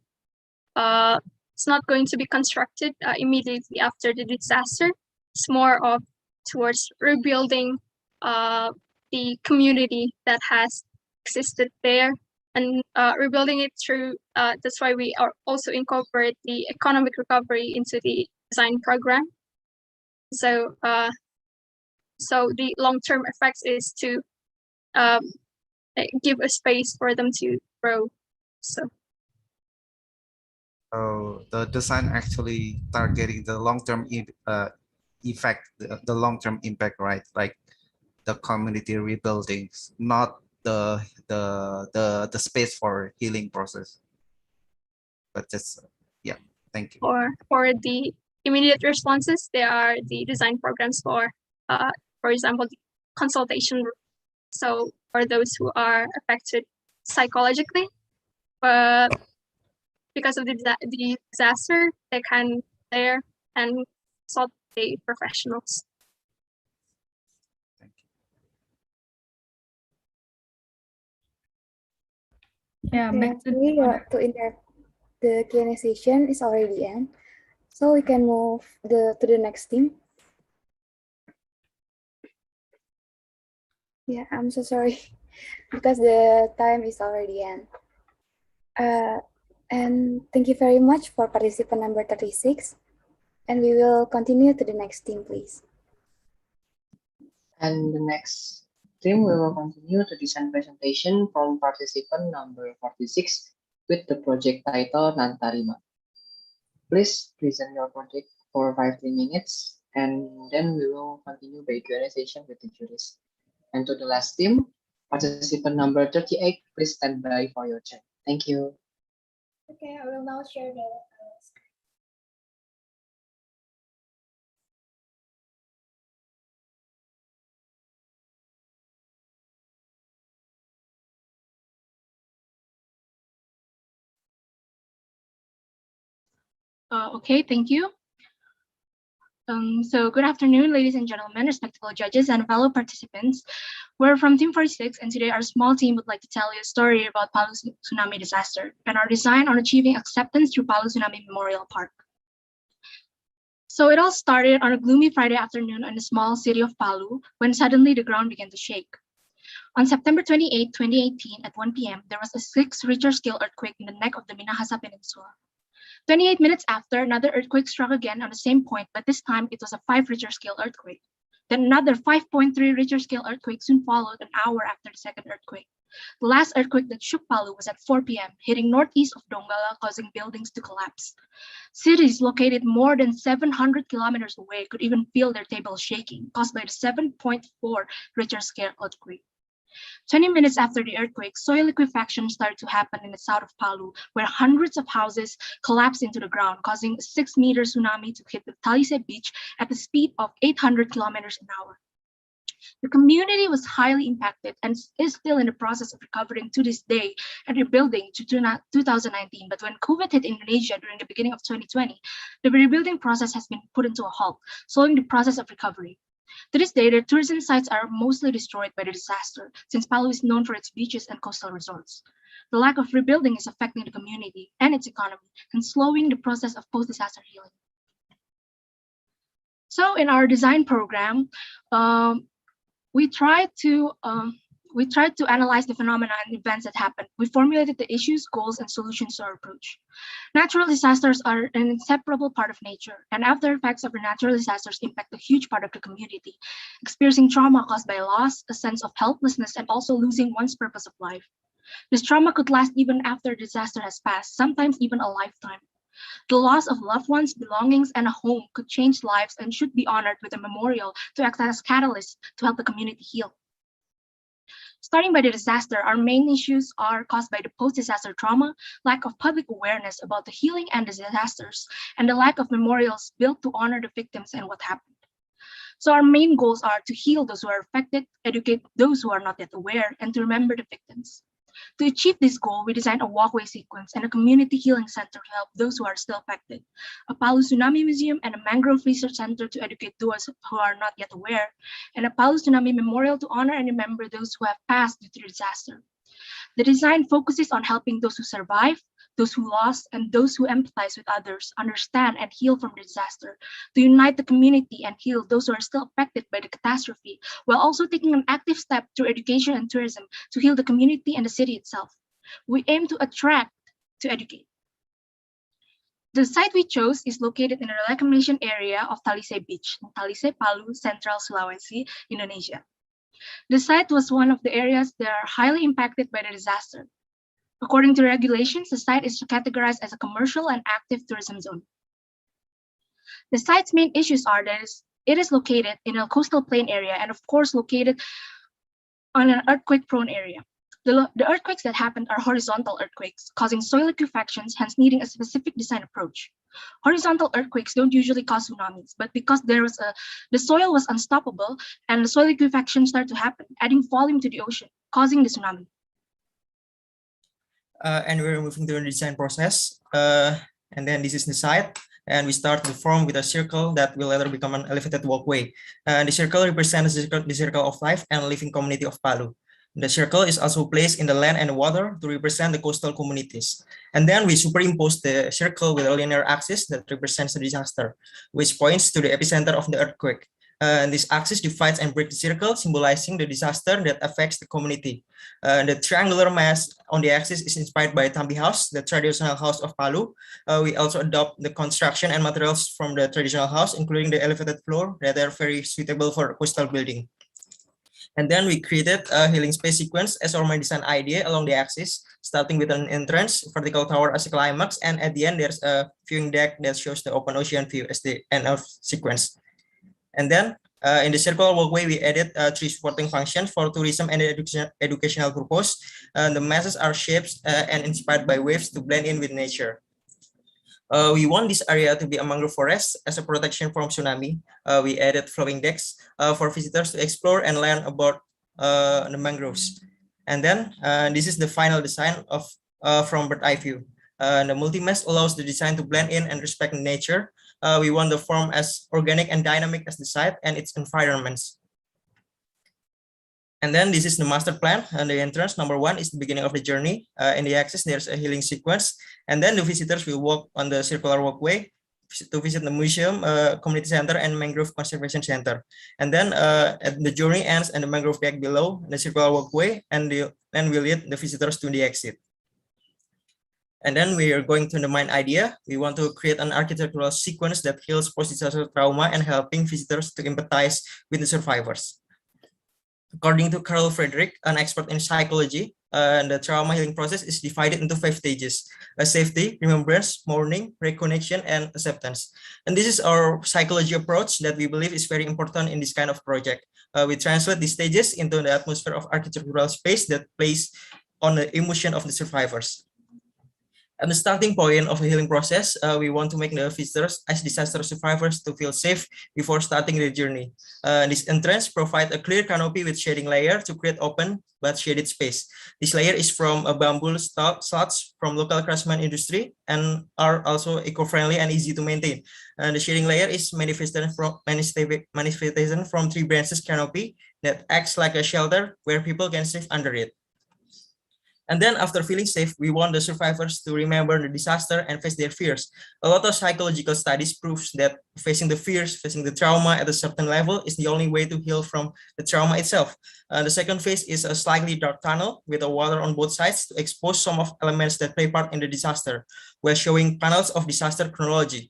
it's not going to be constructed immediately after the disaster. It's more of towards rebuilding the community that has existed there and rebuilding it through. That's why we are also incorporate the economic recovery into the design program. So, so the long-term effects is to give a space for them to grow. So. The design actually targeting the long-term effect, the long-term impact, right? Like the community rebuilding, not the space for healing process. But just yeah, thank you. For the immediate responses, there are the design programs for example, the consultation. So for those who are affected psychologically, but because of the disaster, they can there and consult the professionals. Yeah, back to the Q&A session is already end, so we can move to the next team. Yeah, I'm so sorry because the time is already end. And thank you very much for participant number 36. And we will continue to the next team, please. And the next team, we will continue to design presentation from participant number 46 with the project title Nantarima. Please present your project for 5 minutes, and then we will continue by Q&A session with the jurors. And to the last team, participant number 38, please stand by for your turn. Thank you. Okay, I will now share the screen. Okay, thank you. So good afternoon, ladies and gentlemen, respectable judges and fellow participants. We're from Team 46, and today our small team would like to tell you a story about Palu tsunami disaster and our design on achieving acceptance through Palu Tsunami Memorial Park. So it all started on a gloomy Friday afternoon in the small city of Palu when suddenly the ground began to shake. On September 28, 2018 at 1 p.m., there was a 6 Richter scale earthquake in the neck of the Minahasa Peninsula. 28 minutes after, another earthquake struck again on the same point, but this time it was a 5 Richter scale earthquake. Then another 5.3 Richter scale earthquake soon followed an hour after the second earthquake. The last earthquake that shook Palu was at 4 p.m., hitting northeast of Donggala, causing buildings to collapse. Cities located more than 700 kilometers away could even feel their tables shaking, caused by the 7.4 Richter scale earthquake. 20 minutes after the earthquake, soil liquefaction started to happen in the south of Palu, where hundreds of houses collapsed into the ground, causing a 6-meter tsunami to hit the Talise beach at the speed of 800 kilometers an hour. The community was highly impacted and is still in the process of recovering to this day and rebuilding to 2019. But when COVID hit Indonesia during the beginning of 2020, the rebuilding process has been put into a halt, slowing the process of recovery. To this day, the tourism sites are mostly destroyed by the disaster, since Palu is known for its beaches and coastal resorts. The lack of rebuilding is affecting the community and its economy and slowing the process of post-disaster healing. So in our design program, we tried to analyze the phenomena and events that happened. We formulated the issues, goals, and solutions to our approach. Natural disasters are an inseparable part of nature, and after effects of the natural disasters impact a huge part of the community, experiencing trauma caused by loss, a sense of helplessness, and also losing one's purpose of life. This trauma could last even after the disaster has passed, sometimes even a lifetime. The loss of loved ones, belongings, and a home could change lives and should be honored with a memorial to act as catalyst to help the community heal. Starting by the disaster, our main issues are caused by the post-disaster trauma, lack of public awareness about the healing and the disasters, and the lack of memorials built to honor the victims and what happened. So our main goals are to heal those who are affected, educate those who are not yet aware, and to remember the victims. To achieve this goal, we designed a walkway sequence and a community healing center to help those who are still affected, a Palu Tsunami Museum and a mangrove research center to educate those who are not yet aware, and a Palu Tsunami Memorial to honor and remember those who have passed due to the disaster. The design focuses on helping those who survive, those who lost, and those who empathize with others, understand and heal from the disaster, to unite the community and heal those who are still affected by the catastrophe, while also taking an active step through education and tourism to heal the community and the city itself. We aim to attract, to educate. The site we chose is located in the reclamation area of Talise Beach, in Talise, Palu, Central Sulawesi, Indonesia. The site was one of the areas that are highly impacted by the disaster. According to regulations, the site is categorized as a commercial and active tourism zone. The site's main issues are that it is located in a coastal plain area and of course located on an earthquake-prone area. The earthquakes that happened are horizontal earthquakes, causing soil liquefactions, hence needing a specific design approach. Horizontal earthquakes don't usually cause tsunamis, but because the soil was unstoppable and the soil liquefaction started to happen, adding volume to the ocean, causing the tsunami. And we're moving to the design process. And then this is the site. And we start the form with a circle that will later become an elevated walkway. The circle represents the circle of life and living community of Palu. The circle is also placed in the land and water to represent the coastal communities. And then we superimpose the circle with a linear axis that represents the disaster, which points to the epicenter of the earthquake. And this axis divides and breaks the circle, symbolizing the disaster that affects the community. The triangular mass on the axis is inspired by Tambi House, the traditional house of Palu. We also adopt the construction and materials from the traditional house, including the elevated floor that are very suitable for coastal building. And then we created a healing space sequence as our main design idea along the axis, starting with an entrance, vertical tower as a climax, and at the end there's a viewing deck that shows the open ocean view as the end of sequence. And then in the circular walkway, we added three supporting functions for tourism and educational purpose. The masses are shaped and inspired by waves to blend in with nature. We want this area to be a mangrove forest as a protection from tsunami. We added flowing decks for visitors to explore and learn about the mangroves. And then this is the final design of from bird eye view. The multi-mesh allows the design to blend in and respect nature. We want the form as organic and dynamic as the site and its environments. And then this is the master plan, and the entrance number 1 is the beginning of the journey. In the axis, there's a healing sequence, and then the visitors will walk on the circular walkway to visit the museum, community center, and mangrove conservation center. And then the journey ends and the mangrove deck below the circular walkway, and then we lead the visitors to the exit. And then we are going to the main idea. We want to create an architectural sequence that heals post-disaster trauma and helping visitors to empathize with the survivors. According to Carl Frederick, an expert in psychology, the trauma healing process is divided into 5 stages: safety, remembrance, mourning, reconnection, and acceptance. And this is our psychology approach that we believe is very important in this kind of project. We translate these stages into the atmosphere of architectural space that plays on the emotion of the survivors. At the starting point of the healing process, we want to make the visitors as disaster survivors to feel safe before starting their journey. This entrance provides a clear canopy with shading layer to create open but shaded space. This layer is from a bamboo slats from local craftsman industry and are also eco-friendly and easy to maintain. The shading layer is manifestation from 3 branches canopy that acts like a shelter where people can sleep under it. And then after feeling safe, we want the survivors to remember the disaster and face their fears. A lot of psychological studies proves that facing the fears, facing the trauma at a certain level is the only way to heal from the trauma itself. The second phase is a slightly dark tunnel with the water on both sides to expose some of elements that play part in the disaster, while showing panels of disaster chronology.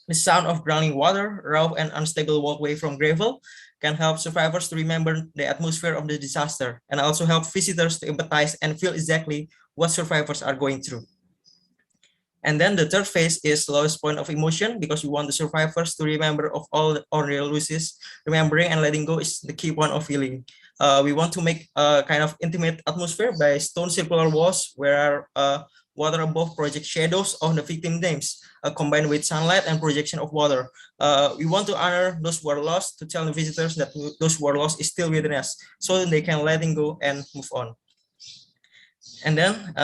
The sound of drowning water, rough and unstable walkway from gravel can help survivors to remember the atmosphere of the disaster and also help visitors to empathize and feel exactly what survivors are going through. And then the third phase is lowest point of emotion, because we want the survivors to remember of all the ordinary losses. Remembering and letting go is the key point of healing. We want to make a kind of intimate atmosphere by stone circular walls where water above project shadows of the victim names, combined with sunlight and projection of water. We want to honor those who are lost, to tell the visitors that those who are lost is still within us, so they can letting go and move on. And then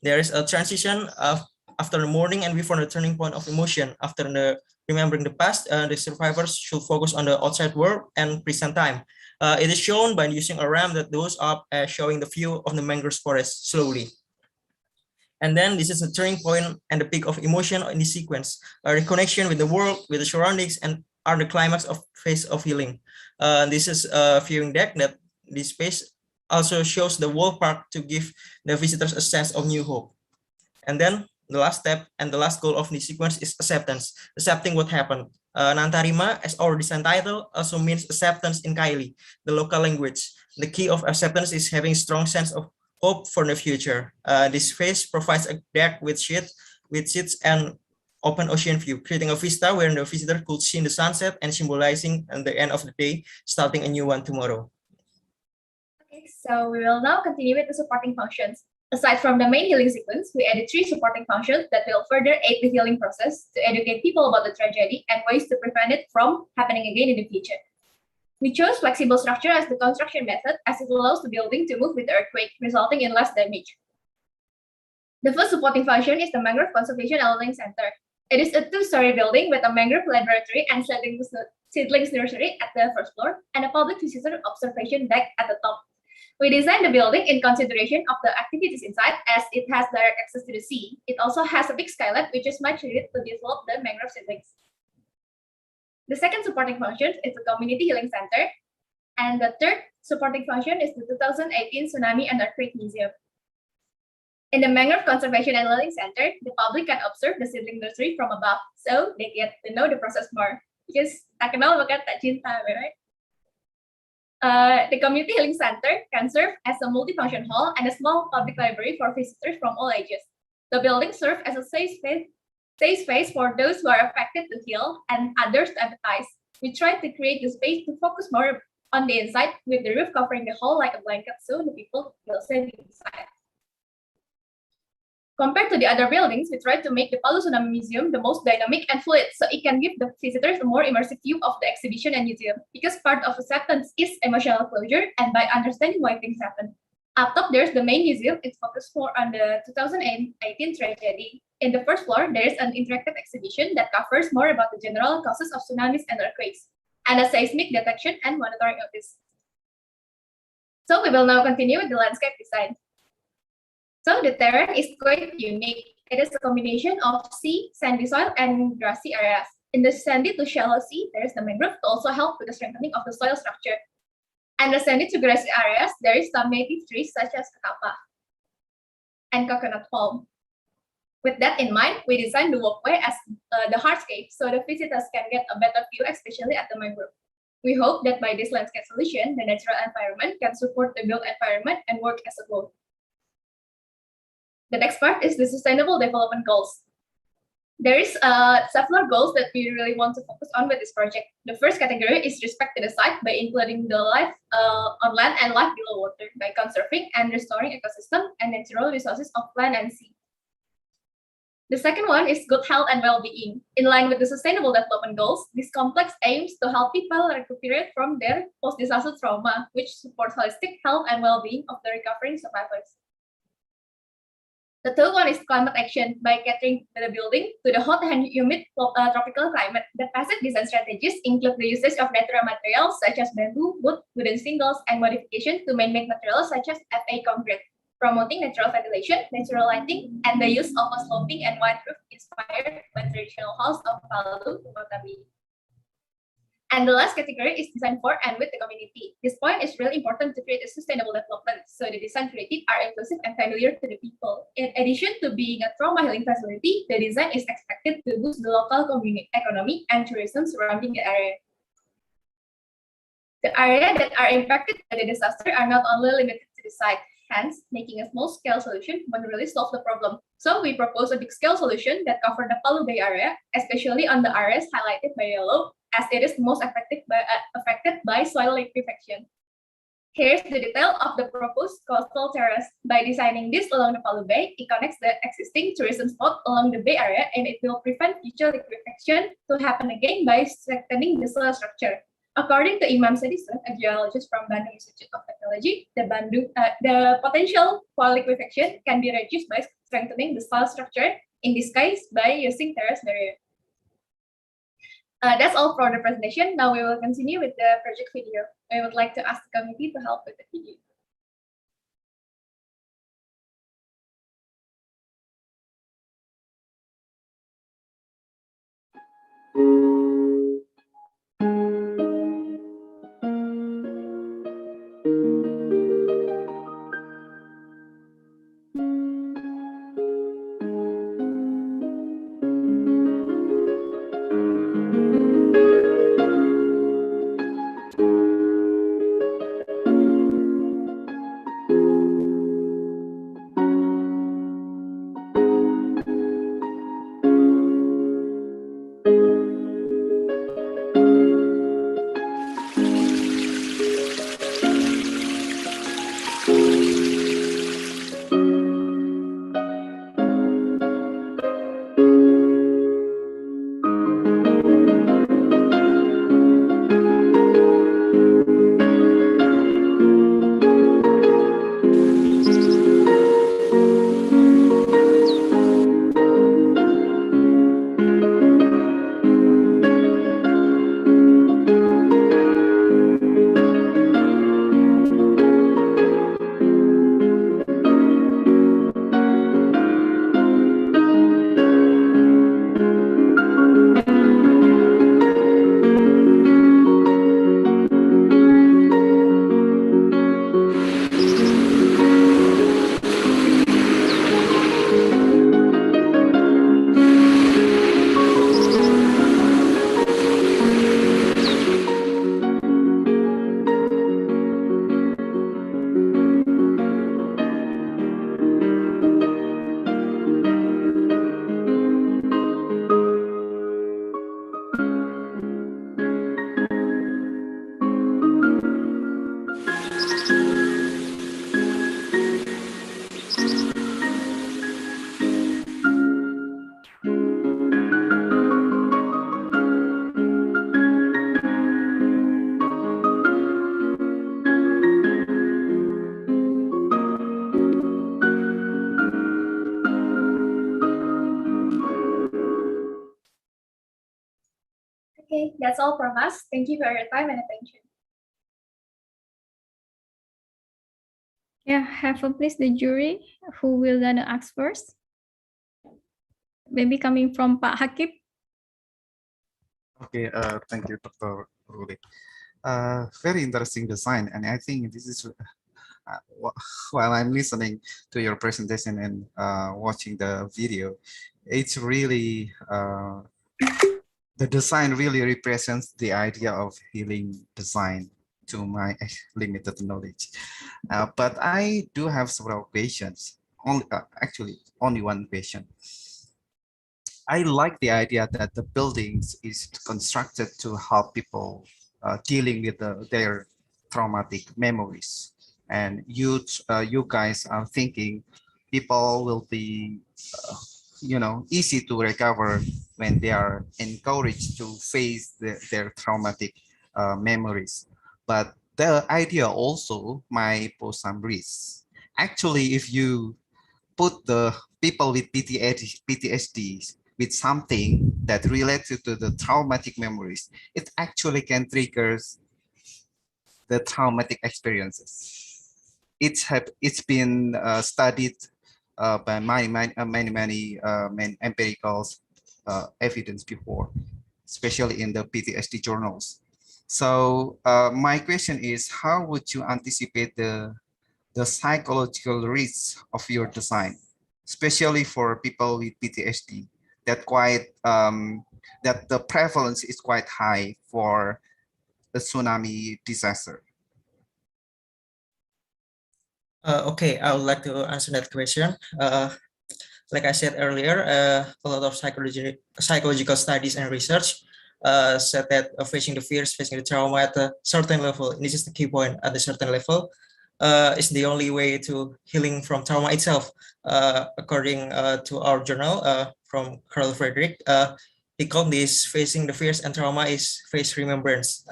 there is a transition after the mourning and before the turning point of emotion. After the remembering the past, the survivors should focus on the outside world and present time. It is shown by using a ramp that goes up, showing the view of the mangrove forest slowly. And then this is a turning point and the peak of emotion in this sequence. A reconnection with the world, with the surroundings, and are the climax of phase of healing. This is a viewing deck that this space also shows the wall park to give the visitors a sense of new hope. And then the last step and the last goal of this sequence is acceptance, accepting what happened. Nantarima, as our design title, also means acceptance in Kaili, the local language. The key of acceptance is having strong sense of hope for the future. This phase provides a deck with seats and open ocean view, creating a vista where the visitor could see the sunset and symbolizing the end of the day, starting a new one tomorrow. Okay, so we will now continue with the supporting functions. Aside from the main healing sequence, we added 3 supporting functions that will further aid the healing process to educate people about the tragedy and ways to prevent it from happening again in the future. We chose flexible structure as the construction method as it allows the building to move with the earthquake, resulting in less damage. The first supporting function is the Mangrove Conservation and Learning Center. It is a 2-story building with a mangrove laboratory and seedlings nursery at the first floor and a public visitor observation deck at the top. We designed the building in consideration of the activities inside as it has direct access to the sea. It also has a big skylight which is much needed to develop the mangrove seedlings. The second supporting function is the Community Healing Center. And the third supporting function is the 2018 Tsunami and Earthquake Museum. In the Mangrove Conservation and Learning Center, the public can observe the seedling nursery from above, so they get to know the process more. Because tak kenal maka tak cinta, right? The Community Healing Center can serve as a multifunction hall and a small public library for visitors from all ages. The building serves as a safe space for those who are affected to heal and others to empathize. We try to create the space to focus more on the inside with the roof covering the hall like a blanket so the people feel safe inside. Compared to the other buildings, we tried to make the Palu Tsunami Museum the most dynamic and fluid so it can give the visitors a more immersive view of the exhibition and museum because part of acceptance is emotional closure and by understanding why things happen. Up top, there's the main museum. It's focused more on the 2018 tragedy. In the first floor, there is an interactive exhibition that covers more about the general causes of tsunamis and earthquakes and a seismic detection and monitoring of this. So we will now continue with the landscape design. So the terrain is quite unique. It is a combination of sea, sandy soil, and grassy areas. In the sandy to shallow sea, there is the mangrove to also help with the strengthening of the soil structure. And the sandy to grassy areas, there is some native trees such as kakapa and coconut palm. With that in mind, we designed the walkway as the hardscape so the visitors can get a better view, especially at the mangrove. We hope that by this landscape solution, the natural environment can support the built environment and work as a whole. The next part is the sustainable development goals. There is several goals that we really want to focus on with this project. The first category is respect to the site by including the life on land and life below water by conserving and restoring ecosystem and natural resources of land and sea. The second one is good health and well-being. In line with the sustainable development goals, this complex aims to help people recuperate from their post-disaster trauma, which supports holistic health and well-being of the recovering survivors. The third one is climate action by catering the building to the hot and humid tropical climate. The passive design strategies include the usage of natural materials such as bamboo, wood, wooden shingles, and modification to man-made materials such as FA concrete, promoting natural ventilation, natural lighting, and the use of a sloping and wide roof inspired by traditional halls of Palu, Batabi. And the last category is design for and with the community. This point is really important to create a sustainable development, so the design created are inclusive and familiar to the people. In addition to being a trauma healing facility, the design is expected to boost the local community economy and tourism surrounding the area. The areas that are impacted by the disaster are not only limited to the site, hence making a small-scale solution won't really solve the problem. So we propose a big-scale solution that covers the Palu Bay area, especially on the areas highlighted by yellow, as it is most affected by soil liquefaction. Here's the detail of the proposed coastal terrace. By designing this along the Palu Bay, it connects the existing tourism spot along the bay area, and it will prevent future liquefaction to happen again by strengthening the soil structure. According to Imam Sedison, a geologist from Bandung Institute of Technology, the potential for liquefaction can be reduced by strengthening the soil structure, in this case by using terrace barrier. That's all for the presentation. Now we will continue with the project video. I would like to ask the committee to help with the video. Okay, that's all from us. Thank you for your time and attention. Yeah, have a please the jury. Who will gonna ask first? Maybe coming from Pak Hakib. Okay, thank you, Dr. Ruli. Very interesting design, and I think this is while I'm listening to your presentation and watching the video, it's really the design really represents the idea of healing design to my limited knowledge. But I do have several questions. Actually, only one question. I like the idea that the buildings is constructed to help people dealing with their traumatic memories. And you guys are thinking people will be, easy to recover when they are encouraged to face their traumatic memories. But the idea also might pose some risks. Actually, if you put the people with PTSD with something that related to the traumatic memories, it actually can trigger the traumatic experiences. It's been studied by many empirical evidence before, especially in the PTSD journals. So my question is, how would you anticipate the psychological risks of your design, especially for people with PTSD, that that the prevalence is quite high for the tsunami disaster? Okay, I would like to answer that question. Like I said earlier, a lot of psychological studies and research said that facing the fears, facing the trauma at a certain level, and this is the key point, at a certain level, is the only way to healing from trauma itself. According to our journal from Carl Frederick, he called this facing the fears and trauma is face remembrance.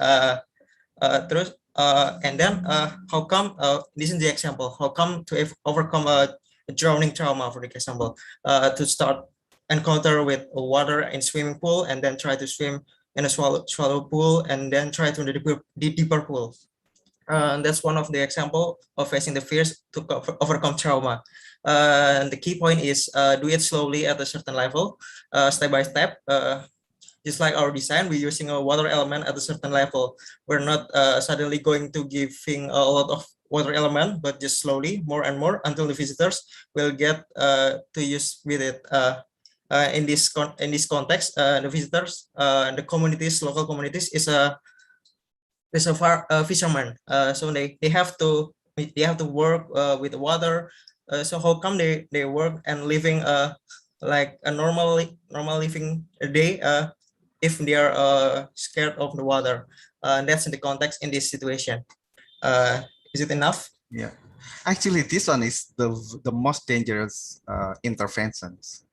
And then how come, this is the example, how come to overcome a drowning trauma, for example, to start encounter with water in swimming pool and then try to swim in a shallow pool and then try to the deeper pool. And that's one of the example of facing the fears to overcome trauma. And the key point is do it slowly at a certain level, step by step. just like our design, we're using a water element at a certain level. We're not suddenly going to giving a lot of water element, but just slowly, more and more, until the visitors will get to use with it. In this context, the visitors and the communities, local communities, is a fisherman. So they have to work with the water. So how come they work and living like a normal living a day if they are scared of the water? That's in the context in this situation. Is it enough? Yeah, actually, this one is the most dangerous interventions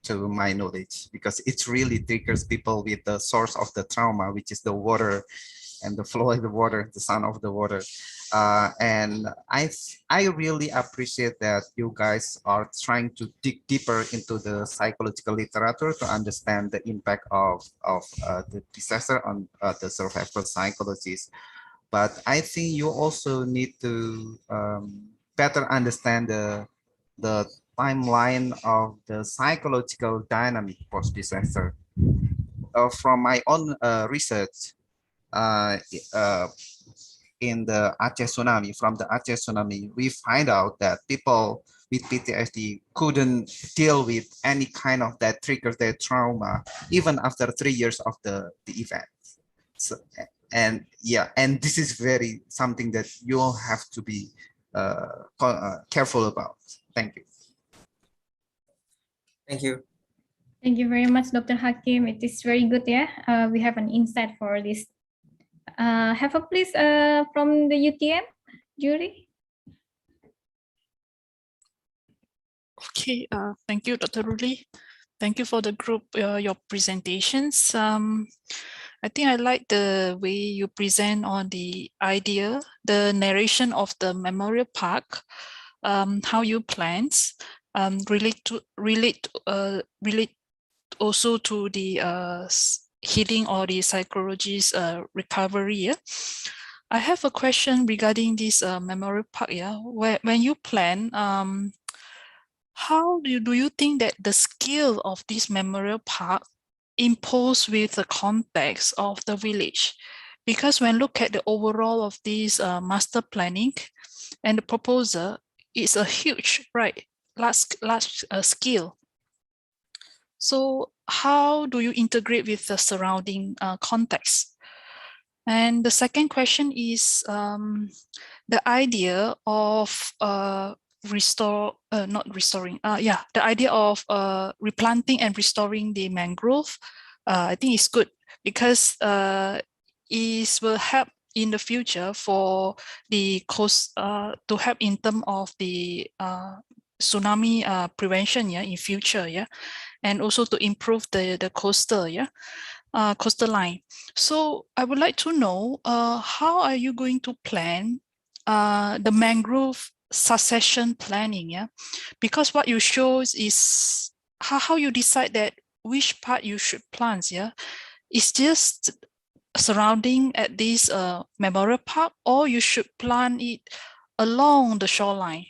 to my knowledge, because it really triggers people with the source of the trauma, which is the water and the flow of the water, the sound of the water. And I really appreciate that you guys are trying to dig deeper into the psychological literature to understand the impact of the disaster on the survival psychologies. But I think you also need to better understand the timeline of the psychological dynamic post-disaster. From my own research, in the Aceh tsunami, from the Aceh tsunami, we find out that people with PTSD couldn't deal with any kind of that triggers their trauma, even after 3 years of the event. So, and yeah, and this is very something that you all have to be careful about. Thank you. Thank you. Thank you very much, Dr. Hakim. It is very good, yeah. We have an insight for this. Have a please from the UTM, Jury. Okay, thank you, Dr. Ruli. Thank you for the group, your presentations. I think I like the way you present on the idea, the narration of the memorial park, how you plans, relate also to the healing or the psychologist recovery. Yeah? I have a question regarding this memorial park. Yeah, when you plan, how do you think that the scale of this memorial park imposed with the context of the village? Because when look at the overall of this master planning and the proposal, it's a huge, right, large scale. So how do you integrate with the surrounding context? And the second question is the idea of the idea of replanting and restoring the mangrove. I think it's good because it will help in the future for the coast to help in terms of the tsunami prevention, yeah, in future, yeah, and also to improve the coastal, yeah, coastal line. So I would like to know how are you going to plan the mangrove succession planning, yeah, because what you show is how you decide that which part you should plant, yeah, it's just surrounding at this memorial park, or you should plant it along the shoreline,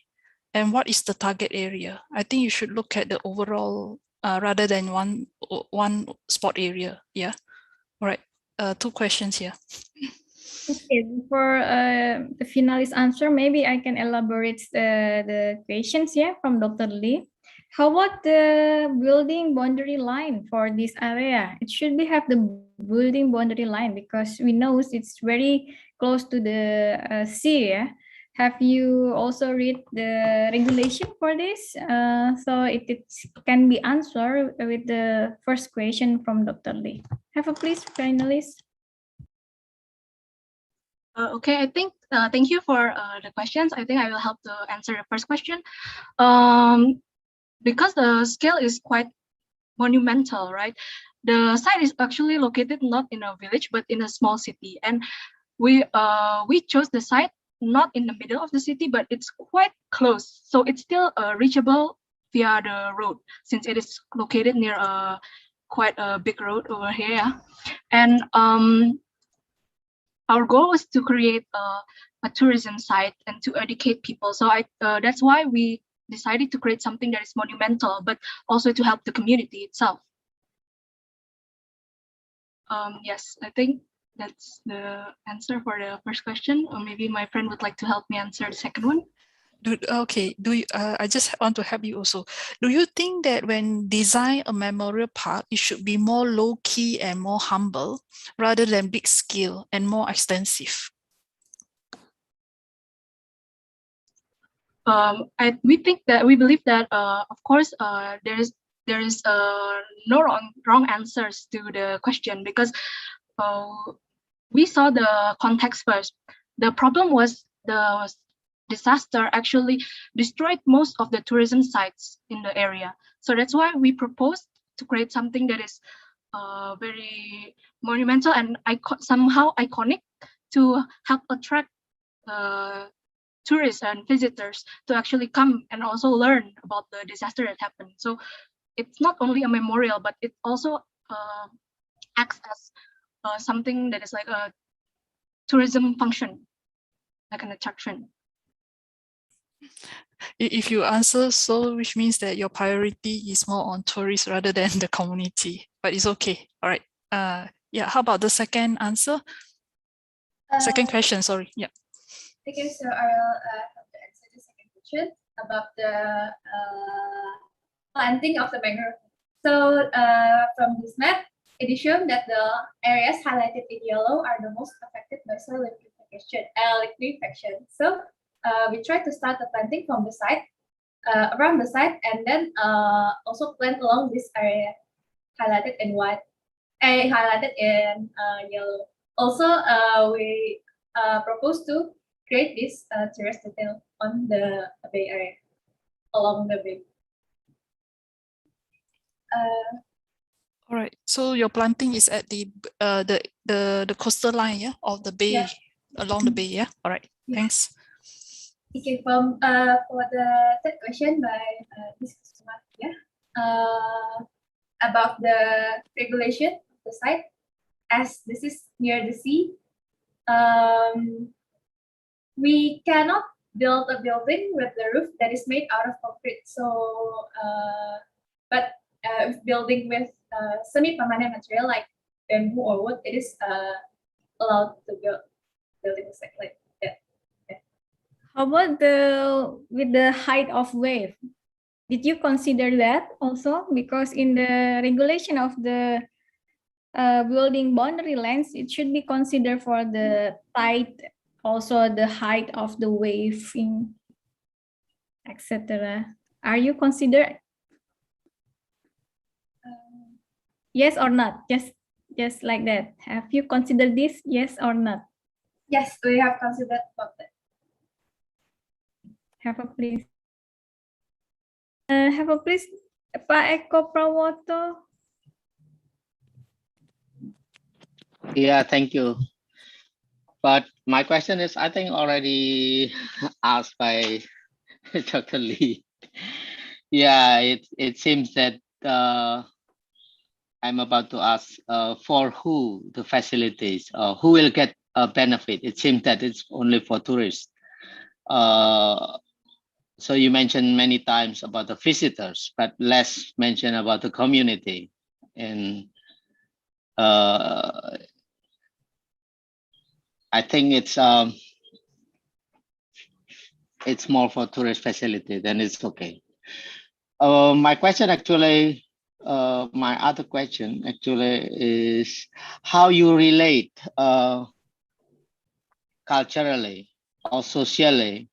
and what is the target area? I think you should look at the overall rather than one spot area. Yeah. All right. 2 questions here. Okay, for the finalist answer, maybe I can elaborate the questions here from Dr. Lee. How about the building boundary line for this area? It should be have the building boundary line because we know it's very close to the sea. Yeah? Have you also read the regulation for this? So it can be answered with the first question from Dr. Lee. Have a please, finalist. Okay, I think, thank you for the questions. I think I will help to answer the first question. Because the scale is quite monumental, right? The site is actually located not in a village, but in a small city. And we chose the site not in the middle of the city, but it's quite close. So it's still reachable via the road, since it is located near quite a big road over here. And our goal was to create a tourism site and to educate people. So that's why we decided to create something that is monumental, but also to help the community itself. Yes, I think that's the answer for the first question, or maybe my friend would like to help me answer the second one. I just want to help you also. Do you think that when design a memorial park, it should be more low key and more humble rather than big scale and more extensive? We believe that of course there is no wrong answers to the question, because we saw the context first. The problem was the disaster actually destroyed most of the tourism sites in the area. So that's why we proposed to create something that is very monumental and somehow iconic to help attract tourists and visitors to actually come and also learn about the disaster that happened. So it's not only a memorial, but it also acts as something that is like a tourism function, like an attraction. If you answer so, which means that your priority is more on tourists rather than the community, but it's okay. All right. Yeah, how about the second answer? Second question, sorry. Yeah. Okay, so I'll have to answer the second question about the planting of the mangrove. So from this map, it is shown that the areas highlighted in yellow are the most affected by soil liquefaction. So we try to start the planting from the site, around the site, and then also plant along this area highlighted in white, highlighted in yellow. Also, we propose to create this terrace detail on the bay area, along the bay. All right. So your planting is at the coastal line, yeah, of the bay, yeah, along the bay, yeah. All right. Yeah. Thanks. Okay. For the third question by Ms. Kusuma, yeah, about the regulation of the site, as this is near the sea, we cannot build a building with the roof that is made out of concrete. So, but building with semi-permanent material like bamboo or wood, it is allowed to build buildings like that. Yeah. How about with the height of wave? Did you consider that also? Because in the regulation of the building boundary lines, it should be considered for the tide, also the height of the waving, etc. Are you considered? Yes or not? Just like that. Have you considered this? Yes or not? Yes, we have considered about that. Have a please. Have a please, Pak Eko Prawoto. Yeah, thank you. But my question is, I think already asked by Dr. Lee. Yeah, it seems that I'm about to ask for who the facilities, who will get a benefit. It seems that it's only for tourists. So you mentioned many times about the visitors, but less mention about the community. And I think it's more for tourist facility, then it's okay. My question actually, my other question actually is how you relate culturally or socially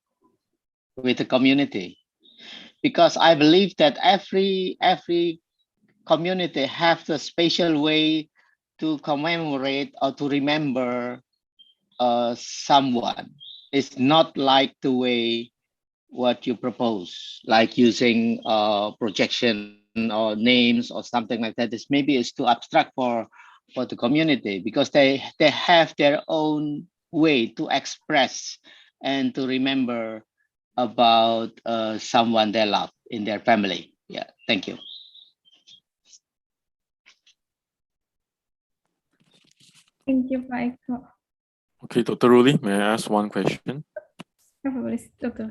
with the community, because I believe that every community have the special way to commemorate or to remember someone. It's not like the way what you propose, like using projection or names or something like that. This maybe is too abstract for the community, because they have their own way to express and to remember about someone they love in their family. Yeah, thank you. Thank you, Pak Eko. Okay, Dr. Ruli, may I ask one question? Doctor.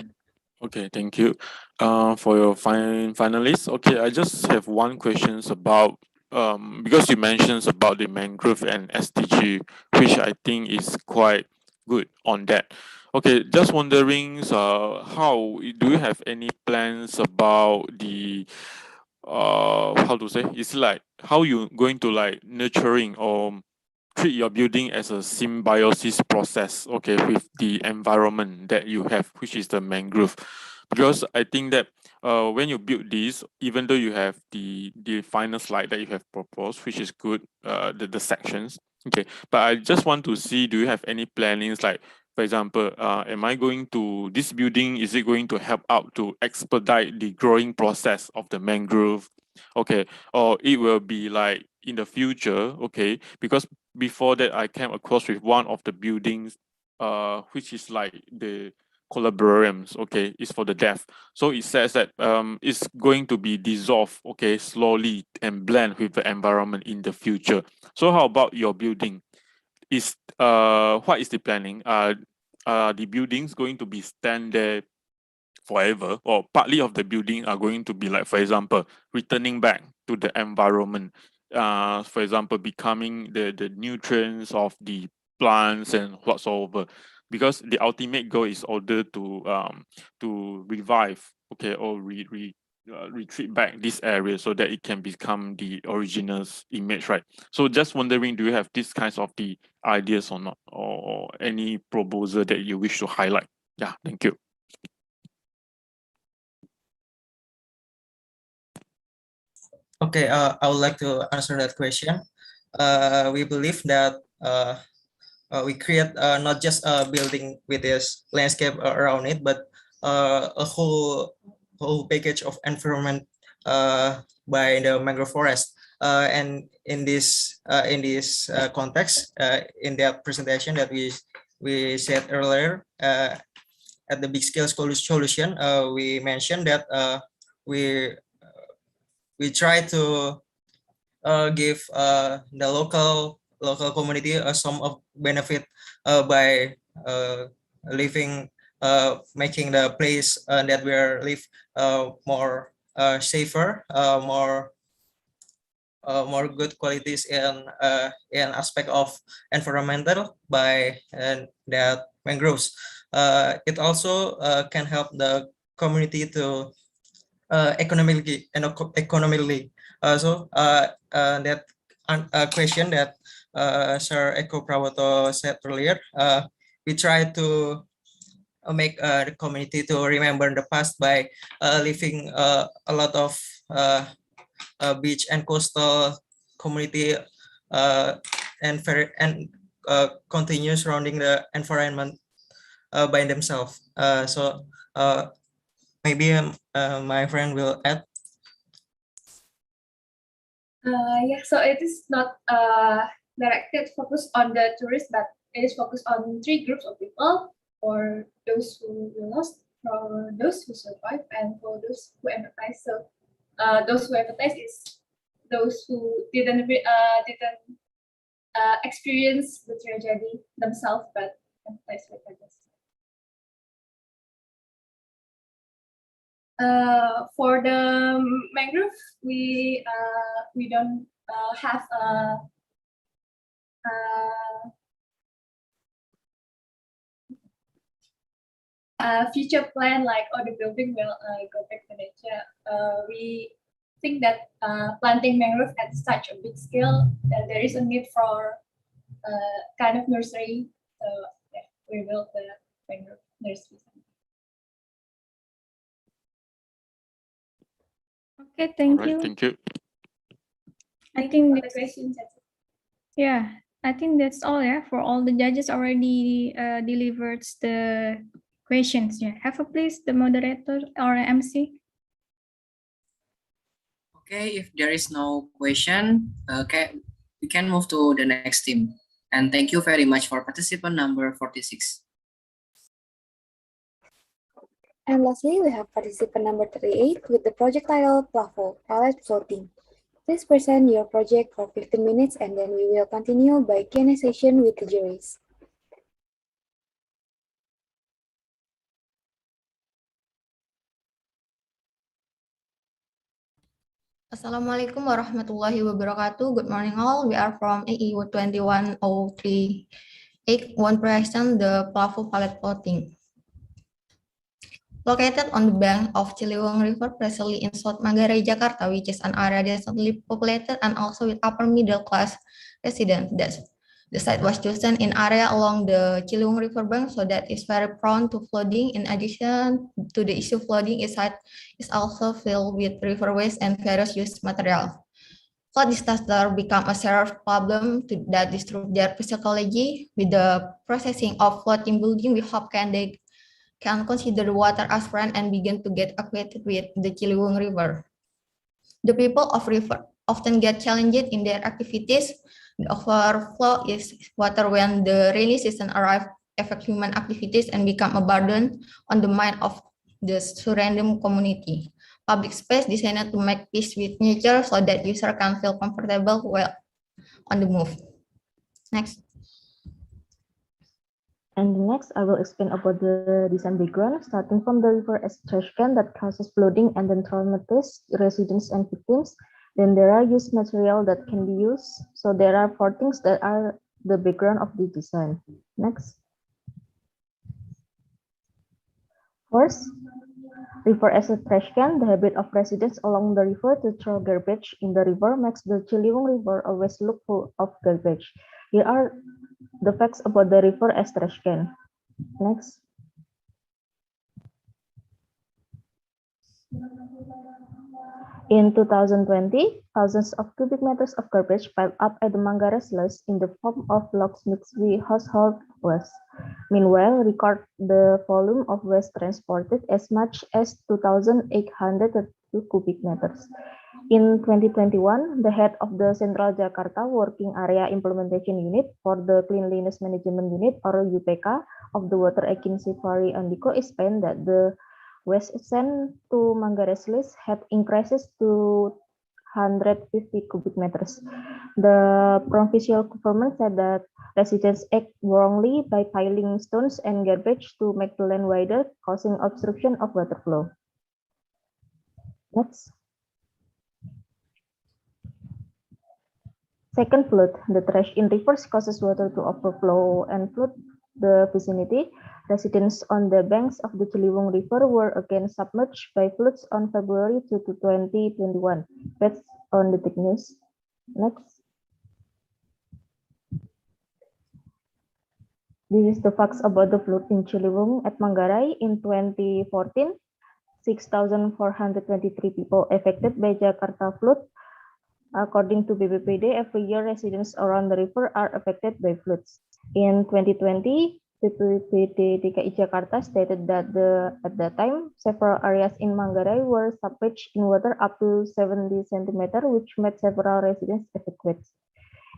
Okay, thank you. For your finalists, okay, I just have one question about because you mentioned about the mangrove and SDG, which I think is quite good on that. Okay, just wondering, how do you have any plans about the how to say? It's like how you going to like nurturing or treat your building as a symbiosis process, okay, with the environment that you have, which is the mangrove. Because I think that when you build this, even though you have the final slide that you have proposed, which is good, the sections, okay, but I just want to see, do you have any plannings, like for example, am I going to this building, is it going to help out to expedite the growing process of the mangrove, okay, or it will be like in the future, okay, because before that I came across with one of the buildings, which is like the collaborariums, okay, is for the deaf. So it says that it's going to be dissolved, okay, slowly and blend with the environment in the future. So how about your building? Is what is the planning? The buildings going to be stand there forever, or partly of the building are going to be like, for example, returning back to the environment, for example, becoming the nutrients of the plants and whatsoever, because the ultimate goal is order to revive, okay, or retreat back this area so that it can become the original image, right? So just wondering, do you have these kinds of the ideas or not, or any proposal that you wish to highlight? Yeah, thank you. Okay, I would like to answer that question. We believe that we create not just a building with this landscape around it, but a whole package of environment by the mangrove forest. And in this context, in that presentation that we said earlier, at the big scale solution, we mentioned that we try to give the local community some of benefit by living, making the place that we are live more safer, more good qualities in aspect of environmental by that mangroves. It also can help the community to economically. So that question that Sir Eko Prawoto said earlier, we try to make the community to remember the past by living a lot of beach and coastal community and continue surrounding the environment by themselves. So maybe my friend will add. Yeah, so it is not directed focus on the tourists, but it is focused on three groups of people: for those who lost, for those who survived, and for those who empathize. So those who empathize is those who didn't experience the tragedy themselves, but empathize with others. For the mangrove, we don't have a future plan like, oh, the building will go back to nature. We think that planting mangrove at such a big scale, that there is a need for kind of nursery. So yeah, we built the mangrove nursery. Okay, thank All right, you. thank you. I think the questions. yeah, I think that's all. Yeah, for all the judges already delivered the questions. Yeah, have a please the moderator or MC. Okay, if there is no question, okay, we can move to the next team. And thank you very much for participant number 46. And lastly, we have participant number 38 with the project title Plafo, Palette Floating. Please present your project for 15 minutes and then we will continue by Q&A session with the juries. Assalamualaikum warahmatullahi wabarakatuh. Good morning all. We are from AEU 21038. One present the Pelavu palette plotting. Located on the bank of Ciliwung River, precisely in South Manggarai, Jakarta, which is an area densely populated and also with upper middle class residents. The site was chosen in area along the Ciliwung River bank, so that is very prone to flooding. In addition to the issue flooding, its site is also filled with river waste and various used materials. Flood disaster become a serious problem that disrupt their physiology. With the processing of floating building, we hope they can consider the water as friend and begin to get acquainted with the Ciliwung River. The people of river often get challenged in their activities. The overflow is water when the rainy season arrives, affect human activities and become a burden on the mind of the surrounding community. Public space designed to make peace with nature so that user can feel comfortable while on the move. Next. And next, I will explain about the design background, starting from the river as trash can that causes flooding and then traumatizes residents and victims. Then there are used material that can be used. So there are 4 things that are the background of the design. Next. First, river as a trash can. The habit of residents along the river to throw garbage in the river makes the Ciliwung River always look full of garbage. Here are the facts about the river as trash can. Next. In 2020, thousands of cubic meters of garbage piled up at the Manggarai sluice in the form of logs mixed with household waste. Meanwhile, record the volume of waste transported as much as 2,832 cubic meters. In 2021, the head of the Central Jakarta Working Area Implementation Unit for the Cleanliness Management Unit or UPK of the Water Agency Fahri Andiko explained that the waste sent to Manggarai Sluice had increases to 150 cubic meters. The provincial government said that residents act wrongly by piling stones and garbage to make the land wider, causing obstruction of water flow. Next. Second, flood. The trash in rivers causes water to overflow and flood the vicinity. Residents on the banks of the Ciliwung River were again submerged by floods on February 2, 2021. Based on the news. Next. This is the facts about the flood in Ciliwung at Manggarai in 2014. 6,423 people affected by Jakarta flood. According to BPPD, every year residents around the river are affected by floods. In 2020, BPPD DKI Jakarta stated that at that time, several areas in Manggarai were submerged in water up to 70 centimeters, which made several residents evacuate.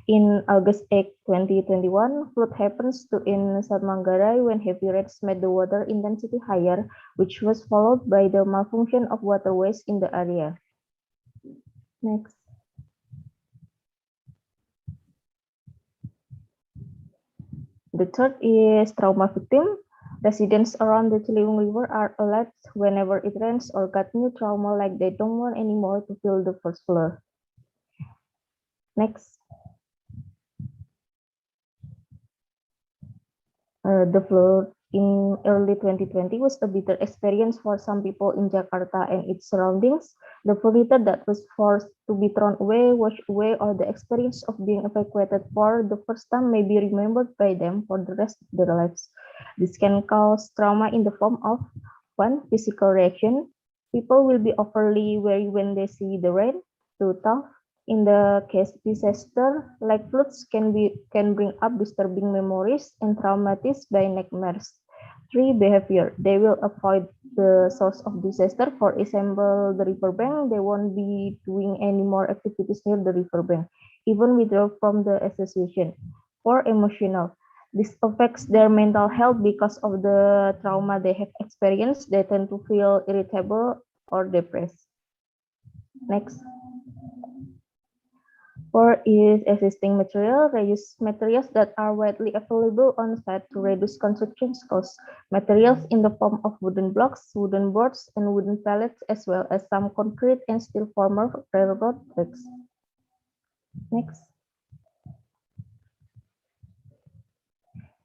In August 8, 2021, flood happens in South Manggarai when heavy rains made the water intensity higher, which was followed by the malfunction of waterways in the area. Next. The third is trauma victim. Residents around the Ciliwung River are alerted whenever it rains or got new trauma, like they don't want anymore to feel the first floor. Next. The flood in early 2020 was a bitter experience for some people in Jakarta and its surroundings. The furniture that was forced to be thrown away, washed away, or the experience of being evacuated for the first time may be remembered by them for the rest of their lives. This can cause trauma in the form of 1. Physical reaction. People will be overly wary when they see the rain. 2. Tough. In the case disaster, like floods can bring up disturbing memories and traumatized by nightmares. 3. Behavior. They will avoid the source of disaster. For example, the riverbank, they won't be doing any more activities near the riverbank, even withdraw from the association. 4. Emotional. This affects their mental health because of the trauma they have experienced. They tend to feel irritable or depressed. Next. 4 is existing material, reuse materials that are widely available on site to reduce construction costs. Materials in the form of wooden blocks, wooden boards, and wooden pallets, as well as some concrete and steel former railroad tracks. Next.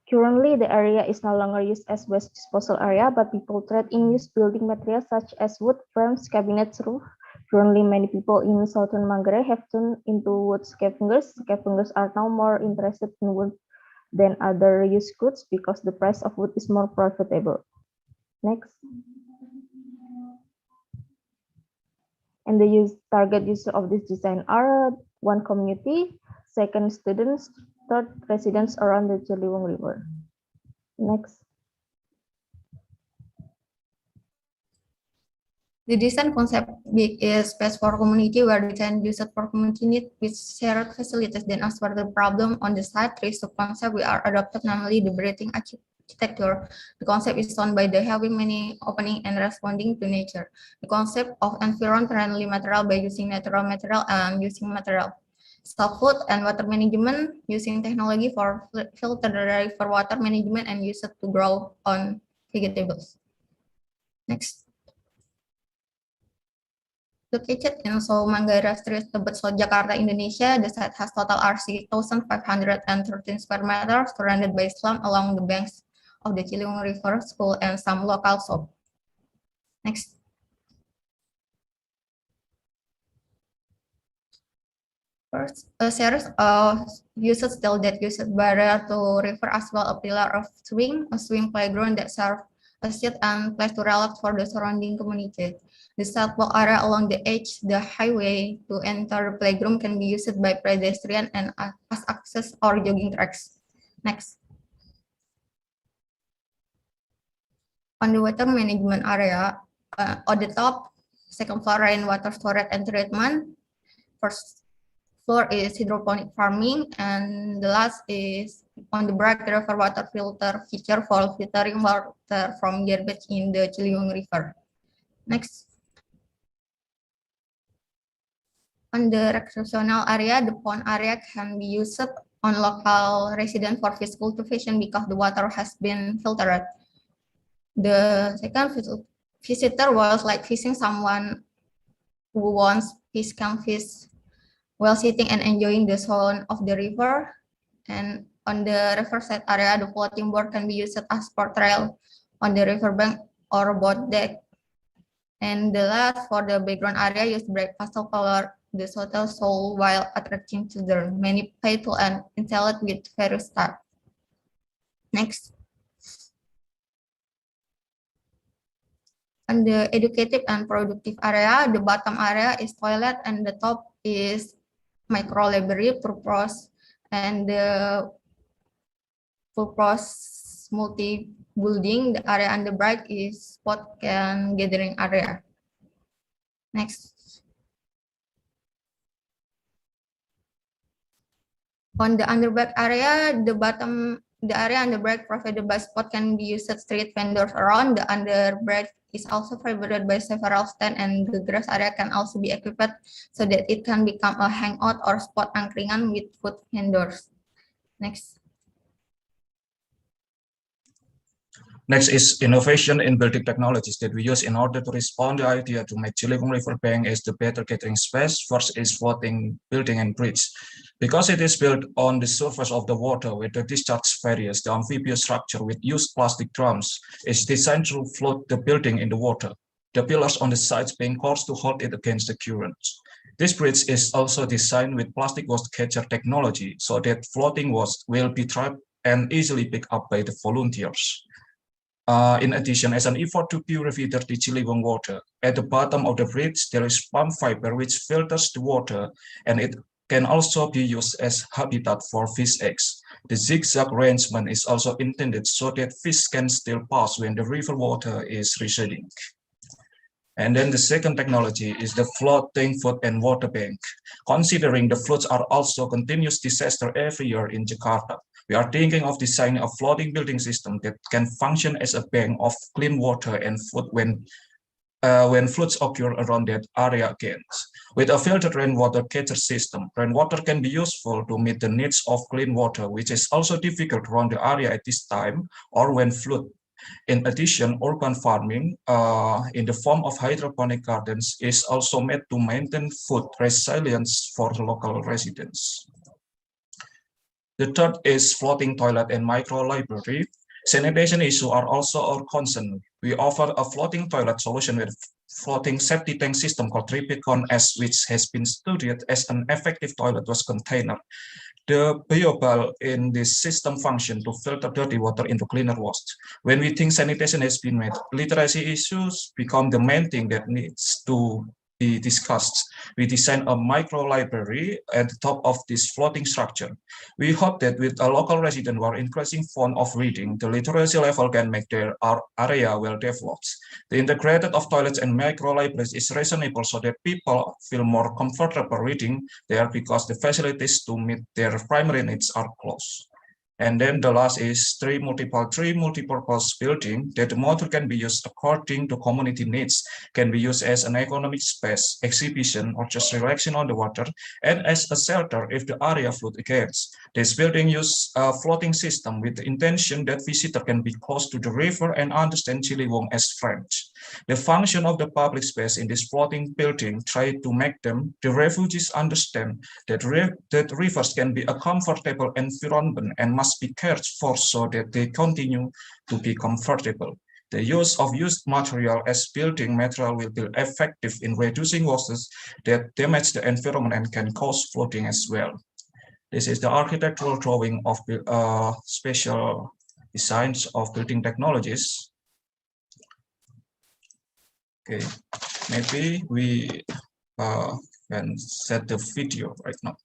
Currently, the area is no longer used as waste disposal area, but people trade in used building materials such as wood frames, cabinets, roof. Currently, many people in southern Manggarai have turned into wood scavengers. Scavengers are now more interested in wood than other used goods because the price of wood is more profitable. Next. And the target user of this design are 1 community, 2nd students, 3rd residents around the Ciliwung River. Next. The design concept is space for community where they can use it for community need with shared facilities. Then as for the problem on the side, there is a concept we are adopted, namely the breathing architecture. The concept is shown by the having many opening and responding to nature. The concept of environment-friendly material by using natural material and using material. Food and water management using technology for filter dry for water management and use it to grow on vegetables. Next. Located in Manggarai Street, Tebet, Jakarta, Indonesia, the site has total RC 1,513 square meters surrounded by slum along the banks of the Ciliwung River, school, and some local shop. Next. First, a series of uses still that use barrier to river as well a pillar of swing, a swing playground that serve a seat and place to relax for the surrounding community. The sidewalk area along the edge, the highway to enter the playground can be used by pedestrians and as access or jogging tracks. Next. On the water management area, on the top, 2nd floor rainwater storage and treatment. First floor is hydroponic farming, and the last is on the bright river water filter feature for filtering water from garbage in the Ciliwung River. Next. On the recreational area, the pond area can be used on local residents for fish cultivation because the water has been filtered. The second visitor was like fishing. Someone who wants fish can fish while sitting and enjoying the sound of the river. And on the riverside area, the floating board can be used as sport trail on the riverbank or boat deck. And the last, for the background area, use bright pastel color the hotel soul while attracting children. Many playful and intellect with various types. Next. On the educative and productive area, the bottom area is toilet and the top is micro library purpose, and the purpose multi building. The area on the right is sport and gathering area. Next. On the underback area, the area on the break provided by spot can be used as street vendors around. The underbreak is also provided by several stands, and the grass area can also be equipped so that it can become a hangout or spot angkringan with food vendors. Next. Next is innovation in building technologies that we use in order to respond to the idea to make Ciliwung River Bank as the better gathering space. First is floating building and bridge. Because it is built on the surface of the water where the discharge varies, the amphibious structure with used plastic drums is designed to float the building in the water. The pillars on the sides being coarse to hold it against the currents. This bridge is also designed with plastic waste catcher technology so that floating waste will be trapped and easily picked up by the volunteers. In addition, as an effort to purify the Ciliwung water, at the bottom of the bridge, there is palm fiber which filters the water, and it can also be used as habitat for fish eggs. The zigzag arrangement is also intended so that fish can still pass when the river water is receding. And then the second technology is the floating food and water bank. Considering the floods are also continuous disaster every year in Jakarta, we are thinking of designing a floating building system that can function as a bank of clean water and food when when floods occur around that area again. With a filtered rainwater catcher system, rainwater can be useful to meet the needs of clean water, which is also difficult around the area at this time or when flood. In addition, urban farming in the form of hydroponic gardens is also made to maintain food resilience for the local residents. The third is floating toilet and micro library. Sanitation issues are also our concern. We offer a floating toilet solution with floating safety tank system called Tripicon S, which has been studied as an effective toilet waste container. The bioball in this system function to filter dirty water into cleaner waste. When we think sanitation has been met, literacy issues become the main thing that needs to be discussed. We design a micro library at the top of this floating structure. We hope that with a local resident who are increasing fond of reading, the literacy level can make their area well developed. The integrated of toilets and micro libraries is reasonable so that people feel more comfortable reading there because the facilities to meet their primary needs are close. And then the last is three multi-purpose building that the module can be used according to community needs, can be used as an economic space, exhibition, or just relaxing on the water, and as a shelter if the area flood against. This building use a floating system with the intention that visitor can be close to the river and understand Ciliwung as friends. The function of the public space in this floating building try to make them, the refugees, understand that rivers can be a comfortable environment and must be cared for so that they continue to be comfortable. The use of used material as building material will be effective in reducing losses that damage the environment and can cause flooding as well. This is the architectural drawing of special designs of building technologies. Okay, maybe we can set the video right now.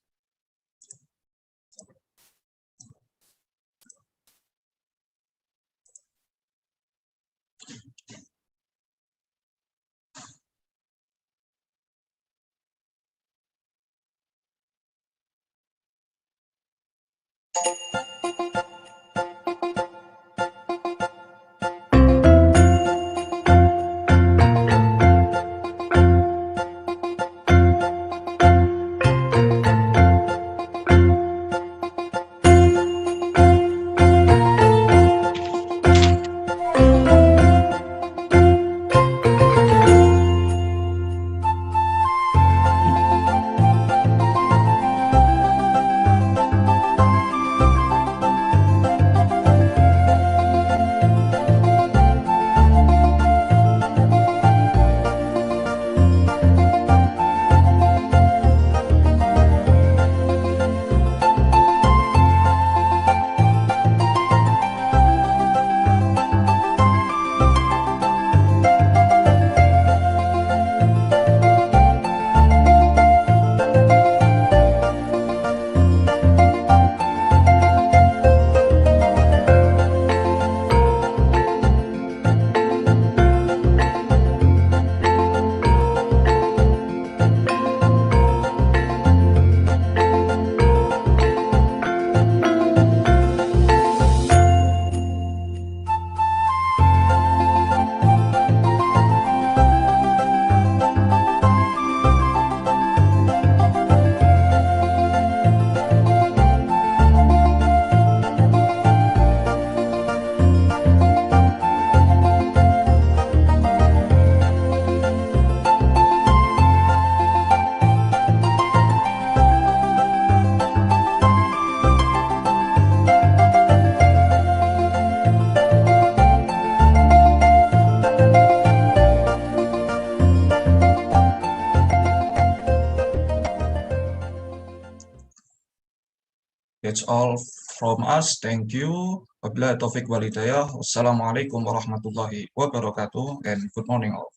That's all from us. Thank you. Wabillahi taufiq wal hidayah. Wassalamualaikum warahmatullahi wabarakatuh and good morning all.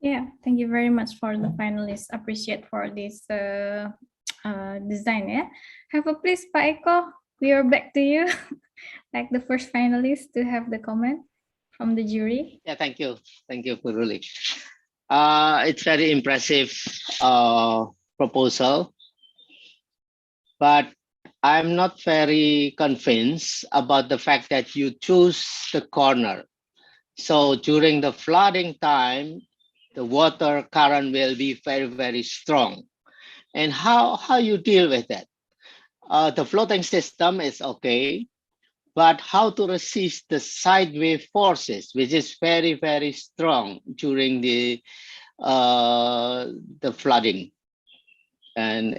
Yeah, thank you very much for the finalists. Appreciate for this design. Yeah, have a please, Pak Eko. We are back to you, like the first finalist to have the comment from the jury. Yeah, thank you, Puruli. It's very impressive proposal, but I'm not very convinced about the fact that you choose the corner. So during the flooding time, the water current will be very, very strong. And how you deal with that? The floating system is okay, but how to resist the sideway forces, which is very, very strong during the flooding, and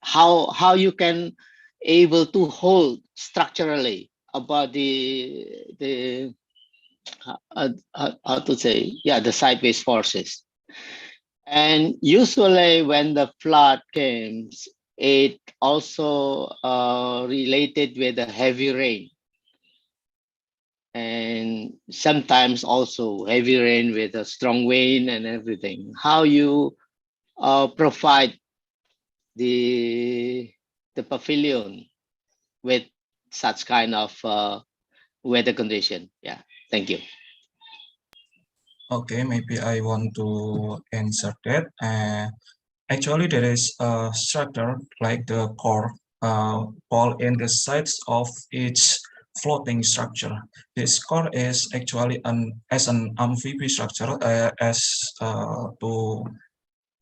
how you can able to hold structurally about the how to say, yeah, the sideways forces. And usually when the flood comes, it also related with a heavy rain, and sometimes also heavy rain with a strong wind and everything. How you provide the pavilion with such kind of weather condition? Yeah, thank you. Okay, maybe I want to answer that. Actually, there is a structure like the core fall in the sides of each floating structure. This core is actually an amphibious structure to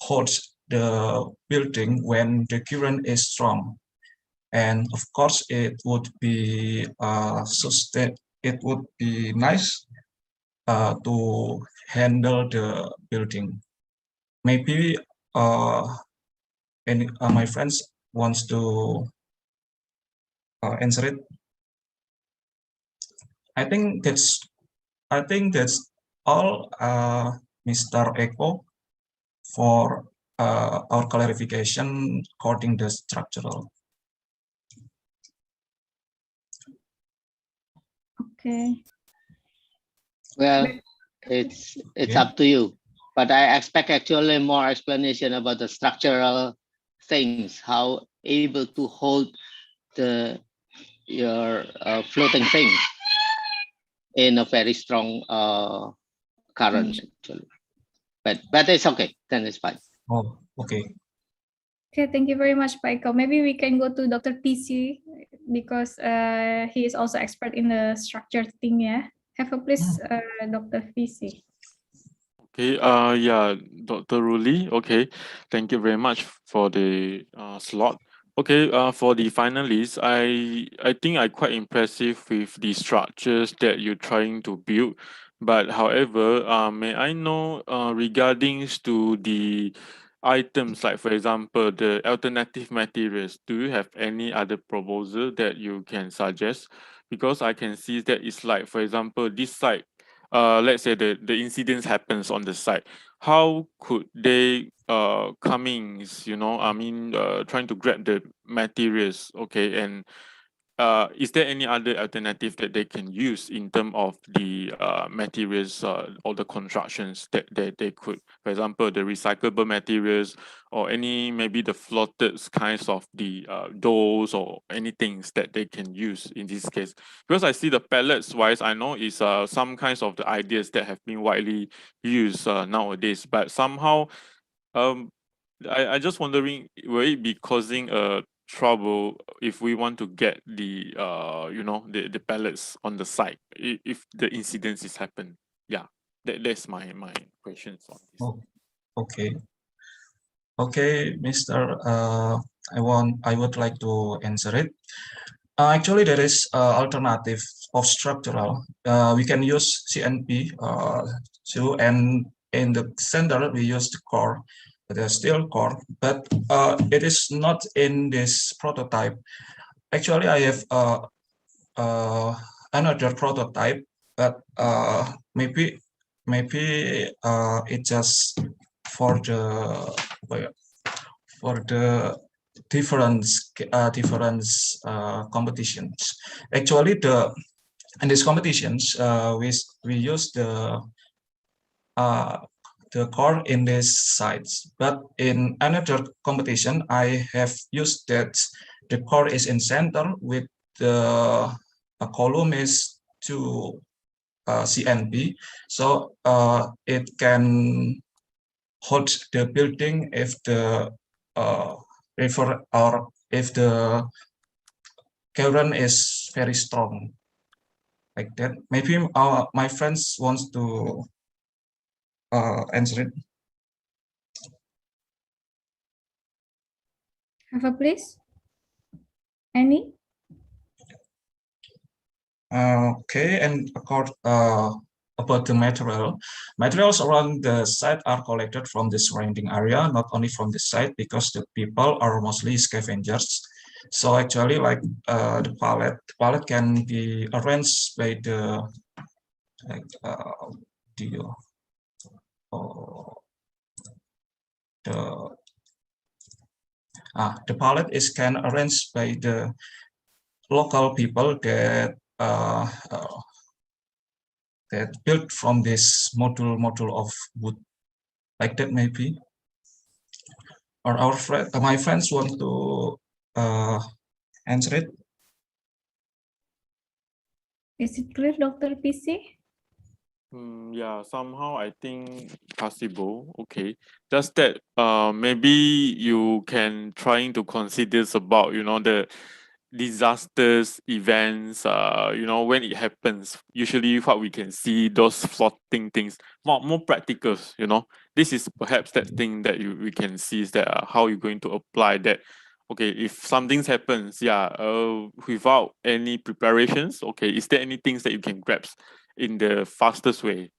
hold the building when the current is strong. And of course, it would be it would be nice to handle the building. Maybe my friends wants to answer it. I think that's all, Mr. Eko, for our clarification according the structural. Okay. Well, it's up to you, but I expect actually more explanation about the structural things, how able to hold your floating thing in a very strong current actually. But it's okay, then it's fine. Oh, okay. Okay, thank you very much, Paiko. Maybe we can go to Dr. TC because he is also expert in the structure thing, yeah? Have a please, Dr. TC. Okay, yeah, Dr. Ruli. Okay, thank you very much for the slot. Okay, for the finalists, I think I quite impressive with the structures that you're trying to build. But however, may I know regarding to the items, like for example, the alternative materials, do you have any other proposal that you can suggest? Because I can see that it's like, for example, this site, let's say the incidents happens on the site, how could they comings, I mean, trying to grab the materials, okay, and is there any other alternative that they can use in terms of the materials or the constructions that they could, for example, the recyclable materials or any maybe the floated kinds of the doors or anything that they can use in this case? Because I see the pellets wise, I know is some kinds of the ideas that have been widely used nowadays, but somehow I just wondering, will it be causing trouble if we want to get the the pellets on the site if the incidents is happen? Yeah, that's my questions on this. Oh, okay. Okay, Mr. I would like to answer it. Actually, there is alternative of structural. We can use CNP and in the center we use the core, the steel core, but it is not in this prototype. Actually, I have another prototype, but maybe it just for the different competitions. Actually, in these competitions, we use the core in these sites, but in another competition, I have used that the core is in center with the column is to CNP, so it can hold the building if the river or if the current is very strong. like that. Maybe my friends wants to answer it. Have a please. Any? Okay, and about the materials around the site are collected from the surrounding area, not only from the site, because the people are mostly scavengers. So actually, like the pallet can be arranged by the like the the pallet is can arranged by the local people that that built from this module of wood, like that maybe. Or our friend, my friends want to answer it. Is it clear, Dr. PC? Yeah, somehow I think possible. Okay, just that maybe you can trying to consider about the disasters events, when it happens, usually what we can see those floating things, more practical. This is perhaps that thing that we can see is that how you're going to apply that. Okay, if something happens, without any preparations, okay, is there any things that you can grasp in the fastest way?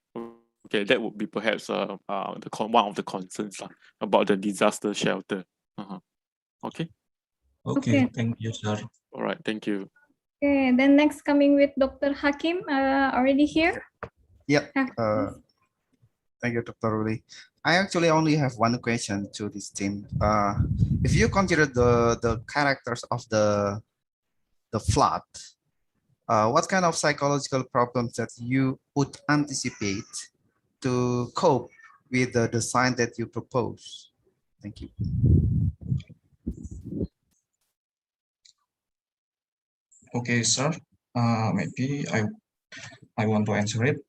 Okay, that would be perhaps one of the concerns about the disaster shelter. Okay. Okay, Okay. thank you, sir. All right, thank you. Okay, then next coming with Dr. Hakim, already here? Yep. Thank you, Dr. Ruli. I actually only have one question to this team. If you consider the characters of the flood, what kind of psychological problems that you would anticipate to cope with the design that you propose? Thank you. Okay, sir. Maybe I want to answer it.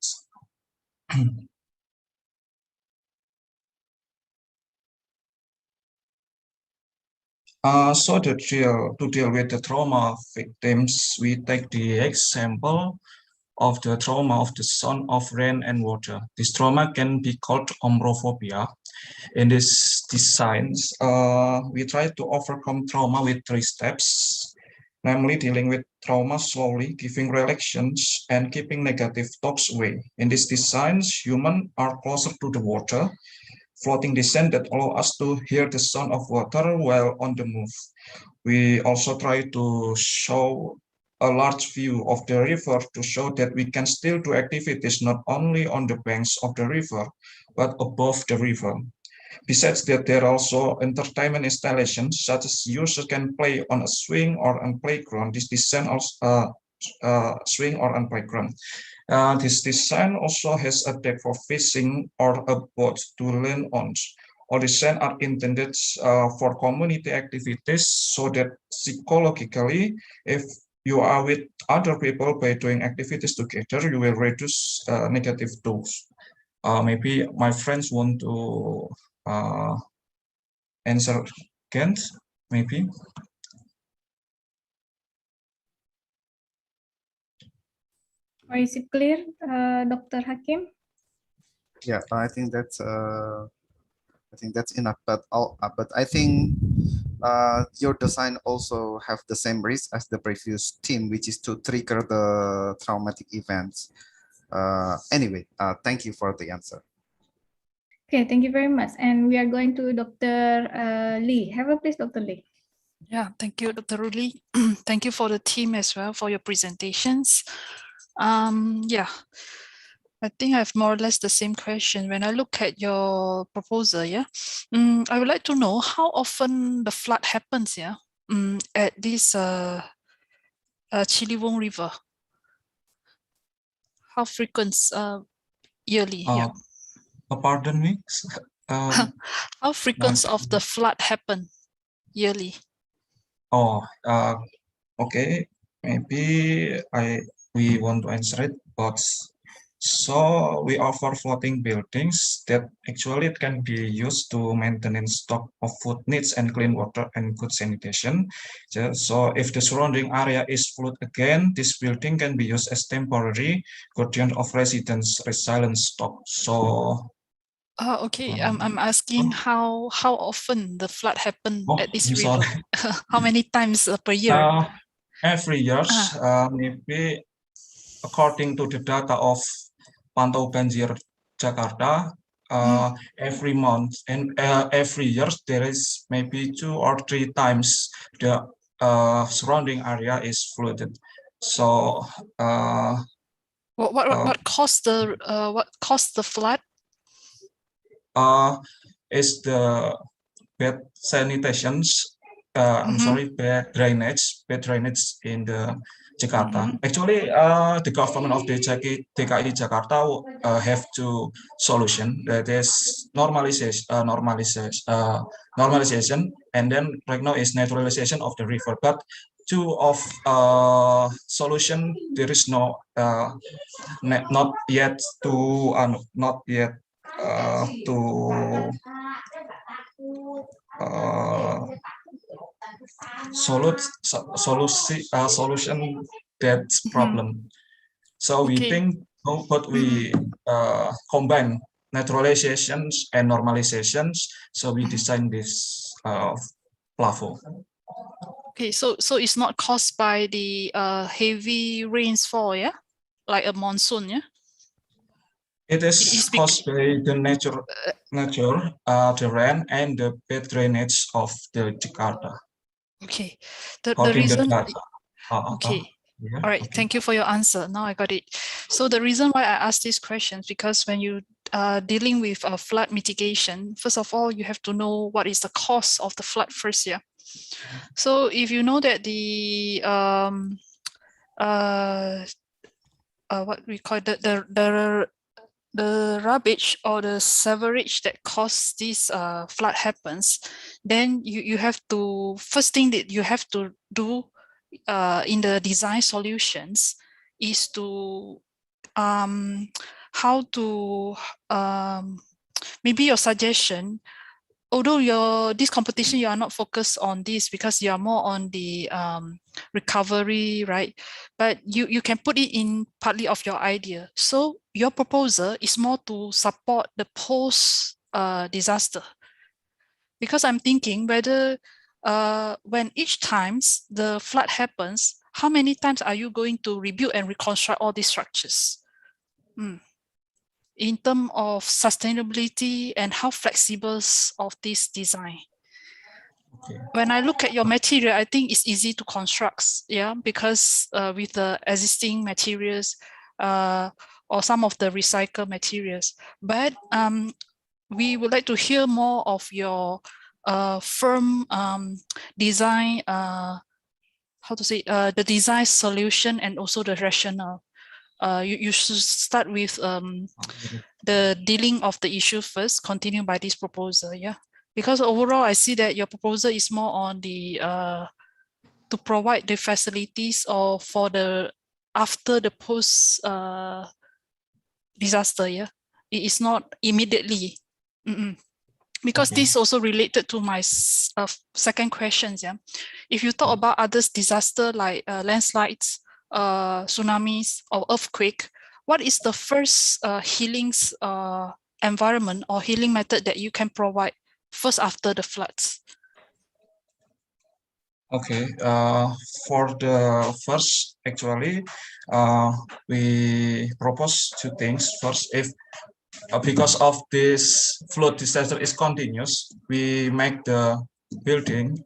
So to deal with the trauma victims, we take the example of the trauma of the sound of rain and water. This trauma can be called ombrophobia. In these designs, we try to overcome trauma with 3 steps, namely dealing with trauma slowly, giving relaxations, and keeping negative thoughts away. In these designs, humans are closer to the water, floating design that allow us to hear the sound of water while on the move. We also try to show a large view of the river to show that we can still do activities not only on the banks of the river, but above the river. Besides that, there are also entertainment installations, such as users can play on a swing or on playground. This design also swing or on playground. This design also has a deck for fishing or a boat to land on. All designs are intended for community activities so that psychologically, if you are with other people by doing activities together, you will reduce negative thoughts. Maybe my friends want to answer again, maybe. Or is it clear, Dr. Hakim? Yeah, I think that's enough. But I think your design also have the same risk as the previous team, which is to trigger the traumatic events. Anyway, thank you for the answer. Okay, thank you very much. And we are going to Dr. Lee. Have a please, Dr. Lee. Yeah, thank you, Dr. Ruli. Thank you for the team as well for your presentations. Yeah, I think I have more or less the same question. When I look at your proposal, I would like to know how often the flood happens, at this Ciliwung River. How frequent? Yearly? Pardon me. How frequent of the flood happen yearly? Okay. Maybe we want to answer it, but So we offer floating buildings that actually it can be used to maintain stock of food needs and clean water and good sanitation. So if the surrounding area is flooded again, this building can be used as temporary guardian of residents' resilient stock. So Okay, I'm asking how often the flood happen at this I'm river? sorry. How many times per year? Every year, maybe according to the data of Pantau Banjir Jakarta, every month and every year there is maybe 2 or 3 times the surrounding area is flooded. So What caused the flood? Is the bad sanitations, I'm sorry, bad drainage in the Jakarta. Actually, the government of the DKI Jakarta have two solution. That is normalization, and then right now is naturalization of the river. But two of solution there is no not yet to solution that problem. So we think, but we combine naturalizations and normalizations. So we design this plafond. Okay, so it's not caused by the heavy rainfall, yeah, like a monsoon, yeah. It is caused by the nature, the rain and the bad drainage of the Jakarta. Okay, the reason. Okay. Yeah, all right. okay. Thank you for your answer. Now I got it. So the reason why I asked these questions, because when you are dealing with flood mitigation, first of all, you have to know what is the cause of the flood first, yeah. So if you know that the what we call the rubbish or the sewerage that causes this flood happens, then you have to, first thing that you have to do in the design solutions is to how to maybe your suggestion, although this competition you are not focused on this because you are more on the recovery, right? But you can put it in partly of your idea. So your proposal is more to support the post disaster, because I'm thinking whether when each times the flood happens, how many times are you going to rebuild and reconstruct all these structures? In terms of sustainability and how flexible of this design. When I look at your material, I think it's easy to construct, yeah, because with the existing materials or some of the recycled materials. But we would like to hear more of your firm design, how to say, the design solution and also the rationale. You should start with the dealing of the issue first, continue by this proposal, yeah. Because overall, I see that your proposal is more on the to provide the facilities or for the after the post disaster, yeah. It is not immediately. Because this also related to my second questions, yeah. If you talk about others disaster like landslides, tsunamis or earthquake, what is the first healings environment or healing method that you can provide first after the floods? Okay, for the first, actually, we propose two things. First, if because of this flood disaster is continuous, we make the building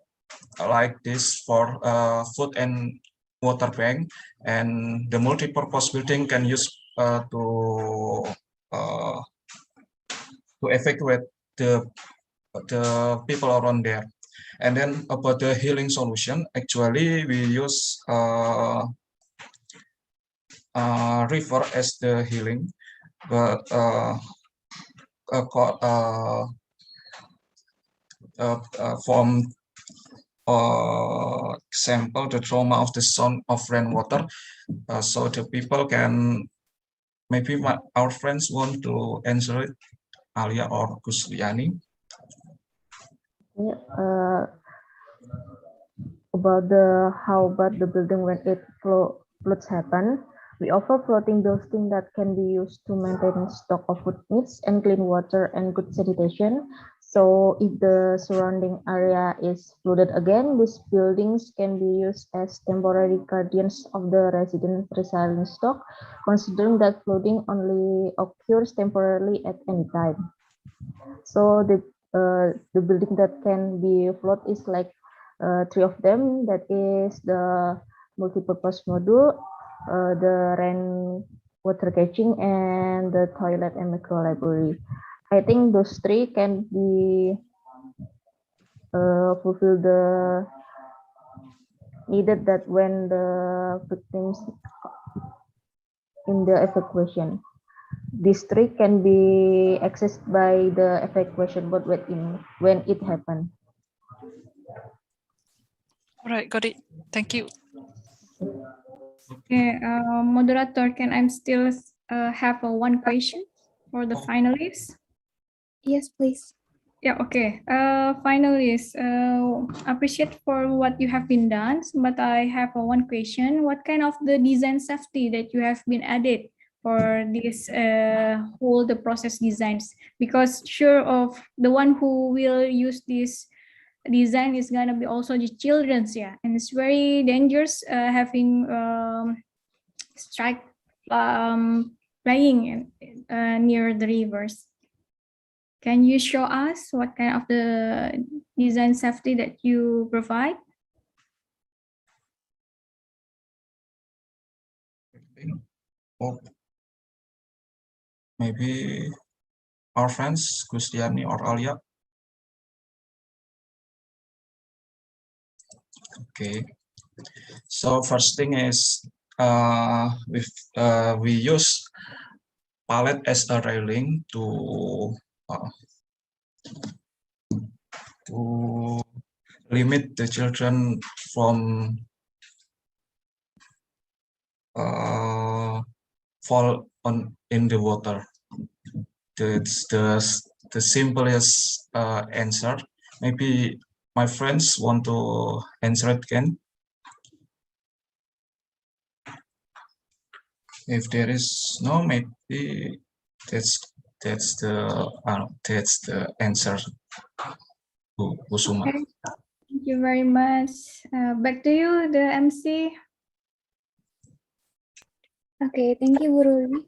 like this for food and water bank, and the multi-purpose building can use to evacuate the people around there. And then about the healing solution, actually we use river as the healing, but from example, the trauma of the sound of rainwater, so the people can maybe our friends want to answer it, Alia or Kusliani. About how about the building when it floods happen, we offer floating buildings that can be used to maintain stock of food needs and clean water and good sanitation. So if the surrounding area is flooded again, these buildings can be used as temporary guardians of the resident resilient stock, considering that flooding only occurs temporarily at any time. So the building that can be flood is like three of them. That is the multi-purpose module, the rain water catching, and the toilet and micro library. I think those three can be fulfill the needed that when the victims in the evacuation. These three can be accessed by the evacuation boat when it happened. All right, got it. Thank you. Okay, moderator, can I still have one question for the finalists? Yes, please. Yeah, okay. Finalists, appreciate for what you have been done, but I have one question. What kind of the design safety that you have been added for this whole the process designs? Because sure of the one who will use this design is gonna be also the children's, yeah, and it's very dangerous having strike playing near the rivers. Can you show us what kind of the design safety that you provide? Or maybe our friends, Kustiani or Alia. Okay. So first thing is we use pallet as a railing to limit the children from fall in the water. That's the simplest answer. Maybe my friends want to answer it again. If there is no, maybe that's the answer. Kusuma. Okay. Thank you very much. Back to you, the MC. Okay, thank you, Bu Ruli.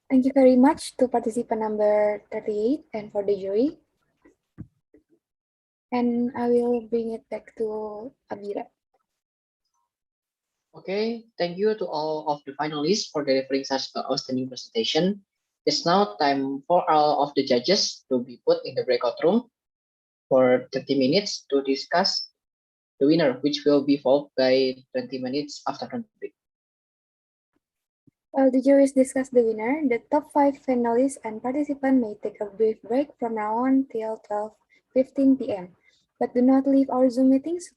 Thank you very much to participant number 38 and for the jury. And I will bring it back to Abira. Okay, thank you to all of the finalists for delivering such an outstanding presentation. It's now time for all of the judges to be put in the breakout room for 30 minutes to discuss the winner, which will be followed by 20 minutes after the break. While the juries discuss the winner, the top 5 finalists and participants may take a brief break from now on till 12:15 p.m. But do not leave our Zoom meetings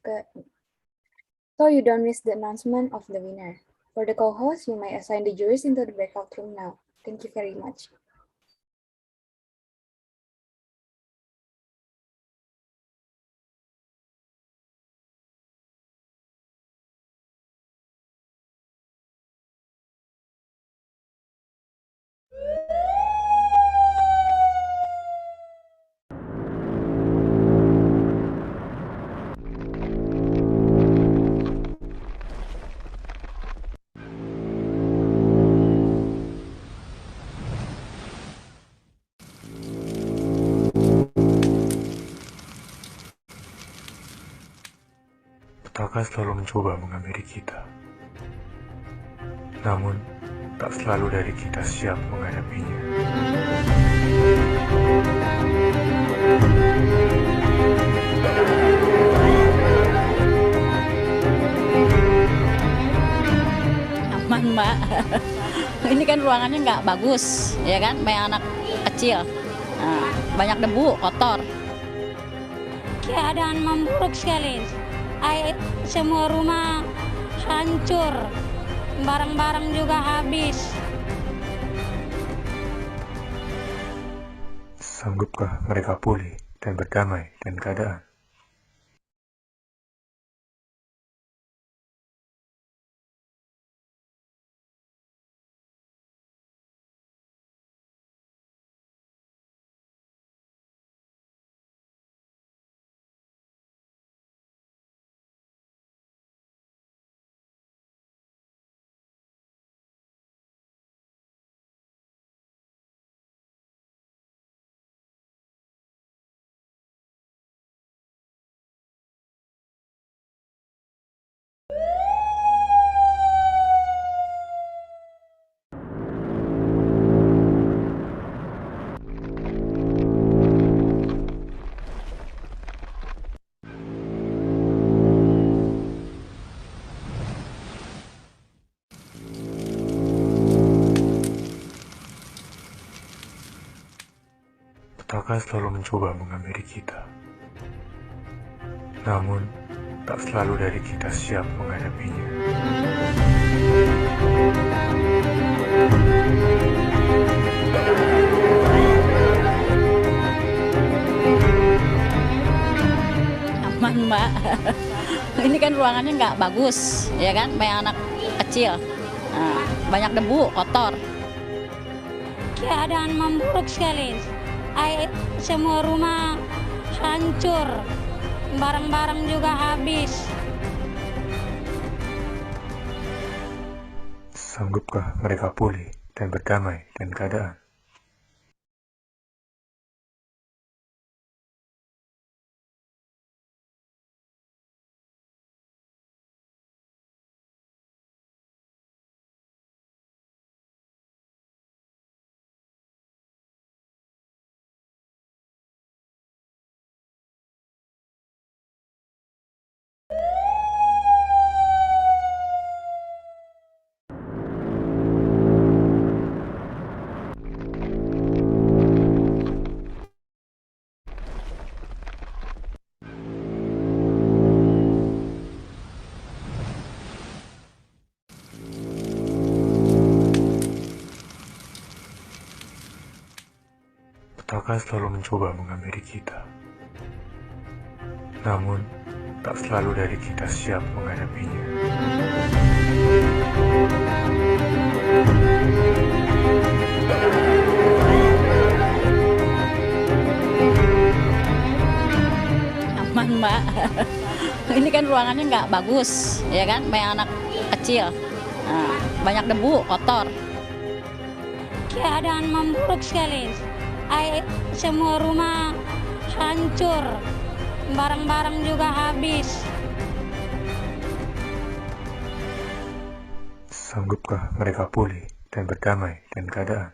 so you don't miss the announcement of the winner. For the co-host, you may assign the juries into the breakout room now. Thank you very much. Petaka selalu mencoba menghampiri kita. Namun, tak selalu dari kita siap menghadapinya. Aman, Mbak. Ini kan ruangannya nggak bagus, ya kan? Kayak anak kecil. Nah, banyak debu, kotor. Keadaan memburuk sekali. Air semua rumah hancur, barang-barang juga habis. Sanggupkah mereka pulih dan berdamai dengan keadaan? Petaka selalu mencoba menghampiri kita. Namun, tak selalu dari kita siap menghadapinya. Aman, Mbak. Ini kan ruangannya nggak bagus, ya kan? Kayak anak kecil. Nah, banyak debu, kotor. Keadaan memburuk sekali. Semua rumah hancur, barang-barang juga habis. Sanggupkah mereka pulih dan berdamai dengan keadaan? Petaka selalu mencoba menghampiri kita. Namun, tak selalu dari kita siap menghadapinya. Aman, Mbak. Ini kan ruangannya nggak bagus, ya kan? Kayak anak kecil. Nah, banyak debu, kotor. Keadaan memburuk sekali. Semua rumah hancur, barang-barang juga habis. Sanggupkah mereka pulih dan berdamai dengan keadaan?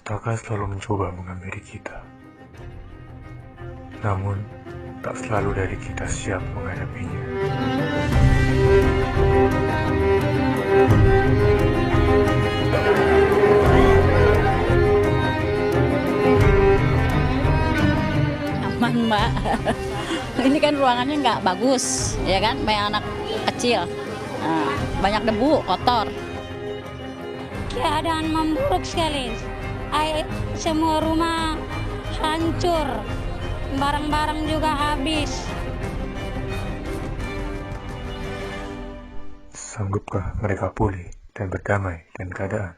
Petaka selalu mencoba menghampiri kita. Namun, tak selalu dari kita siap menghadapinya. Aman, Mbak. Ini kan ruangannya nggak bagus, ya kan? Kayak anak kecil. Nah, banyak debu, kotor. Keadaan memburuk sekali. Semua rumah hancur, barang-barang juga habis. Sanggupkah mereka pulih dan berdamai dengan keadaan?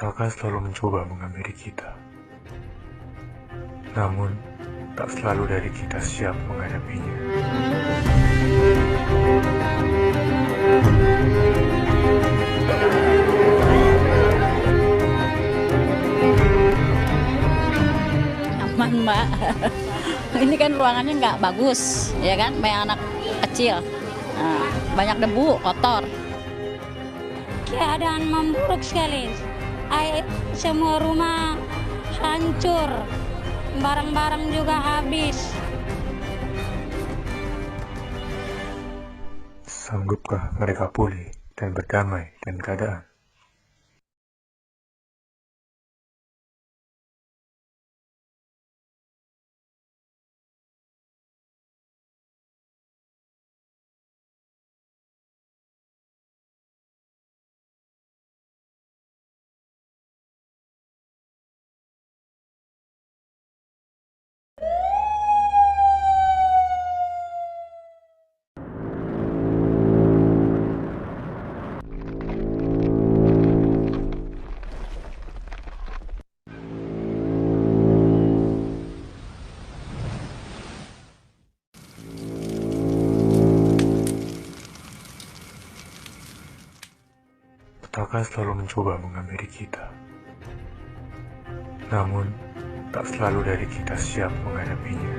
Petaka selalu mencoba menghampiri kita. Namun, tak selalu dari kita siap menghadapinya. Aman, Mbak. Ini kan ruangannya nggak bagus, ya kan? Kayak anak kecil. Nah, banyak debu, kotor. Keadaan memburuk sekali. Semua rumah hancur. Barang-barang juga habis. Sanggupkah mereka pulih dan berdamai dengan keadaan? Petaka selalu mencoba menghampiri kita. Namun, tak selalu dari kita siap menghadapinya.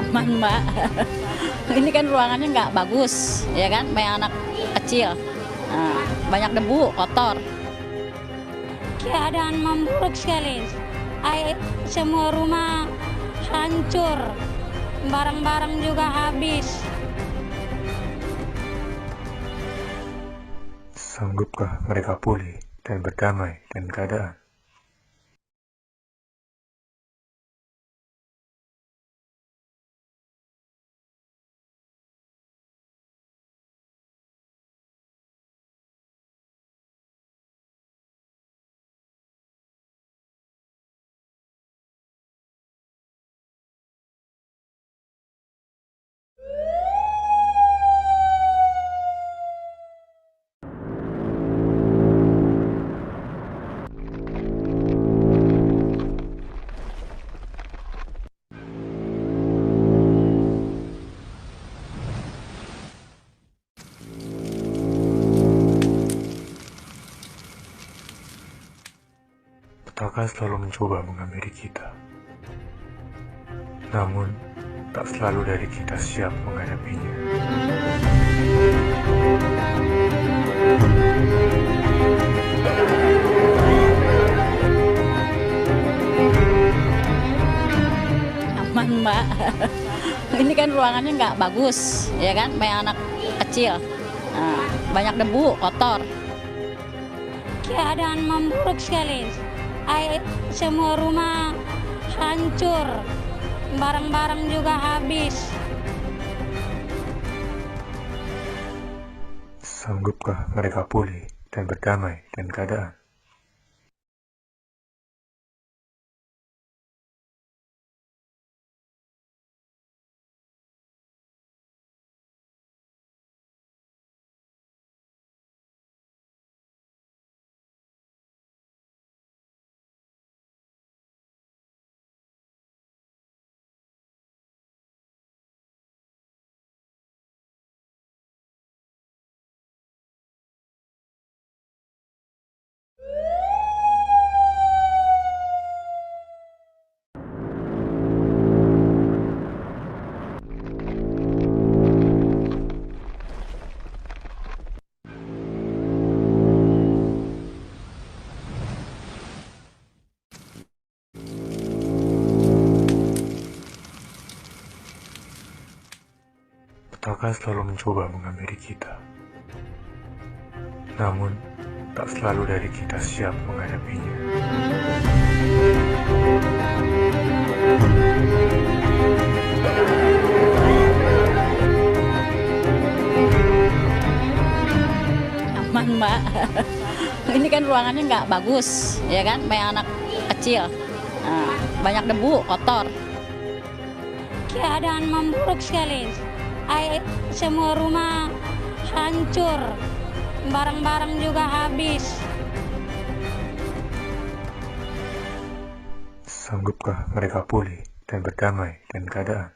Aman, Mbak. Ini kan ruangannya nggak bagus, ya kan? Kayak anak kecil. Nah, banyak debu, kotor. Keadaan memburuk sekali. Semua rumah hancur. Barang-barang juga habis. Sanggupkah mereka pulih dan berdamai dengan keadaan? Petaka selalu mencoba menghampiri kita. Namun, tak selalu dari kita siap menghadapinya. Aman, Mbak. Ini kan ruangannya nggak bagus, ya kan? Kayak anak kecil. Nah, banyak debu, kotor. Keadaan memburuk sekali. Semua rumah hancur. Barang-barang juga habis. Sanggupkah mereka pulih dan berdamai dengan keadaan? Petaka selalu mencoba menghampiri kita. Namun, tak selalu dari kita siap menghadapinya. Aman, Mbak. Ini kan ruangannya nggak bagus, ya kan? Kayak anak kecil. Nah, banyak debu, kotor. Keadaan memburuk sekali. Semua rumah hancur, barang-barang juga habis. Sanggupkah mereka pulih dan berdamai dengan keadaan?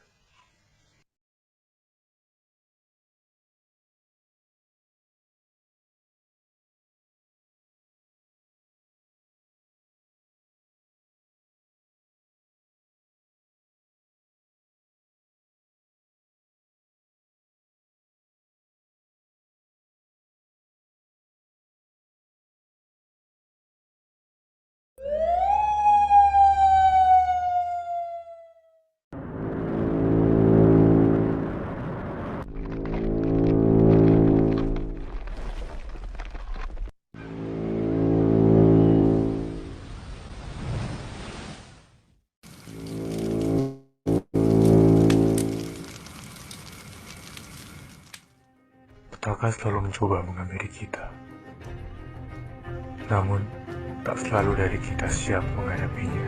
Petaka selalu mencoba menghampiri kita. Namun, tak selalu dari kita siap menghadapinya.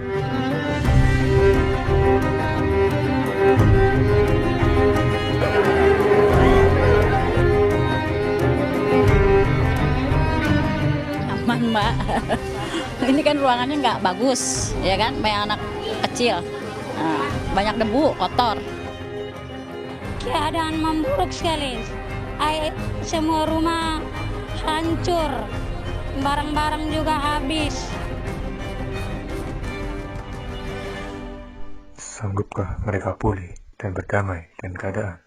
Aman, Mbak. Ini kan ruangannya nggak bagus, ya kan? Kayak anak kecil. Nah, banyak debu, kotor. Keadaan memburuk sekali. Semua rumah hancur, barang-barang juga habis. Sanggupkah mereka pulih dan berdamai dengan keadaan?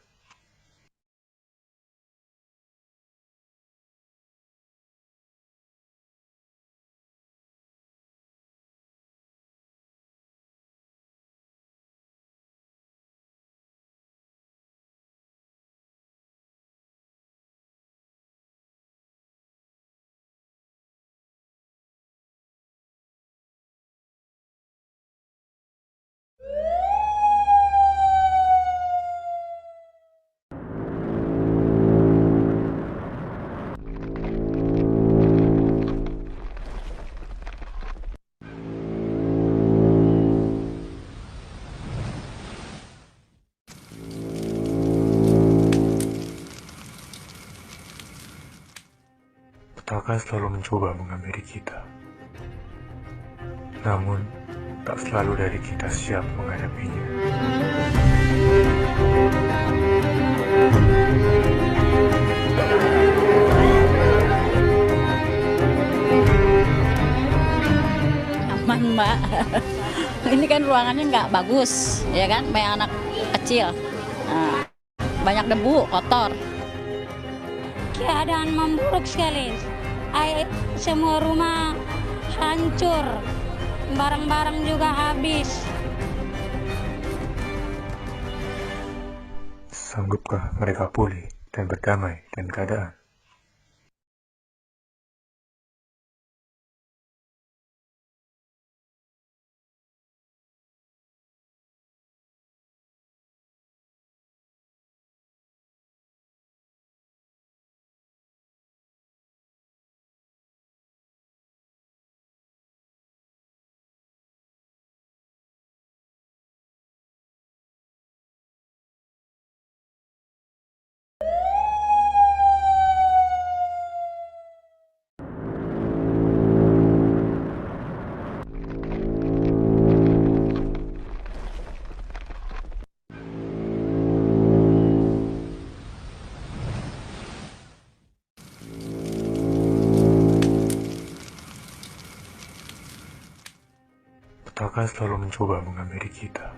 Petaka selalu mencoba menghampiri kita. Namun, tak selalu dari kita siap menghadapinya. Aman, Mbak. Ini kan ruangannya nggak bagus, ya kan? Kayak anak kecil. Nah, banyak debu, kotor. Keadaan memburuk sekali. Semua rumah hancur, barang-barang juga habis. Sanggupkah mereka pulih dan berdamai dengan keadaan? Petaka selalu mencoba menghampiri kita.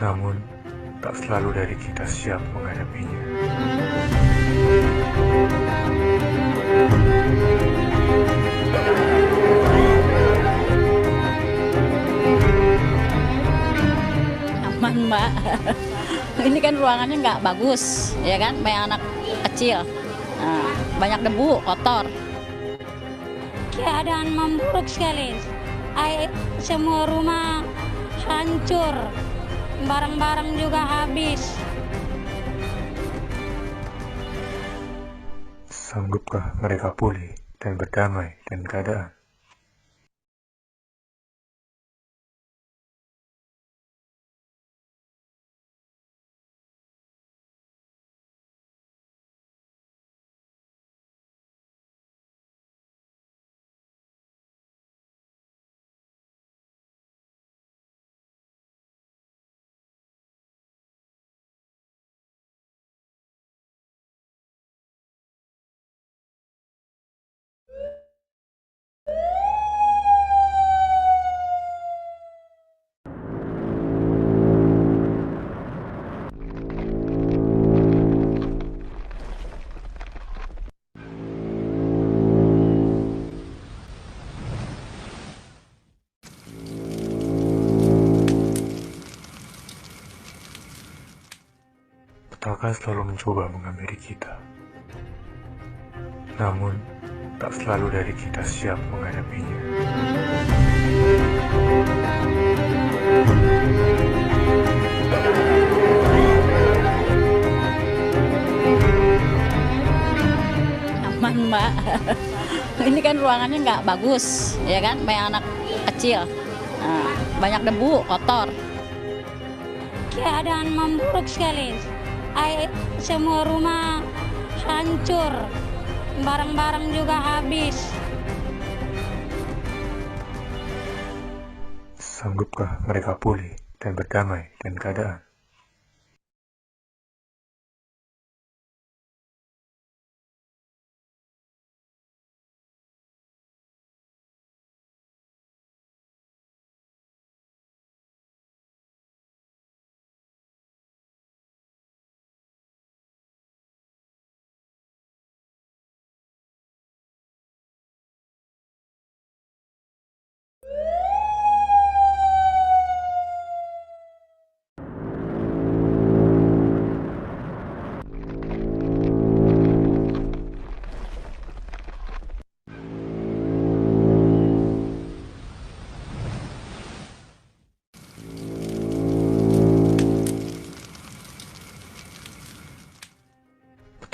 Namun, tak selalu dari kita siap menghadapinya. Aman, Mbak. Ini kan ruangannya nggak bagus, ya kan? Kayak anak kecil. Nah, banyak debu, kotor. Keadaan memburuk sekali. Semua rumah hancur, barang-barang juga habis. Sanggupkah mereka pulih dan berdamai dengan keadaan? Petaka selalu mencoba menghampiri kita. Namun, tak selalu dari kita siap menghadapinya. Aman, Mbak. Ini kan ruangannya nggak bagus, ya kan? Banyak anak kecil, banyak debu, kotor. Keadaan memburuk sekali. Semua rumah hancur, barang-barang juga habis. Sanggupkah mereka pulih dan berdamai dengan keadaan?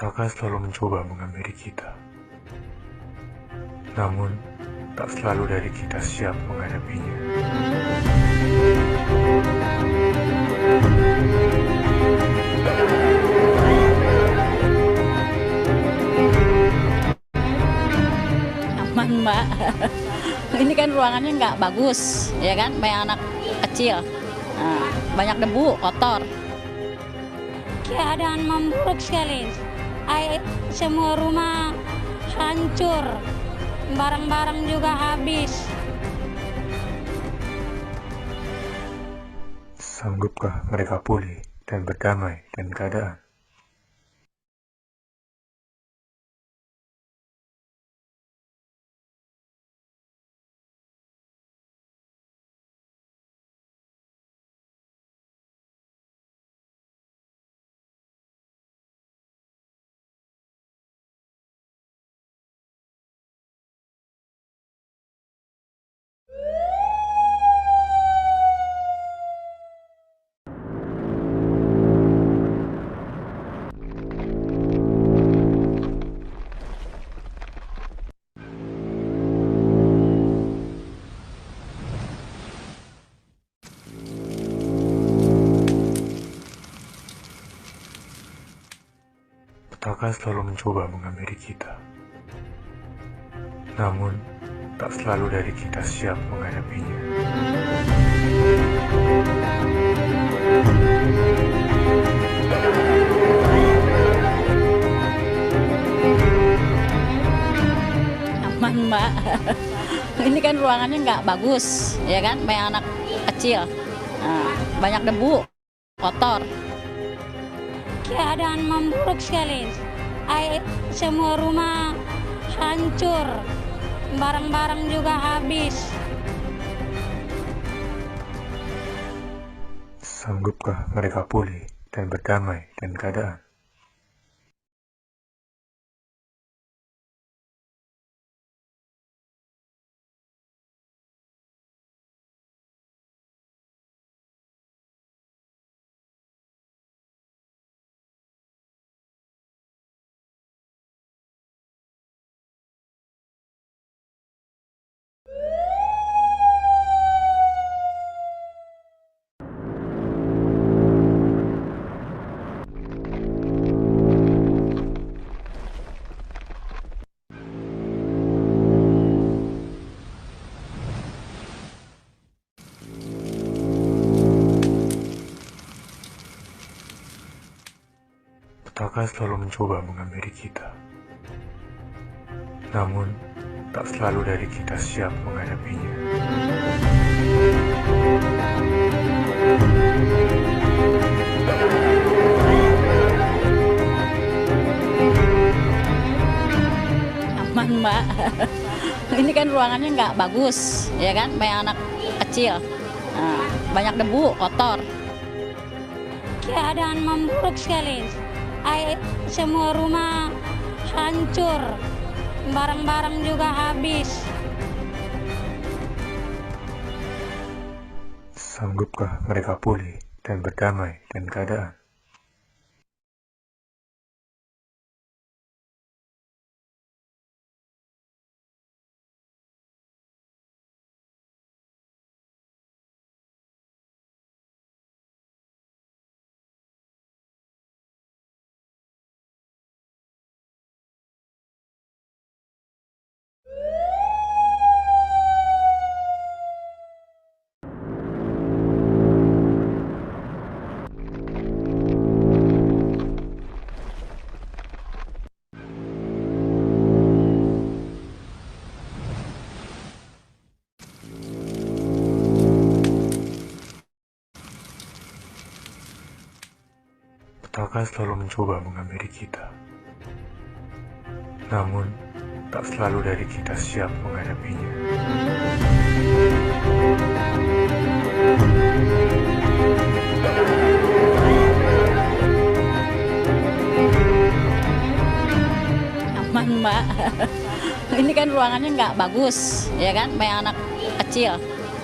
Petaka selalu mencoba menghampiri kita. Namun, tak selalu dari kita siap menghadapinya. Aman, Mbak. Ini kan ruangannya nggak bagus, ya kan? Banyak anak kecil, banyak debu, kotor. Keadaan memburuk sekali. Semua rumah hancur, barang-barang juga habis. Sanggupkah mereka pulih dan berdamai dengan keadaan? Petaka selalu mencoba menghampiri kita. Namun, tak selalu dari kita siap menghadapinya. Aman, Mbak. Ini kan ruangannya nggak bagus, ya kan? Banyak anak kecil, banyak debu, kotor. Keadaan memburuk sekali. Semua rumah hancur, barang-barang juga habis. Sanggupkah mereka pulih dan berdamai dengan keadaan? Petaka selalu mencoba menghampiri kita. Namun, tak selalu dari kita siap menghadapinya. Aman, Mbak. Ini kan ruangannya nggak bagus, ya kan? Banyak anak kecil, banyak debu, kotor. Keadaan memburuk sekali. Semua rumah hancur, barang-barang juga habis. Sanggupkah mereka pulih dan berdamai dengan keadaan? Petaka selalu mencoba menghampiri kita. Namun, tak selalu dari kita siap menghadapinya. Aman, Mbak. Ini kan ruangannya nggak bagus, ya kan? Kayak anak kecil.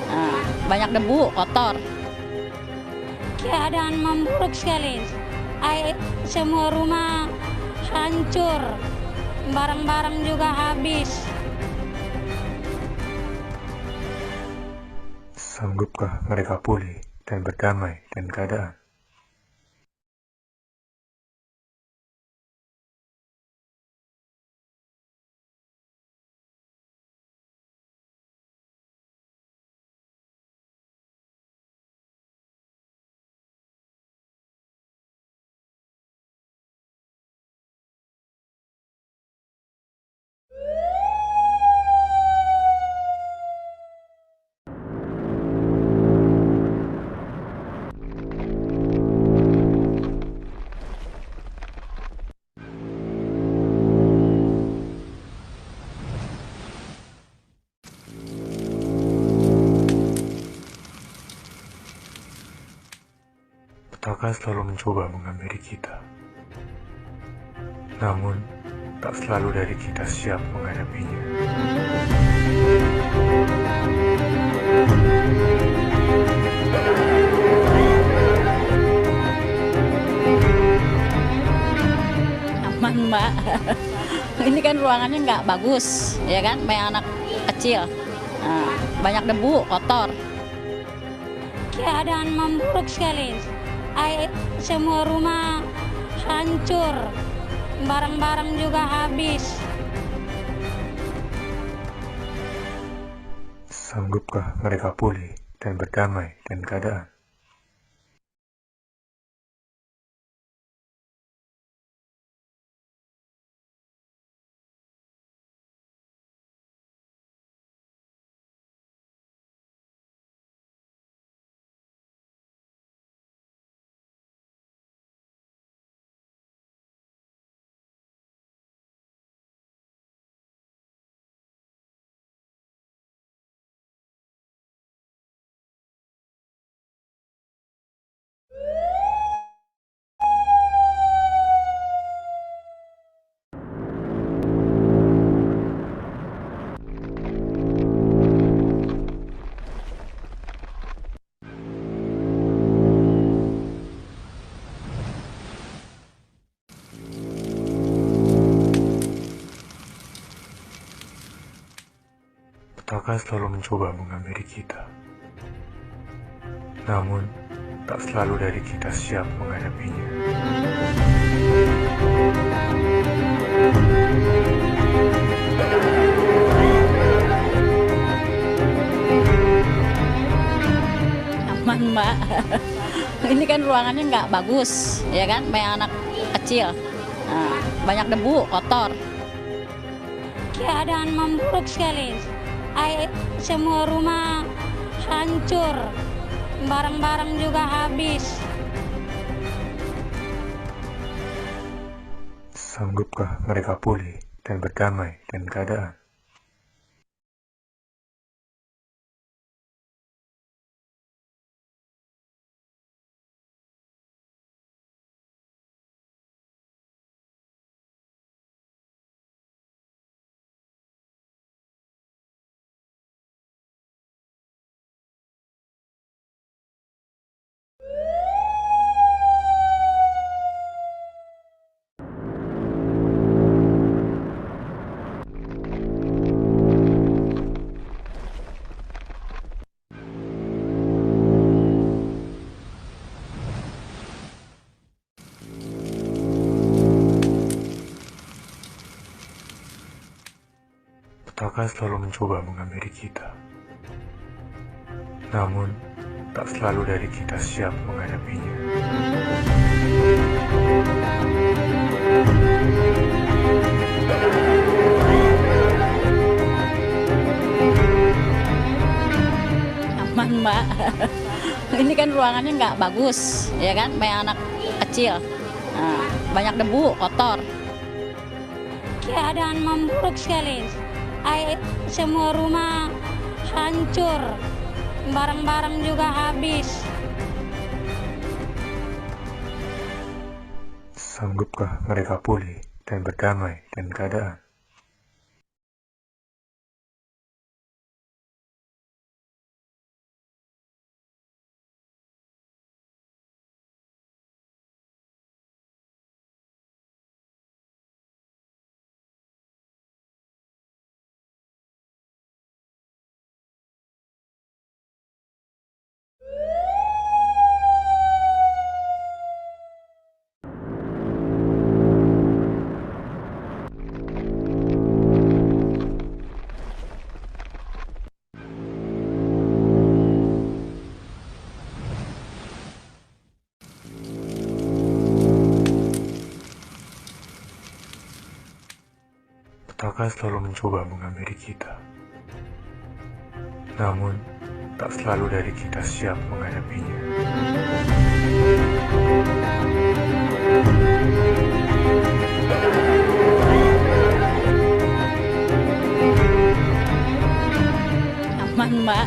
Nah, banyak debu, kotor. Keadaan memburuk sekali. Semua rumah hancur, barang-barang juga habis. Sanggupkah mereka pulih dan berdamai dengan keadaan? Petaka selalu mencoba menghampiri kita. Namun, tak selalu dari kita siap menghadapinya. Aman, Mbak. Ini kan ruangannya nggak bagus, ya kan? Kayak anak kecil. Nah, banyak debu, kotor. Keadaan memburuk sekali. Semua rumah hancur, barang-barang juga habis. Sanggupkah mereka pulih dan berdamai dengan keadaan? Petaka selalu mencoba menghampiri kita. Namun, tak selalu dari kita siap menghadapinya. Aman, Mbak. Ini kan ruangannya nggak bagus, ya kan? Kayak anak kecil. Nah, banyak debu, kotor. Keadaan memburuk sekali. Semua rumah hancur, barang-barang juga habis. Sanggupkah mereka pulih dan berdamai dengan keadaan? Petaka selalu mencoba menghampiri kita. Namun, tak selalu dari kita siap menghadapinya. Aman, Mbak. Ini kan ruangannya nggak bagus, ya kan? Kayak anak kecil. Nah, banyak debu, kotor. Keadaan memburuk sekali. Semua rumah hancur, barang-barang juga habis. Sanggupkah mereka pulih dan berdamai dengan keadaan? Petaka selalu mencoba menghampiri kita. Namun, tak selalu dari kita siap menghadapinya. Aman, Mbak.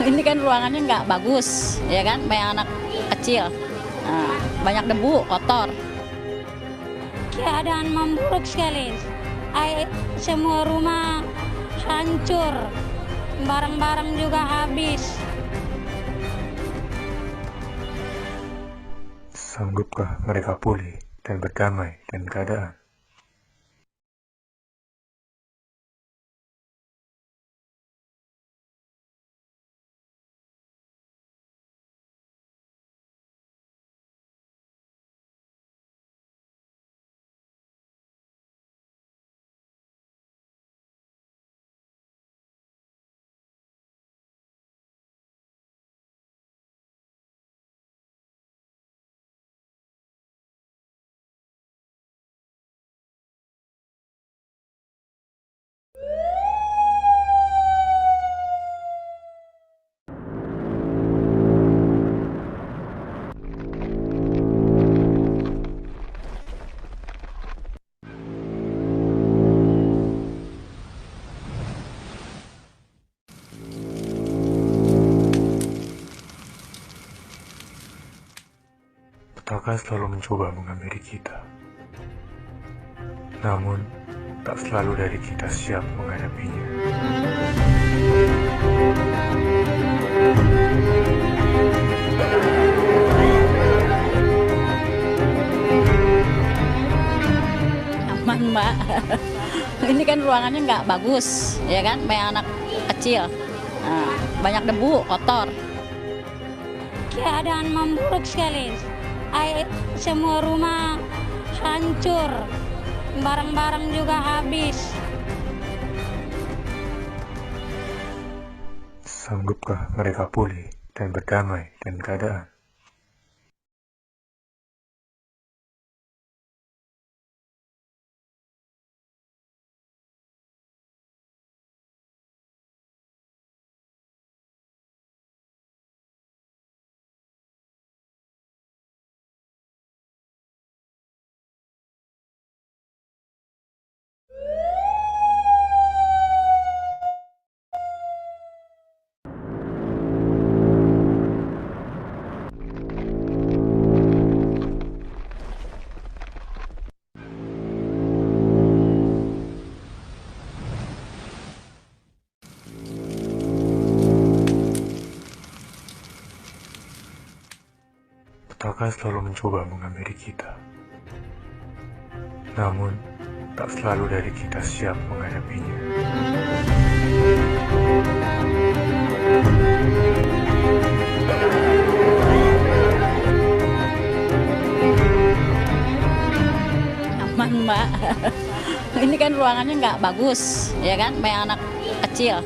Ini kan ruangannya nggak bagus, ya kan? Kayak anak kecil. Nah, banyak debu, kotor. Keadaan memburuk sekali. Semua rumah hancur, barang-barang juga habis. Sanggupkah mereka pulih dan berdamai dengan keadaan? Petaka selalu mencoba menghampiri kita. Namun, tak selalu dari kita siap menghadapinya. Aman, Mbak. Ini kan ruangannya nggak bagus, ya kan? Kayak anak kecil. Nah, banyak debu, kotor. Keadaan memburuk sekali. Semua rumah hancur, barang-barang juga habis. Sanggupkah mereka pulih dan berdamai dengan keadaan? Petaka selalu mencoba menghampiri kita. Namun, tak selalu dari kita siap menghadapinya. Aman, Mbak. Ini kan ruangannya nggak bagus, ya kan? Kayak anak kecil,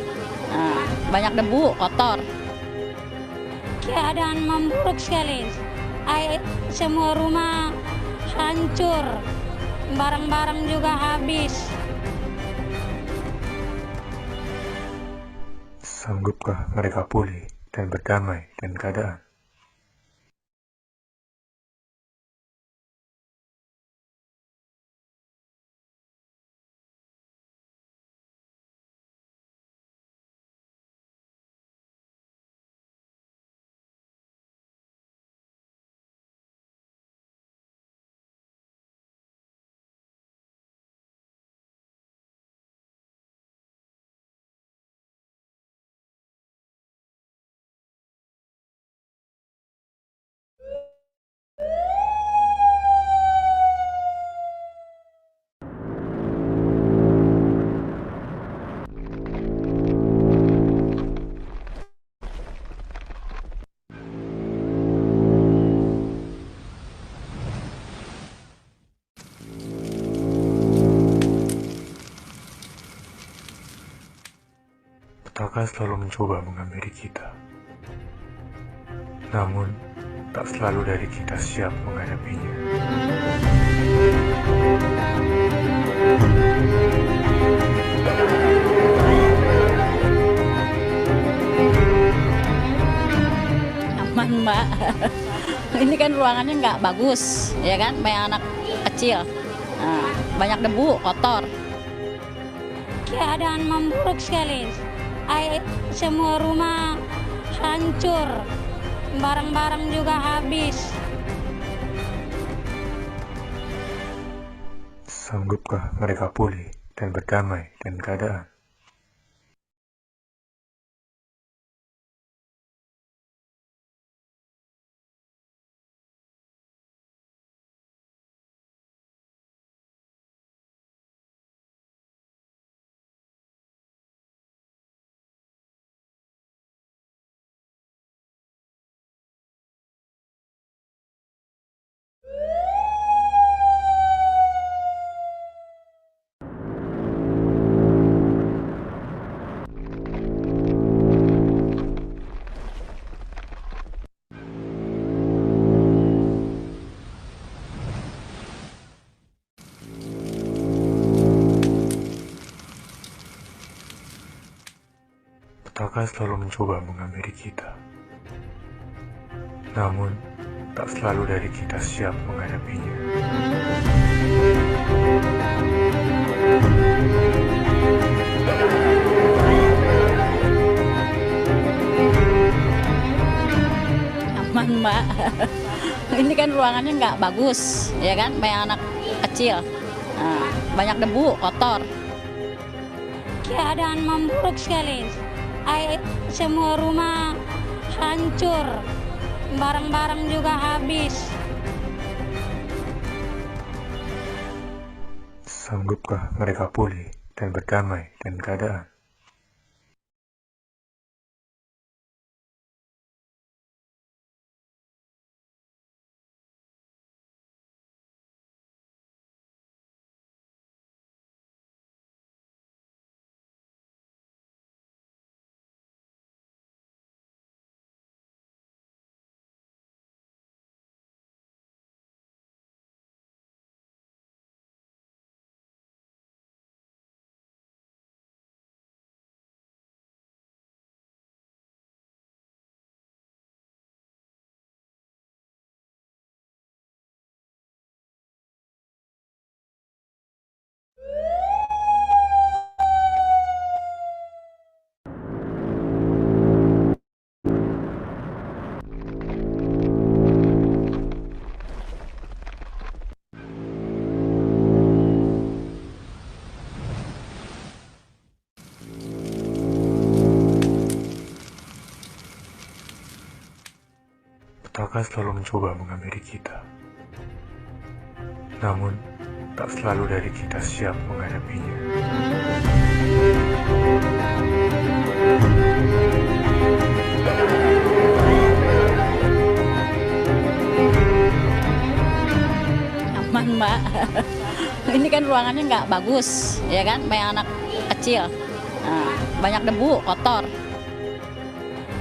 nah, banyak debu, kotor. Keadaan memburuk sekali. Semua rumah hancur, barang-barang juga habis. Sanggupkah mereka pulih dan berdamai dengan keadaan? Petaka selalu mencoba menghampiri kita. Namun, tak selalu dari kita siap menghadapinya. Aman, Mbak. Ini kan ruangannya nggak bagus, ya kan? Kayak anak kecil, nah, banyak debu, kotor. Keadaan memburuk sekali. Semua rumah hancur, barang-barang juga habis. Sanggupkah mereka pulih dan berdamai dengan keadaan? Petaka selalu mencoba menghampiri kita. Namun, tak selalu dari kita siap menghadapinya. Aman, Mbak. Ini kan ruangannya nggak bagus, ya kan? Kayak anak kecil, nah, banyak debu, kotor. Keadaan memburuk sekali. Semua rumah hancur, barang-barang juga habis. Sanggupkah mereka pulih dan berdamai dengan keadaan? Petaka selalu mencoba menghampiri kita. Namun, tak selalu dari kita siap menghadapinya. Aman, Mbak. Ini Ini kan ruangannya nggak bagus, ya kan? Banyak anak kecil, banyak debu, kotor.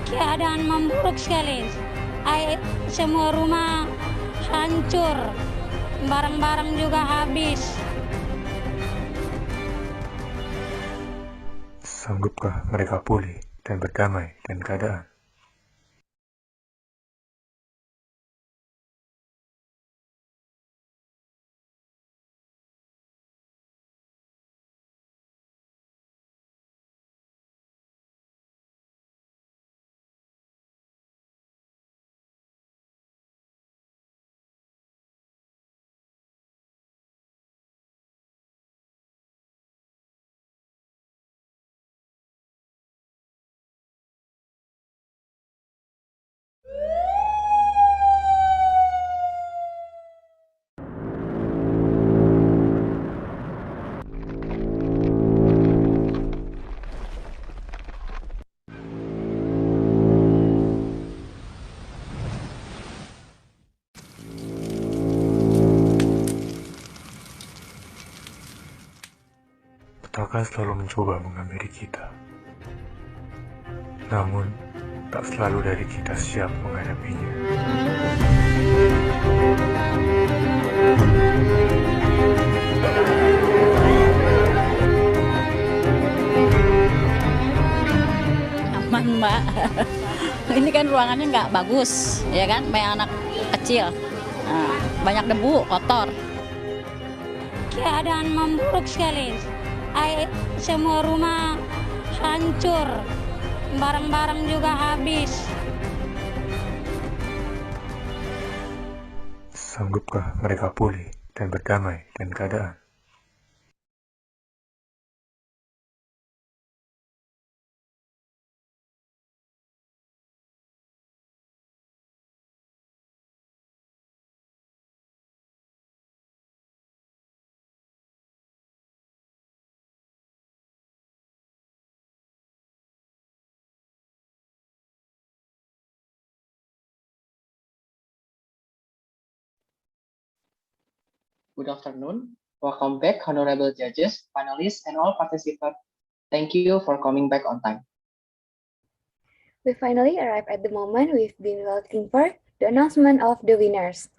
Keadaan memburuk sekali. Semua rumah hancur, barang-barang juga habis. Sanggupkah mereka pulih dan berdamai dengan keadaan? Petaka selalu mencoba menghampiri kita. Namun, tak selalu dari kita siap menghadapinya. Aman, Mbak. Ini kan ruangannya nggak bagus, ya kan? Banyak anak kecil, banyak debu, kotor. Keadaan memburuk sekali. Semua rumah hancur, barang-barang juga habis. Sanggupkah mereka pulih dan berdamai dengan keadaan? Good afternoon. Welcome back, honorable judges, panelists, and all participants. Thank you for coming back on time. We finally arrived at the moment we've been waiting for, the announcement of the winners.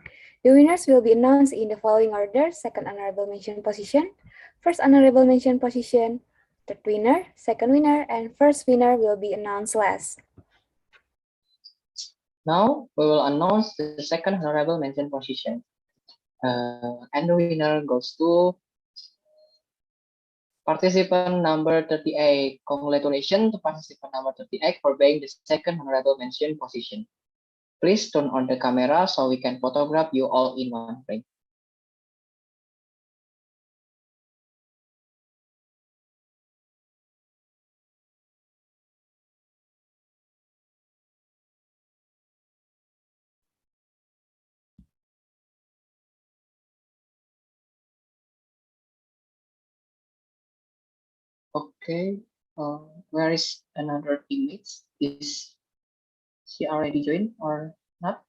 The winners will be announced in the following order: second honorable mention position, first honorable mention position, third winner, second winner, and first winner will be announced last. Now, we will announce the second honorable mention position. And the winner goes to participant number 38. Congratulations to participant number 38 for being the second honorable mention position. Please turn on the camera so we can photograph you all in one frame. Okay, where is another teammate? Is she already joined or not?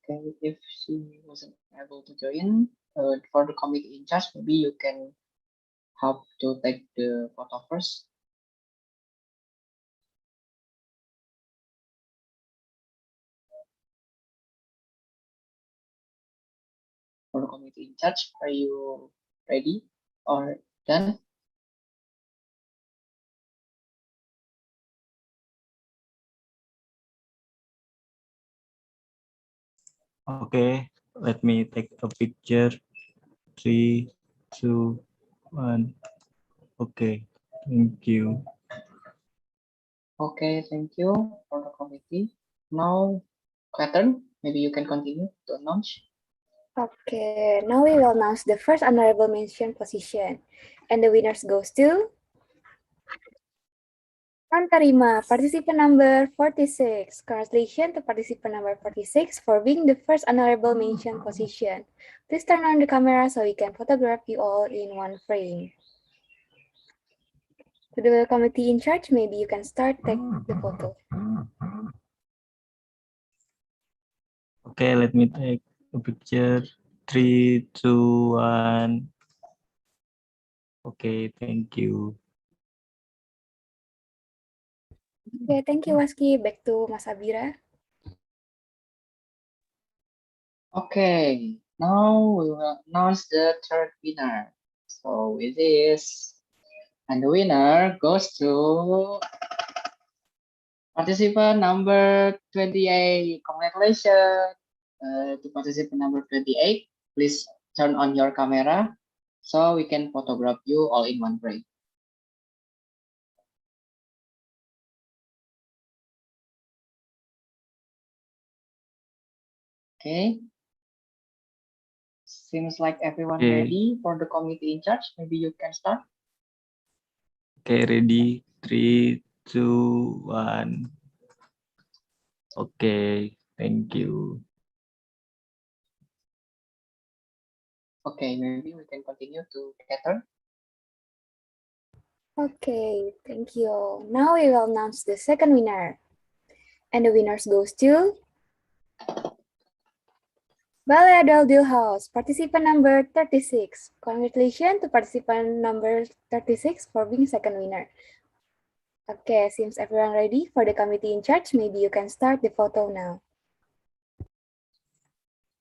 Okay, if she wasn't able to join, for the committee in charge, maybe you can help to take the photo first. For the committee in charge, are you ready or done? Okay, let me take a picture. 3, 2, 1. Okay, thank you. Okay, thank you for the committee. Now, Catherine, maybe you can continue to announce. Okay, now we will announce the first honorable mention position. And the winners goes to Antarima, participant number 46. Congratulations to participant number 46 for being the first honorable mention position. Please turn on the camera so we can photograph you all in one frame. To the committee in charge, maybe you can start take the photo. Okay, let me take a picture. 3, 2, 1. Okay, thank you. Okay, thank you, Waski. Back to Mas Abira. Okay, now we will announce the third winner. So it is, and the winner goes to participant number 28. Congratulations to participant number 28. Please turn on your camera so we can photograph you all in one frame. Okay. Seems like everyone Okay. ready for the committee in charge. Maybe you can start. Okay, ready. 3, 2, 1. Okay, thank you. Okay, maybe we can continue to Catherine. Okay, thank you. Now we will announce the second winner. And the winners goes to Balai Adal House, participant number 36. Congratulations to participant number 36 for being second winner. Okay, seems everyone ready for the committee in charge. Maybe you can start the photo now.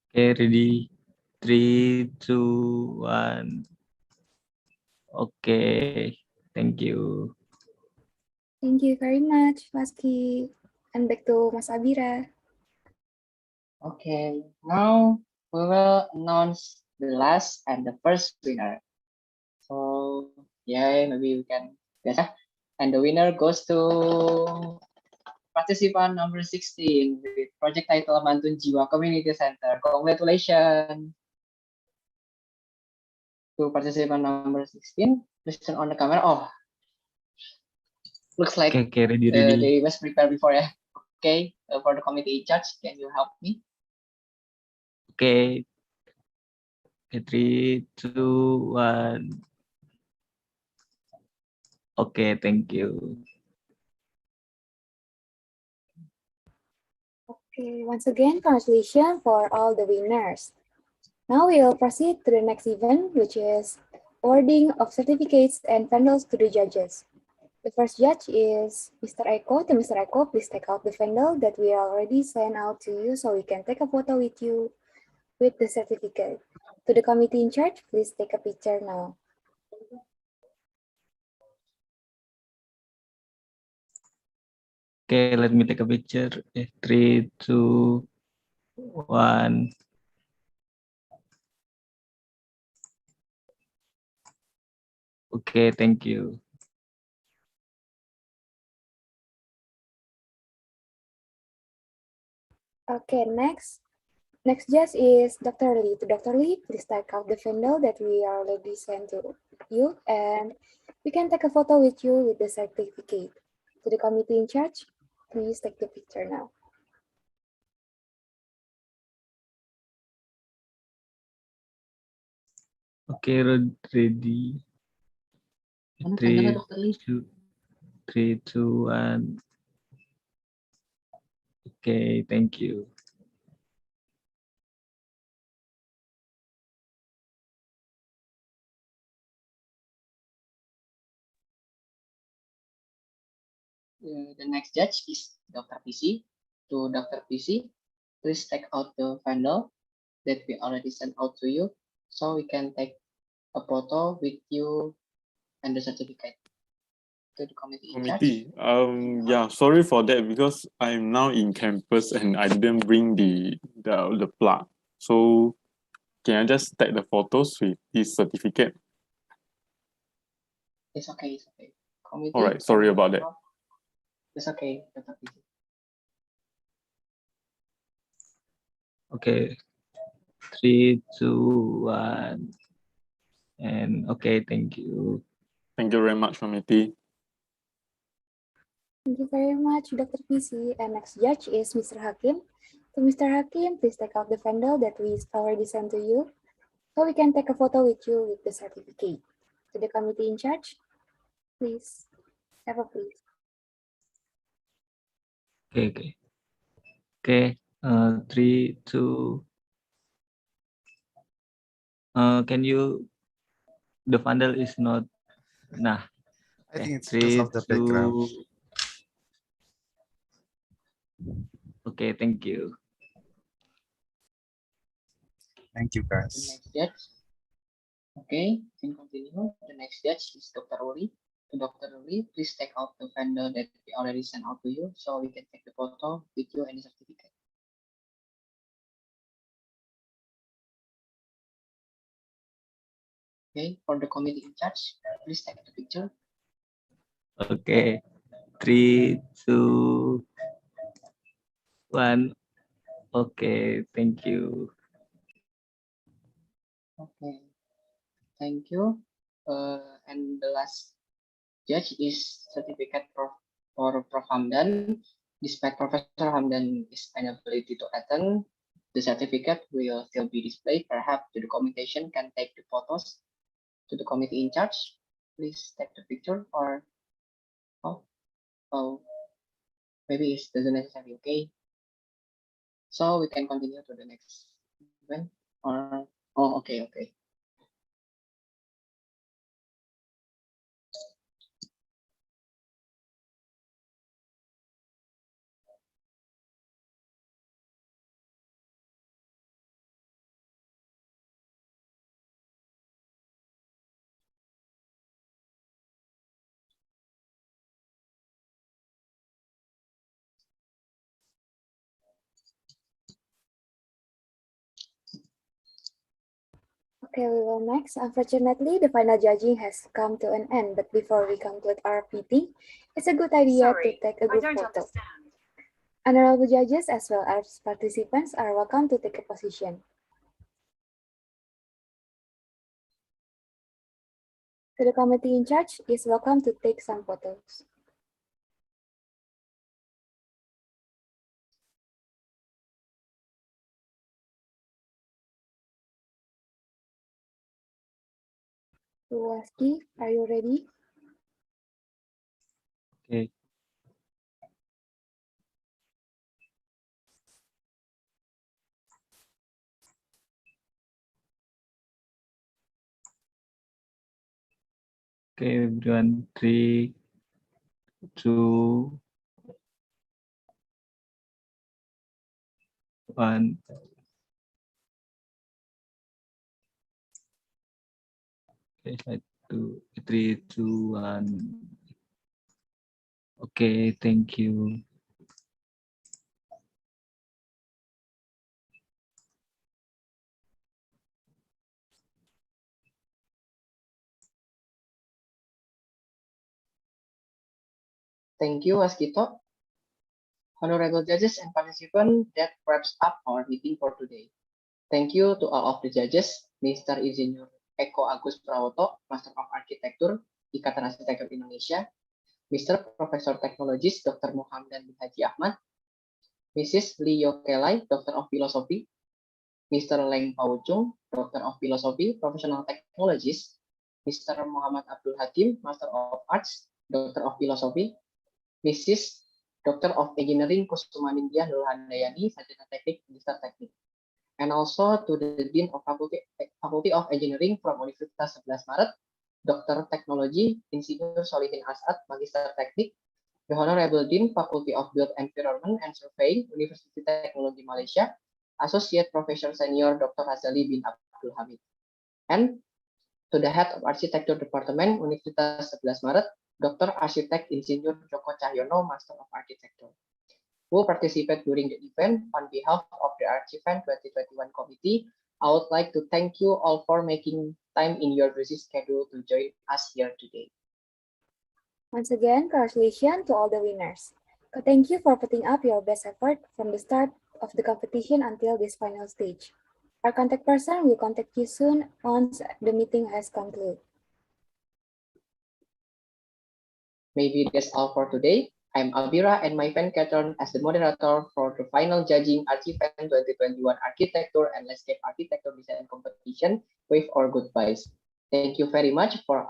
Okay, ready. 3, 2, 1. Okay, thank you. Thank you very much, Waski. And back to Mas Abira. Okay, now we will announce the last and the first winner. So yeah, maybe we can guess. And the winner goes to participant number 16 with project title Mantun Jiwa Community Center. Congratulations to participant number 16. Please turn on the camera. Oh, looks like Okay, ready, ready. they was prepared before. Yeah. Okay, for the committee in charge, can you help me? Okay. 3, 2, 1. Okay, thank you. Okay, once again, congratulations for all the winners. Now we will proceed to the next event, which is awarding of certificates and pendants to the judges. The first judge is Mr. Eko. To Mr. Eko, please take out the pendant that we already sent out to you so we can take a photo with you with the certificate. To the committee in charge, please take a picture now. Okay, let me take a picture. 3, 2, 1. Okay, thank you. Okay, next judge is Dr. Lee. To Dr. Lee, please take out the pendant that we already sent to you, and we can take a photo with you with the certificate. To the committee in charge, please take the picture now. Okay, ready. 3, 2, 1. Okay, thank you. The next judge is Dr. PC. To Dr. PC, please take out the pendant that we already sent out to you so we can take a photo with you and the certificate. To the committee in charge. Yeah, sorry for that because I'm now in campus and I didn't bring the plug. So can I just take the photos with this certificate? It's okay, it's okay. Committee, All right, sorry about that. It's okay, Dr. PC. Okay, 3, 2, 1. And okay, thank you. Thank you very much, committee. Thank you very much, Dr. PC. And next judge is Mr. Hakim. So Mr. Hakim, please take out the vendor that we already sent to you, so we can take a photo with you with the certificate. To the committee in charge, please have a please. Okay. 3, 2. Can you? The vandal is not. Nah. I think it's 3, because of the background. 2. Okay, thank you. Thank you, guys. Next judge. Okay, can continue. The next judge is Dr. Uri. Dr. Uri, please take out the vendor that we already sent out to you so we can take the photo, video, and the certificate. Okay, for the committee in charge, please take the picture. Okay. 3, 2, 1. Okay, thank you. Okay, thank you. And the last judge is certificate for Prof. Hamdan. Despite Professor Hamdan's inability to attend, the certificate will still be displayed. Perhaps the documentation can take the photos to the committee in charge. Please take the picture, or maybe it doesn't necessarily. Okay, so we can continue to the next event. Or okay. Okay, we will next. Unfortunately, the final judging has come to an end, but before we conclude our PT, it's a good idea to take a group photo. Honorable judges as well as participants are welcome to take a position. To the committee in charge is welcome to take some photos. Ruwaski, are you ready? Okay. Okay, everyone. 3, 2, 1. Okay, 2, 3, 2, 1. Okay, thank you. Thank you, Waskito. Honorable judges and participants, that wraps up our meeting for today. Thank you to all of the judges, Mr. Insinyur Eko Agus Prawoto, Master of Architecture, Ikatan Arsitektur Indonesia, Mr. Professor Technologist Dr. Muhammad bin Haji Ahmad, Mrs. Lee Yokelai, Doctor of Philosophy, Mr. Leng Pauchung, Doctor of Philosophy, Professional Technologist, Mr. Muhammad Abdul Hakim, Master of Arts, Doctor of Philosophy, Mrs. Doctor of Engineering Kusumanindya Nurhandayani, Sarjana Teknik, Magister Teknik. And also to the Dean of Faculty of Engineering from Universitas 11 Maret, Dr. Teknologi Insinyur Solihin Asad, Magister Teknik, the Honorable Dean, Faculty of Built Environment and Surveying, University Teknologi Malaysia, Associate Professor Senior Dr. Hazali bin Abdul Hamid. And to the Head of Architecture Department, Universitas 11 Maret, Dr. Arsitek Insinyur Joko Cahyono, Master of Architecture, who participate during the event. On behalf of the Archevent 2021 committee, I would like to thank you all for making time in your busy schedule to join us here today. Once again, congratulations to all the winners. Thank you for putting up your best effort from the start of the competition until this final stage. Our contact person will contact you soon once the meeting has concluded. Maybe that's all for today. I'm Abira and my pen Catron as the moderator for the final judging Archevent 2021 Architecture and Landscape Architecture Design Competition with our goodbyes. Thank you very much for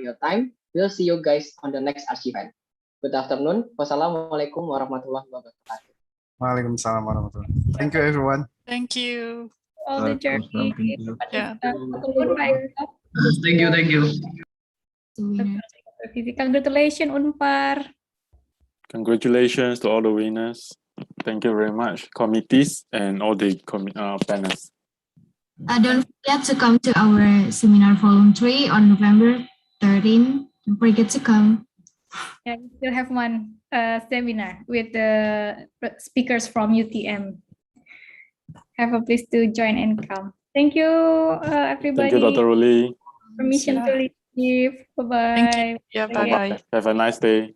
your time. We'll see you guys on the next Archevent. Good afternoon. Wassalamualaikum warahmatullahi wabarakatuh. Waalaikumsalam warahmatullahi wabarakatuh. Thank you, everyone. Thank you. All the journey. Yeah. Goodbye. Thank you, thank you. Congratulations, Unpar. Congratulations to all the winners. Thank you very much, committees and all the panels. Don't forget to come to our seminar volume 3 on November 13. Don't forget to come. Yeah, we still have one seminar with the speakers from UTM. Have a place to join and come. Thank you, everybody. Thank you, Dr. Ruli. Permission to leave. Bye-bye. Yeah, bye-bye. Have a nice day.